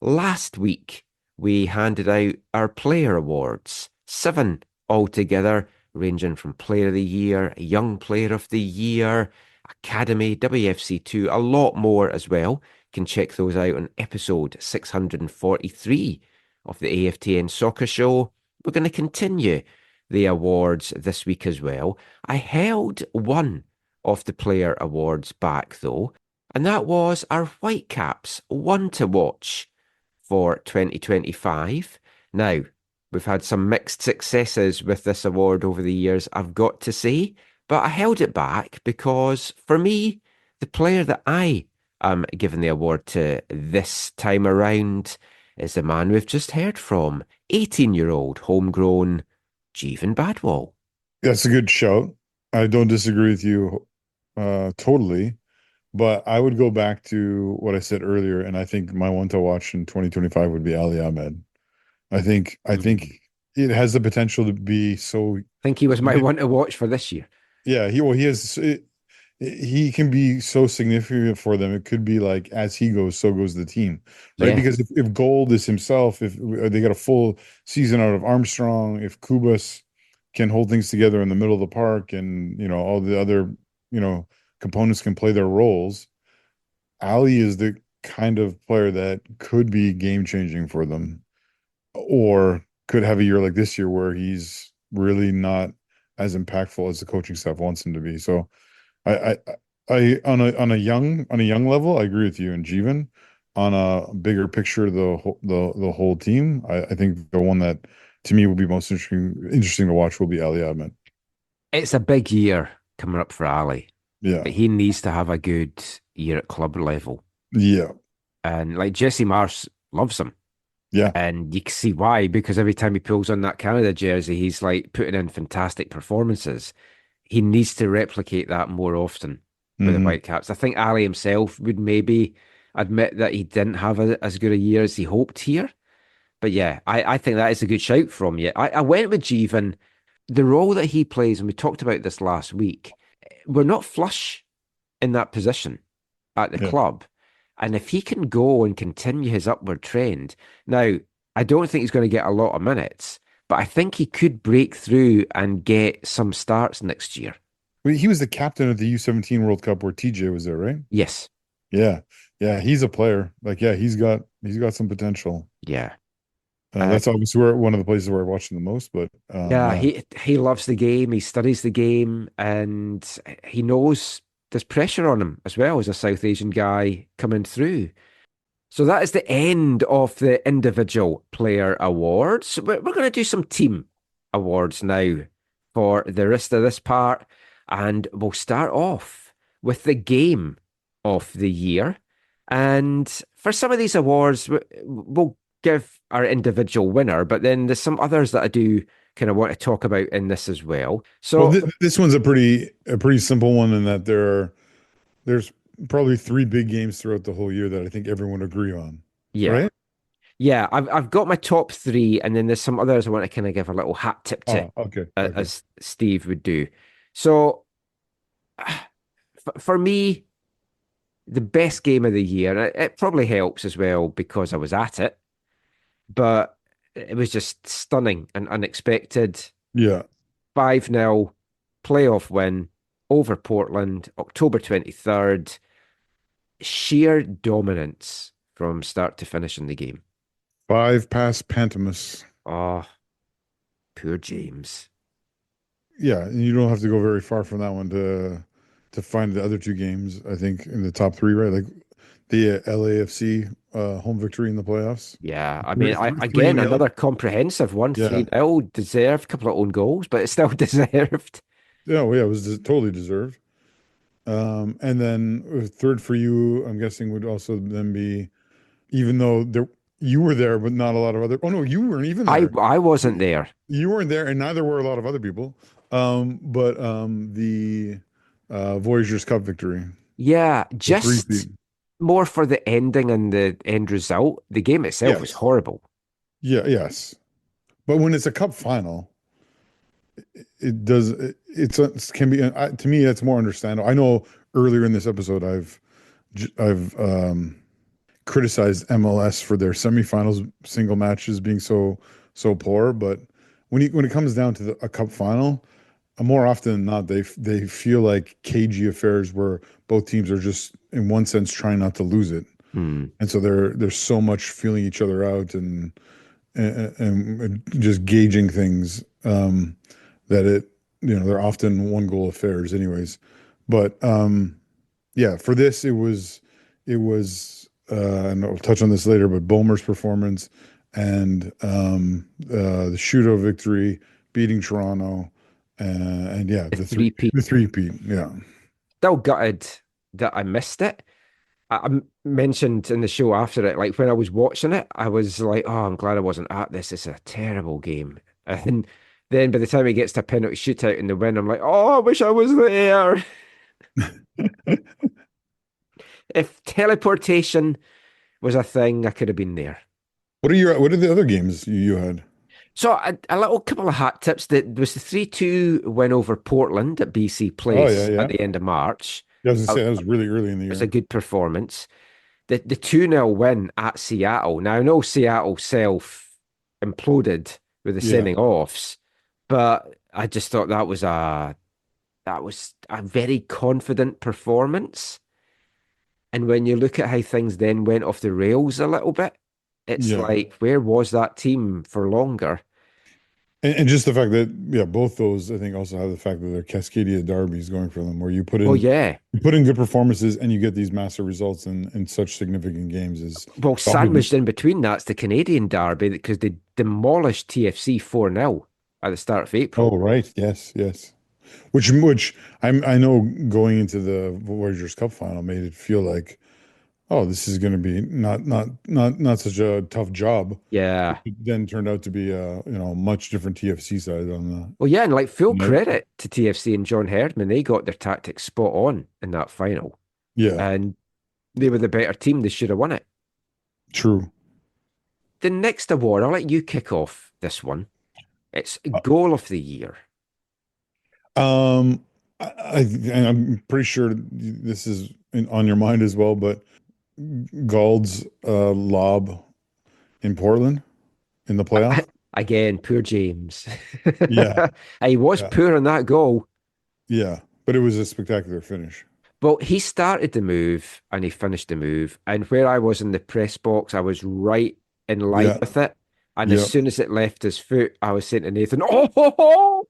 Last week, we handed out our player awards, 7 altogether, ranging from Player of the Year, Young Player of the Year, Academy, WFC2, a lot more as well. You can check those out on episode 643 of the AFTN Soccer Show. We're going to continue the awards this week as well. I held one of the player awards back though, and that was our Whitecaps One to Watch for 2025. Now, we've had some mixed successes with this award over the years, I've got to say, but I held it back because, for me, the player that I am giving the award to this time around is the man we've just heard from, 18-year-old homegrown Jeevan Badwal. That's a good shout. I don't disagree with you totally. But I would go back to what I said earlier, and I think my one to watch in 2025 would be Ali Ahmed. I think it has the potential to be so. I think he was my one to watch for this year. Yeah, he can be so significant for them. It could be like as he goes, so goes the team, right? Yeah. Because if Gauld is himself, if they got a full season out of Armstrong, if Kubas can hold things together in the middle of the park, and all the other components can play their roles, Ali is the kind of player that could be game-changing for them, or could have a year like this year where he's really not as impactful as the coaching staff wants him to be. So I on a young level, I agree with you. And Jeevan, on a bigger picture, the whole team, I think the one that to me will be most interesting to watch will be Ali Ahmed. It's a big year coming up for Ali. Yeah. But he needs to have a good year at club level. Yeah. And like Jesse Marsh loves him. Yeah. And you can see why, because every time he pulls on that Canada jersey, he's like putting in fantastic performances. He needs to replicate that more often with the Whitecaps. I think Ali himself would maybe admit that he didn't have as good a year as he hoped here. But yeah, I think that is a good shout from you. I went with Jeevan. The role that he plays, and we talked about this last week, we're not flush in that position at the club. And if he can go and continue his upward trend, now, I don't think he's going to get a lot of minutes, but I think he could break through and get some starts next year. Well, he was the captain of the U17 World Cup where TJ was there, right? Yes. Yeah. Yeah, he's a player. Like, yeah, he's got some potential. Yeah. That's obviously one of the places where I watch him the most, but he loves the game, he studies the game, and he knows there's pressure on him as well as a South Asian guy coming through. So that is the end of the individual player awards. We're going to do some team awards now for the rest of this part, and we'll start off with the game of the year. And for some of these awards, we'll give our individual winner, but then there's some others that I do kind of want to talk about in this as well. So this one's a pretty simple one in that there's probably 3 big games throughout the whole year that I think everyone would agree on. Yeah. Right? Yeah, I've got my top 3, and then there's some others I want to kind of give a little hat tip to, as Steve would do. So for me, the best game of the year, it probably helps as well because I was at it, but it was just stunning and unexpected. Yeah. 5-0 playoff win over Portland, October 23rd. Sheer dominance from start to finish in the game. 5 past Pantomus. Oh, poor James. Yeah, and you don't have to go very far from that one to find the other 2 games, I think, in the top 3, right? Like the LAFC home victory in the playoffs. Yeah, I mean, again, another comprehensive one. 3-0, deserved, a couple of own goals, but it's still deserved. Yeah, well, yeah, it was totally deserved. And then third for you, I'm guessing, would also then be, even though you were there, but not a lot of other. Oh no, you weren't even there. I wasn't there. You weren't there, and neither were a lot of other people. But the Voyageurs Cup victory. Yeah, just more for the ending and the end result. The game itself was horrible. Yeah, yes. But when it's a cup final, it does. It can be, to me, that's more understandable. I know earlier in this episode, I've criticized MLS for their semifinals single matches being so poor, but when it comes down to a cup final, more often than not, they feel like cagey affairs where both teams are just, in one sense, trying not to lose it, and so there's so much feeling each other out and just gauging things that they're often 1-goal affairs, anyways. But yeah, for this it was, and I'll touch on this later, but Boehmer's performance and the shootout victory, beating Toronto. And yeah, the three-peat, yeah. Still gutted that I missed it. I mentioned in the show after it, like when I was watching it, I was like, oh, I'm glad I wasn't at this. It's a terrible game. And then by the time he gets to a penalty shootout in the win, I'm like, oh, I wish I was there. If teleportation was a thing, I could have been there. What are the other games you had? So a little couple of hat tips. That was the 3-2 win over Portland at BC Place at the end of March. Yeah, I was going to say, that was really early in the year. It was a good performance. The 2-0 win at Seattle. Now, I know Seattle self-imploded with the sending offs, but I just thought that was a very confident performance. And when you look at how things then went off the rails a little bit, it's like, where was that team for longer? And just the fact that, both those, I think, also have the fact that they're Cascadia derbies going for them, where you put in you put in good performances and you get these massive results in such significant games. Sandwiched in between that's the Canadian derby, because they demolished TFC 4-0 at the start of April. Oh, right. Yes. Which I know going into the Voyageurs Cup final made it feel like, oh, this is going to be not such a tough job. Yeah. It then turned out to be much different TFC side on the. Well, yeah, and like full Yeah. credit to TFC and John Herdman. They got their tactics spot on in that final. Yeah, And they were the better team. They should have won it. true. The next award, I'll let you kick off this one. It's goal of the year. Um, and I'm pretty sure this is on your mind as well, but Gauld's lob in Portland in the playoff. Again, poor James. Yeah. He was Yeah. poor on that goal. Yeah, but it was a spectacular finish. Well, he started the move and he finished the move. And where I was in the press box, I was right in line Yeah. with it. And Yeah. as soon as it left his foot, I was saying to Nathan, oh, ho, ho!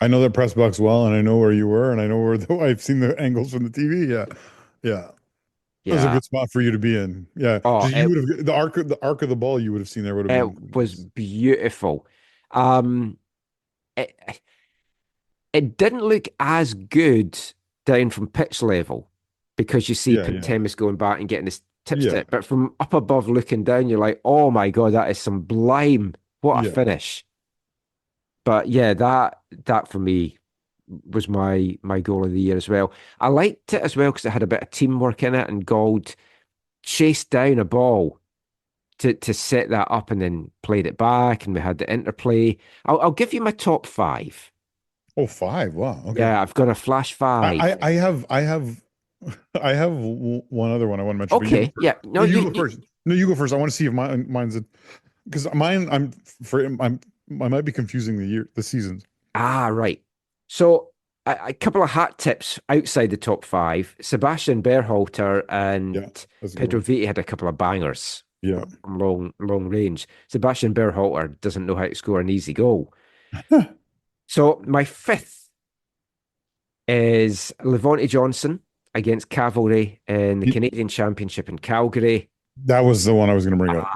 I know that press box well, and I know where you were, and I know where I've seen the angles from the TV. Yeah, yeah. That was a Yeah. good spot for you to be in. Yeah. Oh, Just you would have the arc of the ball you would have seen there would have been. It was beautiful. It, it didn't look as good down from pitch level because you see Yeah, yeah. Pantemis going back and getting his tips Yeah. to it. But from up above looking down, you're like, oh my God, that is sublime. What a Yeah. finish. But yeah, that for me was my goal of the year as well. I liked it as well because it had a bit of teamwork in it, and Gauld chased down a ball to set that up and then played it back, and we had the interplay. I'll give you my top five. Oh, 5. Wow. Okay. Yeah, I've got a flash five. I have one other one I want to mention. but you Okay, go first. yeah. No, you go first. No, you go first. I want to see if mine's because mine I might be confusing the seasons. right. So a couple of hat tips outside the top five. Sebastian Berhalter and That's a good Pedro one. Viti had a couple of bangers Yeah. from long range. Sebastian Berhalter doesn't know how to score an easy goal. So my fifth is Levante Johnson against Cavalry in the Canadian Championship in Calgary. That was the one I was going to bring up.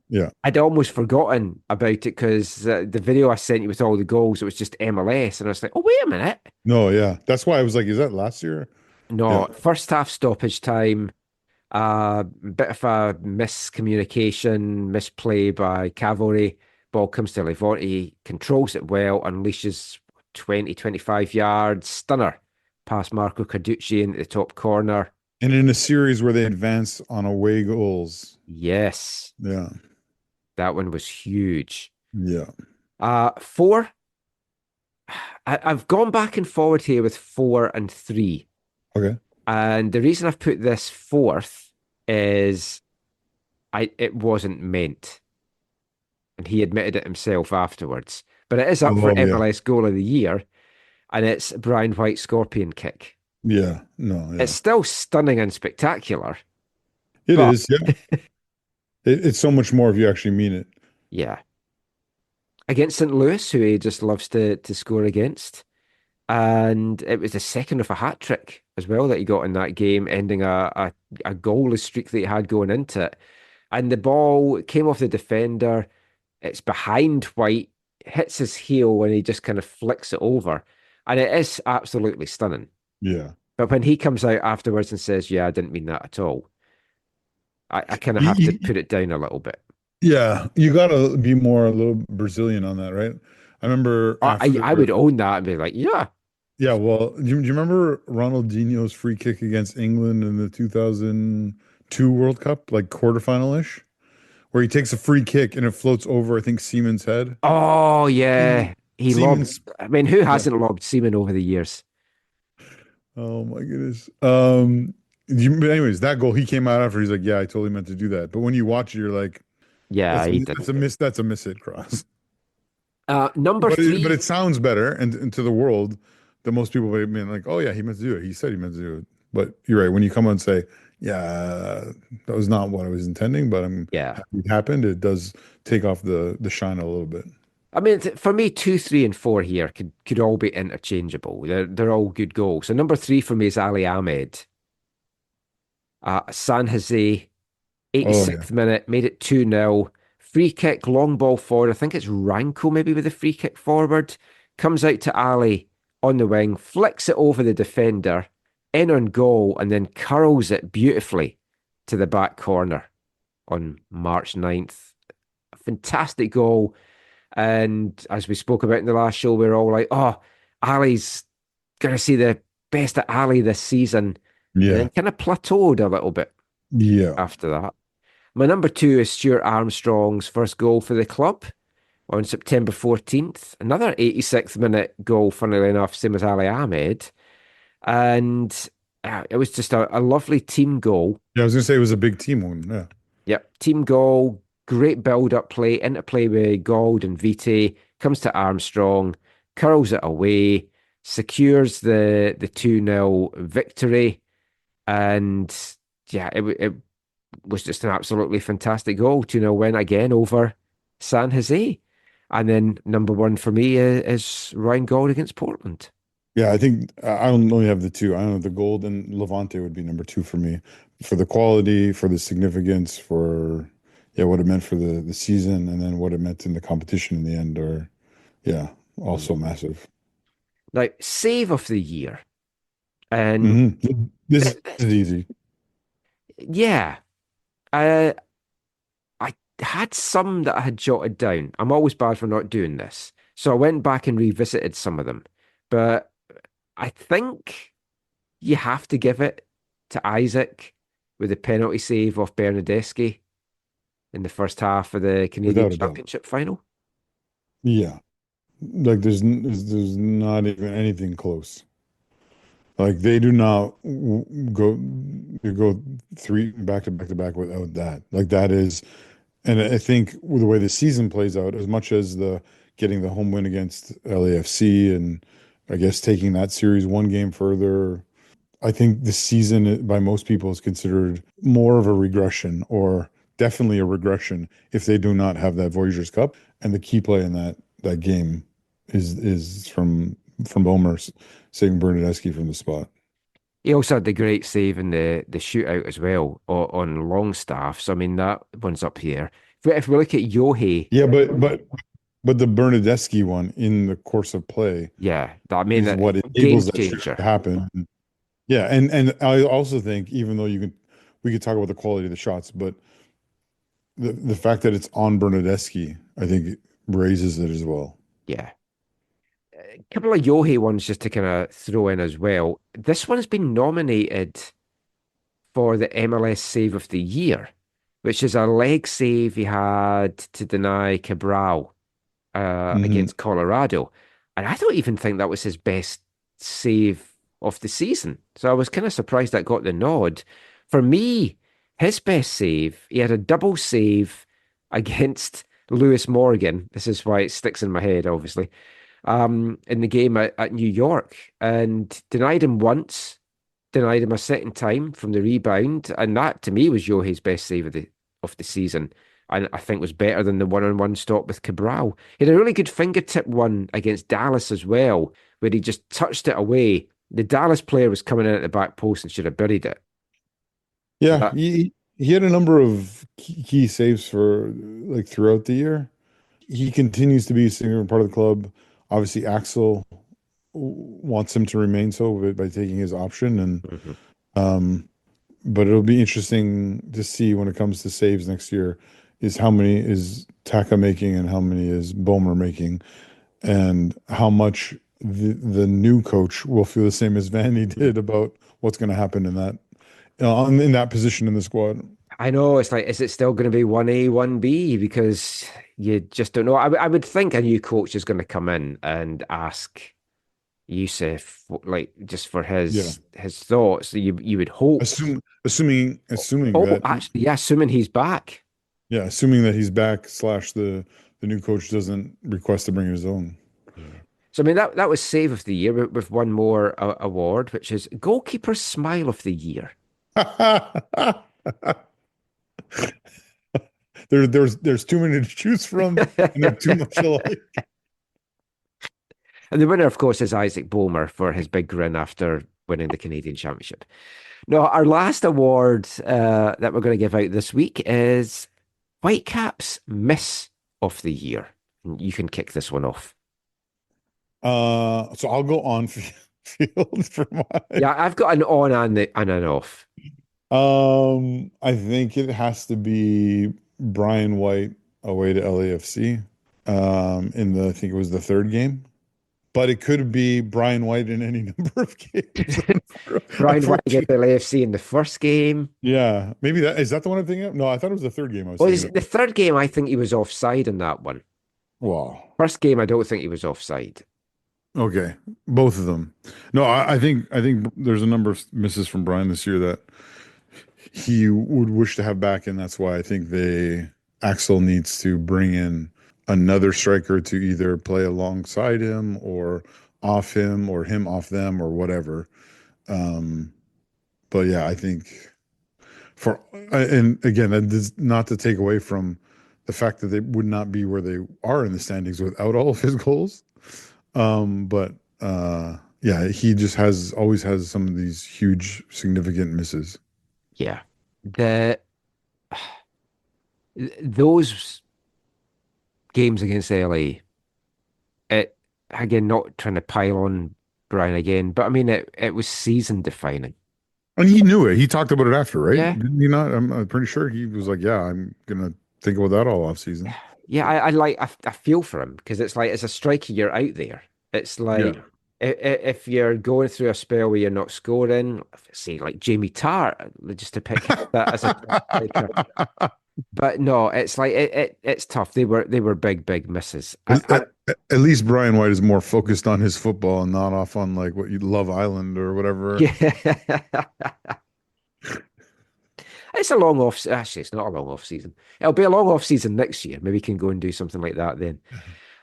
Yeah. I'd almost forgotten about it because the video I sent you with all the goals, it was just MLS. And I was like, oh, wait a minute. No, yeah. That's why I was like, is that last year? No, Yeah. first half stoppage time, bit of a miscommunication, misplay by Cavalry. Ball comes to Levante, controls it well, unleashes 20, 25 yards, stunner past Marco Carducci into the top corner. And in a series where they advance on away goals. Yes, Yeah. that one was huge. Yeah. 4. I've gone back and forward here with 4 and 3. Okay. And the reason I've put this fourth is it wasn't meant. And he admitted it himself afterwards. But it is up for Oh, yeah. MLS Goal of the Year. And it's Brian White's scorpion kick. Yeah. No. Yeah. It's still stunning and spectacular. It but- is. Yeah. It's so much more if you actually mean it. Yeah. Against St. Louis, who he just loves to score against. And it was the second of a hat trick as well that he got in that game, ending a goalless streak that he had going into it. And the ball came off the defender. It's behind White, hits his heel, and he just kind of flicks it over. And it is absolutely stunning. Yeah. But when he comes out afterwards and says, yeah, I didn't mean that at all, I kind of have to put it down a little bit. Yeah. You got to be more a little Brazilian on that, right? I remember. I would own that and be like, yeah. Yeah. Well, do you remember Ronaldinho's free kick against England in the 2002 World Cup, like quarterfinal-ish, where he takes a free kick and it floats over, I think, Seaman's head? Oh, yeah. He Seaman's- lobbed. I mean, who hasn't lobbed Seaman over the years? Oh my goodness. But anyways, that goal, he came out after, he's like, yeah, I totally meant to do that. But when you watch it, you're like, Yeah, he did. that's a miss hit cross. Number But 3. it sounds better and to the world that most people would have been like, oh yeah, he meant to do it. He said he meant to do it. But you're right. When you come on and say, yeah, that was not what I was intending, but I'm happy it happened. It does take off the shine a little bit. I mean, for me, 2, 3, and 4 here could all be interchangeable. They're all good goals. So number 3 for me is Ali Ahmed. San Jose, 86th minute, made it 2-0. Free kick, long ball forward. I think it's Ranko maybe with the free kick forward. Comes out to Ali on the wing, flicks it over the defender, in on goal, and then curls it beautifully to the back corner on March 9th. A fantastic goal. And as we spoke about in the last show, we were all like, oh, Ali's going to see the best at Ali this season. Yeah. And then kind of plateaued a little bit after that. My number 2 is Stuart Armstrong's first goal for the club on September 14th. Another 86th minute goal, funnily enough, same as Ali Ahmed. And it was just a lovely team goal. Yeah, I was going to say it was a big team one. Yeah. Yep, team goal, great build-up play, interplay with Gauld and Vitae, comes to Armstrong, curls it away, secures the 2-0 victory. And yeah, it was just an absolutely fantastic goal. 2-0 win again over San Jose. And then number 1 for me is Ryan Gauld against Portland. Yeah, I think I don't only have the 2. I don't know, the Gauld and Levante would be number 2 for me. For the quality, for the significance, for what it meant for the season, and then what it meant in the competition in the end are also massive. Now, save of the year. And this is easy. Yeah. I had some that I had jotted down. I'm always bad for not doing this. So I went back and revisited some of them. But I think you have to give it to Isaac with the penalty save off Bernadeschi in the first half of the Canadian Championship final. Yeah. Like there's not even anything close. Like they do not go 3 back to back without that. Like that is, and I think with the way the season plays out, as much as getting the home win against LAFC and I guess taking that series 1 game further, I think the season by most people is considered more of a regression, or definitely a regression if they do not have that Voyageurs Cup. And the key play in that game is from Bomer saving Bernadeschi from the spot. He also had the great save in the shootout as well on Longstaff. So I mean that one's up here. If we look at Yohei, but the Bernadeschi one in the course of play, is what enables that to happen. Yeah, and I also think, even though we could talk about the quality of the shots, but the fact that it's on Bernadeschi, I think raises it as well. Yeah. A couple of Yohei ones just to kind of throw in as well. This one's been nominated for the MLS Save of the Year, which is a leg save he had to deny Cabral against Colorado. And I don't even think that was his best save of the season. So I was kind of surprised that got the nod. For me, his best save, he had a double save against Lewis Morgan. This is why it sticks in my head, obviously. In the game at New York, and denied him once, denied him a second time from the rebound, and that to me was Yohei's best save of the season, and I think was better than the one-on-one stop with Cabral. He had a really good fingertip one against Dallas as well, where he just touched it away. The Dallas player was coming in at the back post and should have buried it. Yeah, he had a number of key saves for throughout the year. He continues to be a significant part of the club. Obviously, Axel wants him to remain so by taking his option, and but it'll be interesting to see when it comes to saves next year is how many is Taka making and how many is Bomer making, and how much the new coach will feel the same as Vanni did about what's going to happen in that in that position in the squad. I know, it's like, is it still going to be 1A, 1B? Because you just don't know. I would think a new coach is going to come in and ask Youssef, just for his thoughts. You would hope. Assuming that. Actually, assuming he's back. Yeah, assuming that he's back / the new coach doesn't request to bring his own. Yeah. So, I mean, that was Save of the Year with one more award, which is Goalkeeper Smile of the Year. There's too many to choose from, and they're too much alike. And the winner, of course, is Isaac Bomer for his big grin after winning the Canadian Championship. Now, our last award that we're going to give out this week is Whitecaps Miss of the Year. You can kick this one off. So I'll go on field for mine. Yeah, I've got an on and an off. I think it has to be Brian White away to LAFC. I think it was the third game. But it could be Brian White in any number of games. Brian White Unfortunately. against LAFC in the first game. Yeah, maybe that is that the one I'm thinking of? No, I thought it was the third game I was Well, thinking the third game, I think he was offside in that one. Wow. First game, I don't think he was offside. Okay, both of them. No, I think there's a number of misses from Brian this year that he would wish to have back, and that's why I think Axel needs to bring in another striker to either play alongside him or off him or him off them or whatever. Um, but yeah, I think and again, that is not to take away from the fact that they would not be where they are in the standings without all of his goals. But yeah, he just always has some of these huge, significant misses. Yeah. Those games against LA, it again, not trying to pile on Brian again, but I mean it was season defining. And he knew it. He talked about it after, right? Yeah. Didn't he not? I'm pretty sure he was like, "Yeah, I'm gonna think about that all off season." Yeah, I feel for him because it's like as a striker, you're out there. It's like if you're going through a spell where you're not scoring, say like Jamie Tarr, just to pick that as a striker. But no, it's like it's tough. They were big misses. At least Brian White is more focused on his football and not off on like what you Love Island or whatever. Yeah. It's a long off. Actually, it's not a long off season. It'll be a long off season next year. Maybe we can go and do something like that then.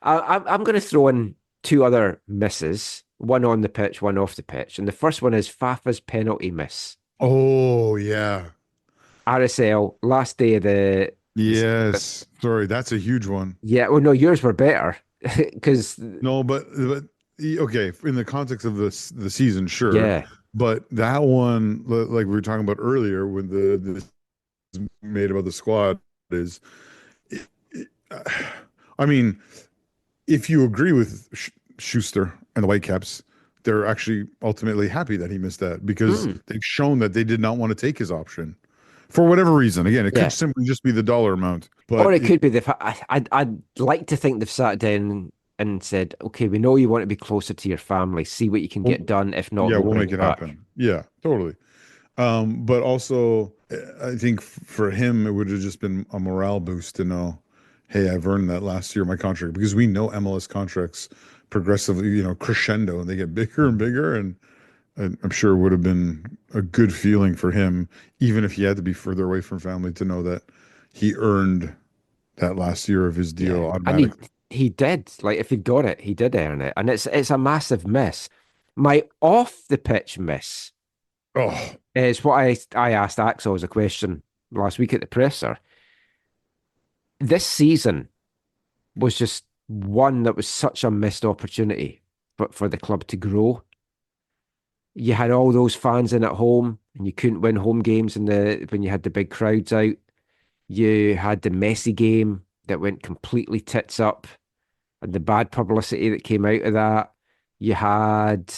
I'm going to throw in two other misses, one on the pitch, one off the pitch. And the first one is Fafa's penalty miss. Oh, yeah. RSL, last day of the... Yes. Sorry, that's a huge one. Yeah, well, no, yours were better. Because... No, but okay, in the context of the season, sure. Yeah. But that one, like we were talking about earlier, when the made about the squad is, I mean, if you agree with Schuster and the Whitecaps, they're actually ultimately happy that he missed that because they've shown that they did not want to take his option for whatever reason. Again, it could simply just be the dollar amount, but or it could be I'd like to think they've sat down and said, okay, we know you want to be closer to your family. See what you can get done. If not, we'll make it happen. Yeah, totally. But also, I think for him, it would have just been a morale boost to know, hey, I've earned that last year of my contract, because we know MLS contracts progressively, crescendo, and they get bigger and bigger. And I'm sure it would have been a good feeling for him, even if he had to be further away from family, to know that he earned that last year of his deal automatically. And he did. Like, if he got it, he did earn it. And it's a massive miss. My off the pitch miss is what I asked Axel as a question last week at the presser. This season was just one that was such a missed opportunity for the club to grow. You had all those fans in at home, and you couldn't win home games when you had the big crowds out. You had the Messi game that went completely tits up, and the bad publicity that came out of that. You had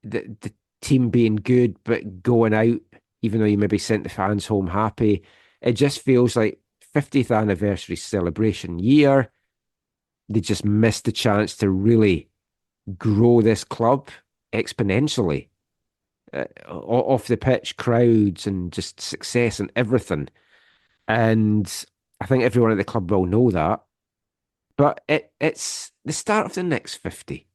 the team being good but going out, even though you maybe sent the fans home happy. It just feels like 50th anniversary celebration year. They just missed the chance to really grow this club exponentially. Off the pitch, crowds and just success and everything. And I think everyone at the club will know that. But it's the start of the next 50,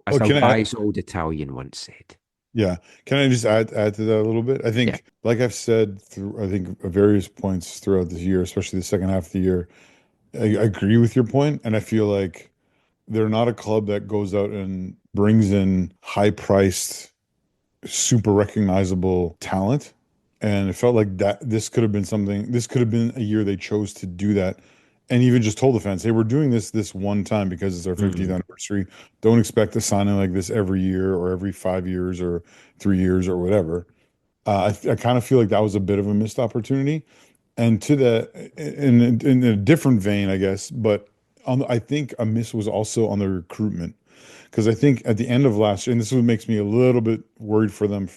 as a wise old Italian once said. Yeah. Can I just add to that a little bit? I think, like I've said I think at various points throughout this year, especially the second half of the year, I agree with your point, and I feel like they're not a club that goes out and brings in high-priced, super recognizable talent. And it felt like that this could have been a year they chose to do that, and even just told the fans, hey, we're doing this one time because it's our 50th anniversary. Don't expect a signing like this every year or every 5 years or 3 years or whatever. I kind of feel like that was a bit of a missed opportunity. And to the in a different vein, I guess, but I think a miss was also on the recruitment, because I think at the end of last year, and this is what makes me a little bit worried for them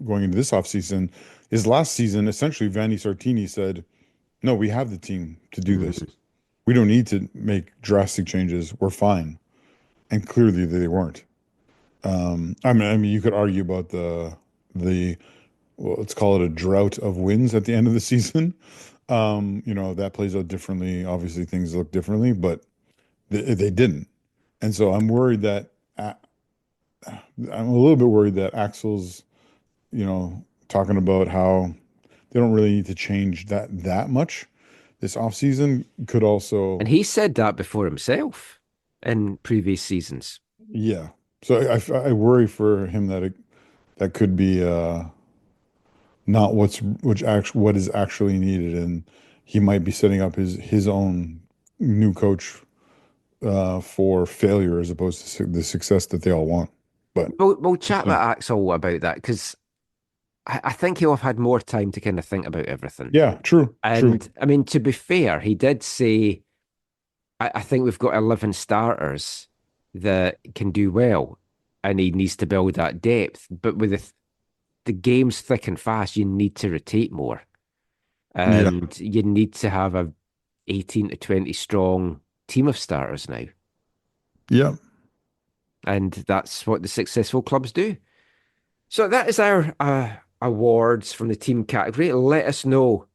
going into this offseason, is last season, essentially, Vanni Sartini said, no, we have the team to do this. We don't need to make drastic changes. We're fine. And clearly they weren't. I mean, you could argue about the well, let's call it a drought of wins at the end of the season. That plays out differently. Obviously, things look differently, but they didn't. And so I'm worried that I'm a little bit worried that Axel's, talking about how they don't really need to change that much this offseason could also. And he said that before himself in previous seasons. Yeah. So I worry for him that that could be not what is actually needed, and he might be setting up his own new coach for failure as opposed to the success that they all want. But we'll chat with Axel about that, because I think he'll have had more time to kind of think about everything. Yeah, true. And true. I mean, to be fair, he did say, I think we've got 11 starters that can do well, and he needs to build that depth. But with the game's thick and fast, you need to rotate more. And you need to have a 18 to 20 strong team of starters now. Yeah. And that's what the successful clubs do. So that is our awards from the team category. Let us know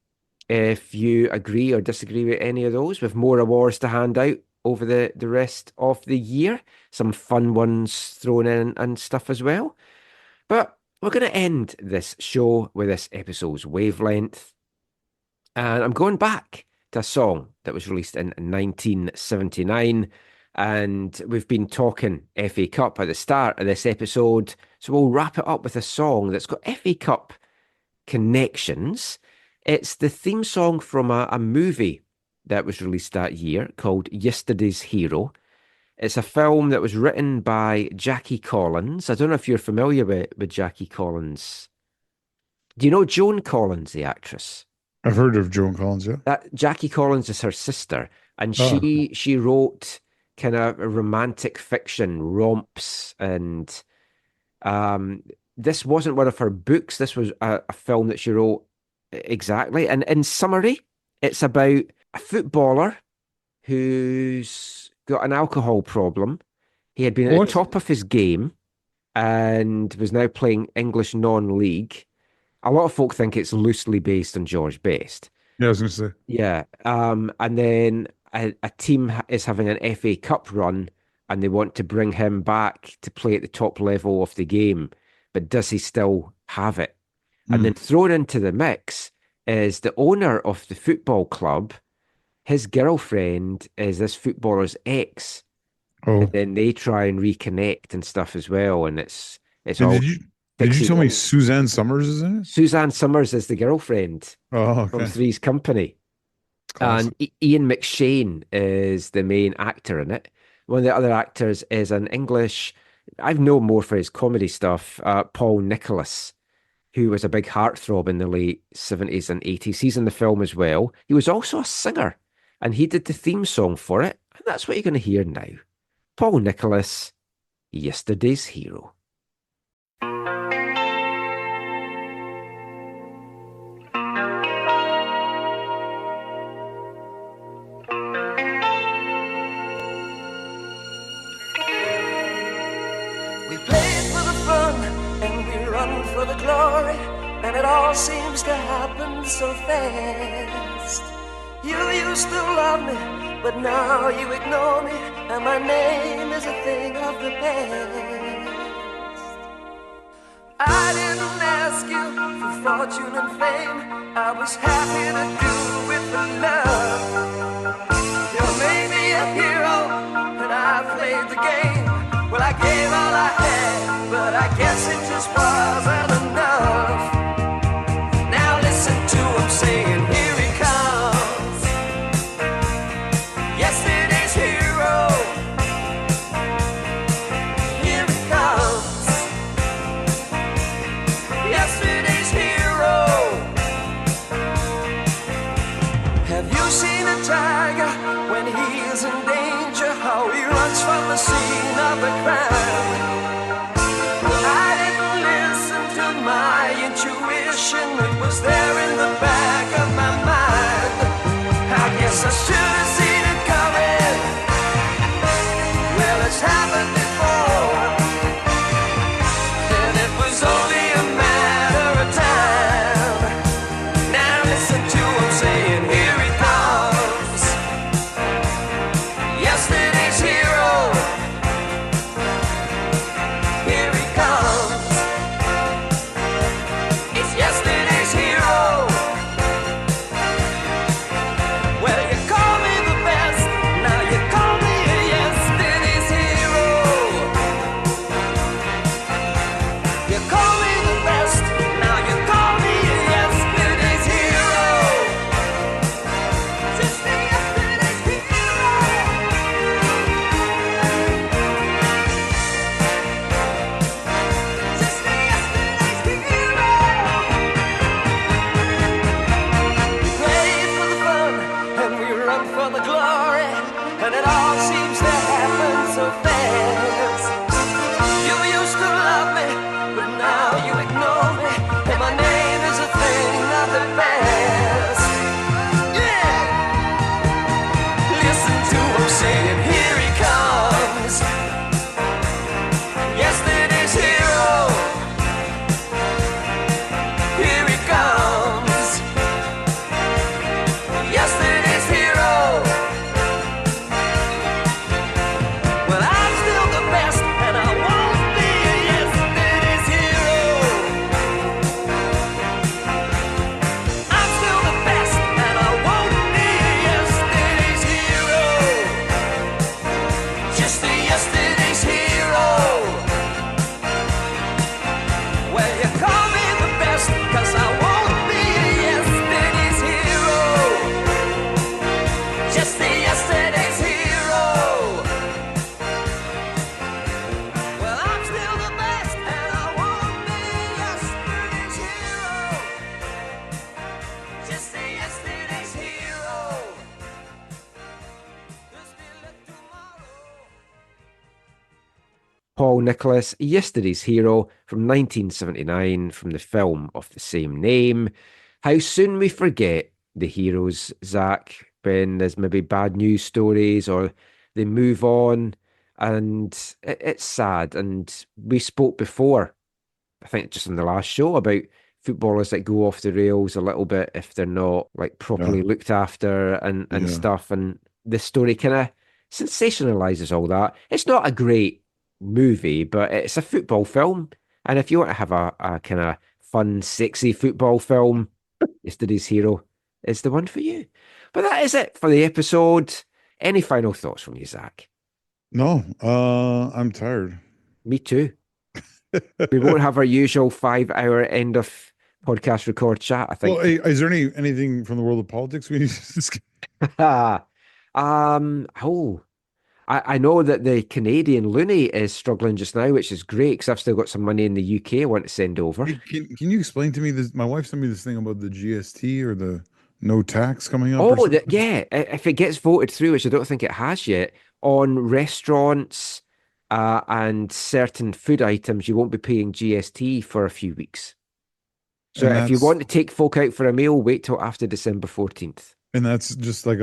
if you agree or disagree with any of those. With more awards to hand out over the rest of the year. Some fun ones thrown in and stuff as well. But we're going to end this show with this episode's wavelength. And I'm going back to a song that was released in 1979. And we've been talking FA Cup at the start of this episode. So we'll wrap it up with a song that's got FA Cup connections. It's the theme song from a movie that was released that year called Yesterday's Hero. It's a film that was written by Jackie Collins. I don't know if you're familiar with Jackie Collins. Do you know Joan Collins, the actress? I've heard of Joan Collins, yeah. Jackie Collins is her sister, and she wrote kind of romantic fiction romps, and this wasn't one of her books. This was a film that she wrote exactly. And in summary, it's about a footballer who's got an alcohol problem. He had been at the top of his game and was now playing English non-league. A lot of folk think it's loosely based on George Best. Yeah, I was going to say. Yeah. And then a team is having an FA Cup run, and they want to bring him back to play at the top level of the game. But does he still have it? And then thrown into the mix is the owner of the football club. His girlfriend is this footballer's ex. Oh. And then they try and reconnect and stuff as well. And it's Did all... Did you tell me Suzanne Summers is in it? Suzanne Summers is the girlfriend from Three's Company. Classic. And Ian McShane is the main actor in it. One of the other actors is an English, I've known more for his comedy stuff, Paul Nicholas, who was a big heartthrob in the late 70s and 80s. He's in the film as well. He was also a singer, and he did the theme song for it. And that's what you're going to hear now. Paul Nicholas, Yesterday's Hero. For the glory, and it all seems to happen so fast. You used to love me, but now you ignore me, and my name is a thing of the past. I didn't ask you for fortune and fame, I was happy to do it for love. You made me a hero, and I played the game. Well, I gave all I had, but I guess it just wasn't enough. Now listen to him saying, here he comes. Yesterday's hero. Here he comes. Yesterday's hero. Have you seen a tiger when he is in danger? How he runs from the scene of the crime. I didn't live question that was there in the back of my mind. I guess I should have seen it coming. Well, it's happened before, and it was only a matter of time. Now listen to him saying, here he comes. Yesterday's hero. Here he comes. It's yesterday's hero. Well, you call me the best. Now you call me a yesterday's hero. You call me the best. Now you call me a yesterday's hero. Just a yesterday's hero. Just a yesterday's hero. We play for the fun and we run for the glory, and it all seems to happen so fast. You used to love me, but now you ignore me, and my name is a thing of the past. Yeah! Listen to him saying, here he comes. Yesterday's hero. Here he comes. Yesterday's hero. Well, I'm still the best, and I won't be a yesterday's hero. I'm still the best, and I won't be a yesterday's hero. Just a yesterday's hero. Well, you call me the best, 'cause I won't be a yesterday's hero. Just a yesterday's hero. Well, I'm still the best, and I won't be yesterday's hero. Just a yesterday's hero. There's still a tomorrow. Paul Nicholas, Yesterday's Hero from 1979 from the film of the same name. How soon we forget the heroes, Zach, when there's maybe bad news stories or they move on, and it's sad. And we spoke before, I think just in the last show, about footballers that go off the rails a little bit if they're not like properly looked after and Yeah. stuff. And this story kind of sensationalizes all that. It's not a great movie, but it's a football film. And if you want to have a kind of fun, sexy football film, Yesterday's Hero is the one for you. But that is it for the episode. Any final thoughts from you, Zach? No, I'm tired. Me too. We won't have our usual 5-hour end of podcast record chat, I think. Well, hey, is there anything from the world of politics we need to discuss? I know that the Canadian loonie is struggling just now, which is great because I've still got some money in the UK I want to send over. Hey, can you explain to me this? My wife sent me this thing about the GST or the no tax coming up. Oh, yeah. If it gets voted through, which I don't think it has yet, on restaurants and certain food items, you won't be paying GST for a few weeks. So if you want to take folk out for a meal, wait till after December 14th. And that's just like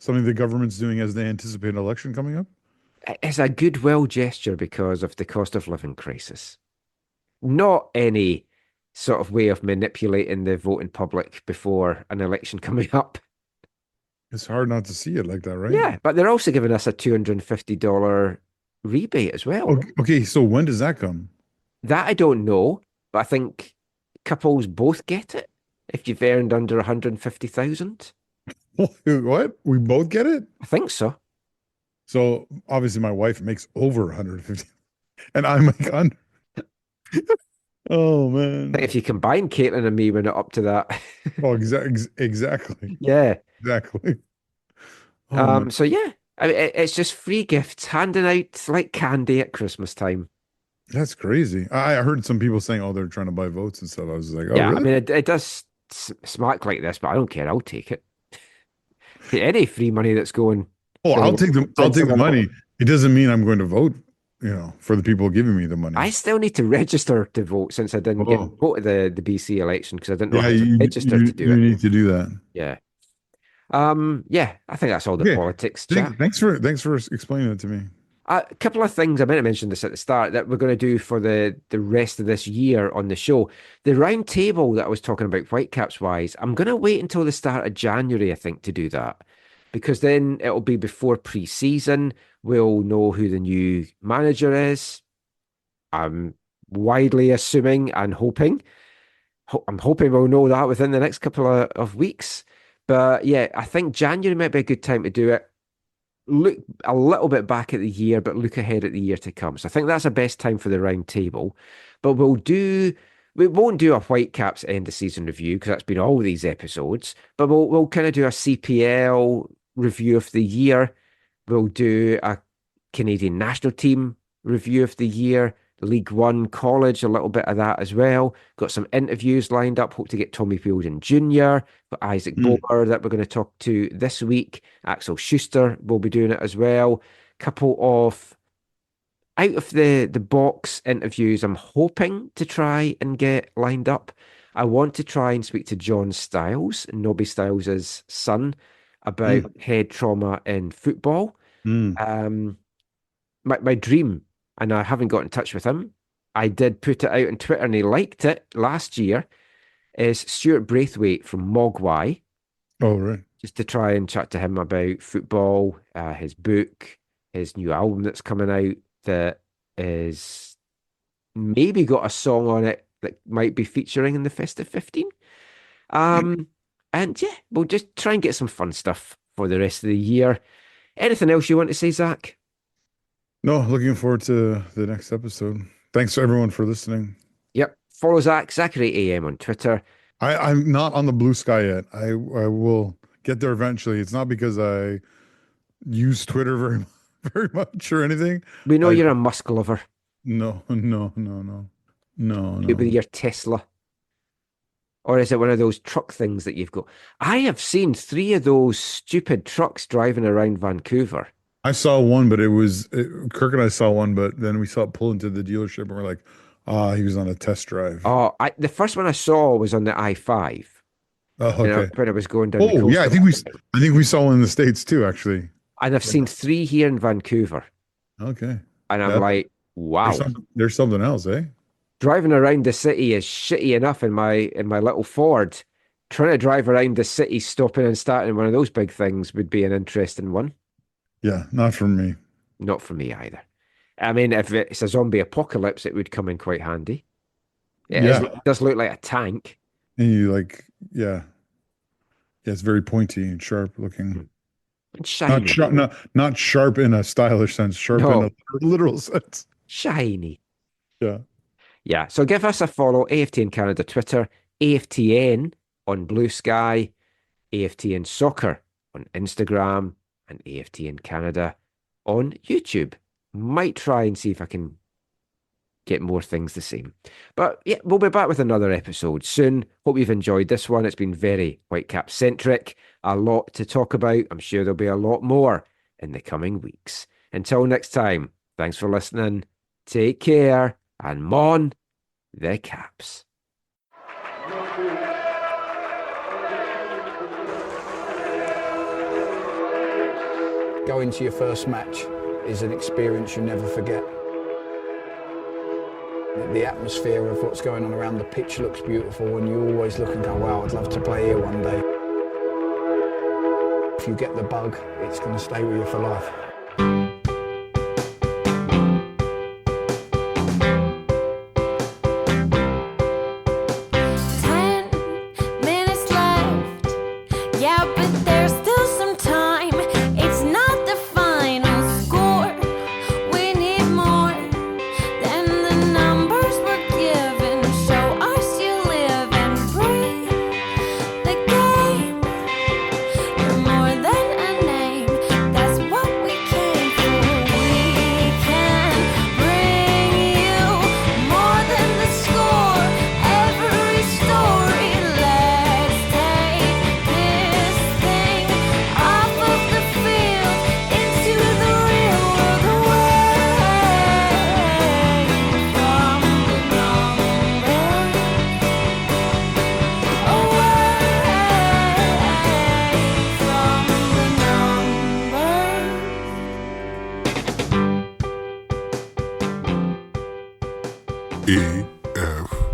something the government's doing as they anticipate an election coming up? It's a goodwill gesture because of the cost of living crisis. Not any sort of way of manipulating the voting public before an election coming up. It's hard not to see it like that, right? Yeah, but they're also giving us a $250 rebate as well. Okay, so when does that come? That I don't know, but I think couples both get it if you've earned under 150,000. What? We both get it? I think so. So obviously my wife makes over 150 and I make under. Oh man. If you combine Caitlin and me, we're not up to that. Oh, exactly. Yeah. Exactly. So yeah, I mean, it's just free gifts handing out like candy at Christmas time. That's crazy. I heard some people saying, "Oh, they're trying to buy votes and stuff." I was like, "Oh, yeah." really?" I mean, it does smack like this, but I don't care. I'll take it. Any free money that's going. Oh, I'll take the money. It doesn't mean I'm going to vote. for the people giving me the money. I still need to register to vote since I didn't get to vote at the BC election because I didn't know how to register to do it. You need to do that. Yeah. I think that's all the politics chat. Thanks for explaining it to me. A couple of things, I meant to mention this at the start, that we're going to do for the rest of this year on the show. The round table that I was talking about Whitecaps wise, I'm going to wait until the start of January, I think, to do that. Because then it'll be before pre-season. We'll know who the new manager is. I'm widely assuming and hoping. I'm hoping we'll know that within the next couple of weeks. But yeah, I think January might be a good time to do it. Look a little bit back at the year, but look ahead at the year to come. So I think that's the best time for the round table. But we won't do a Whitecaps end of season review because that's been all these episodes. But we'll kind of do a CPL review of the year. We'll do a Canadian national team review of the year. League One college, a little bit of that as well. Got some interviews lined up. Hope to get Tommy Fielden Jr. Got Isaac Boer that we're going to talk to this week. Axel Schuster will be doing it as well. Couple of out of the box interviews I'm hoping to try and get lined up. I want to try and speak to John Stiles, Nobby Stiles' son, about head trauma in football. My dream, and I haven't got in touch with him. I did put it out on Twitter and he liked it last year, is Stuart Braithwaite from Mogwai. Oh, right. Just to try and chat to him about football, his book, his new album that's coming out that is maybe got a song on it that might be featuring in the Festive 15. And yeah, we'll just try and get some fun stuff for the rest of the year. Anything else you want to say, Zach? No, looking forward to the next episode. Thanks to everyone for listening. Yep. Follow Zach, Zachary AM on Twitter. I'm not on the blue sky yet. I will get there eventually. It's not because I use Twitter very much or anything. We know you're a Musk lover. No. With your Tesla. Or is it one of those truck things that you've got? I have seen 3 of those stupid trucks driving around Vancouver. I saw one, but Kirk and I saw one, but then we saw it pull into the dealership and we're like, he was on a test drive. Oh, the first one I saw was on the I-5. Oh, okay. When I was going down. Oh, yeah, I think we saw one in the States too, actually. And I've seen 3 here in Vancouver. Okay. And I'm like, wow. There's something else, eh? Driving around the city is shitty enough in my little Ford. Trying to drive around the city, stopping and starting one of those big things would be an interesting one. Yeah, not for me. Not for me either. I mean, if it's a zombie apocalypse, it would come in quite handy. It does look like a tank. And you yeah, it's very pointy and sharp looking. And shiny. Not sharp in a stylish sense, sharp in a literal sense. Shiny. Yeah. Yeah, so give us a follow, AFTN Canada Twitter, AFTN on Blue Sky, AFTN Soccer on Instagram, and AFTN Canada on YouTube. Might try and see if I can get more things the same. But yeah, we'll be back with another episode soon. Hope you've enjoyed this one. It's been very Whitecap centric. A lot to talk about. I'm sure there'll be a lot more in the coming weeks. Until next time, thanks for listening. Take care and mon the Caps. Going to your first match is an experience you never forget. The atmosphere of what's going on around the pitch looks beautiful and you always look and go, wow, I'd love to play here one day. If you get the bug, it's going to stay with you for life. More than a name, that's what we AFTN.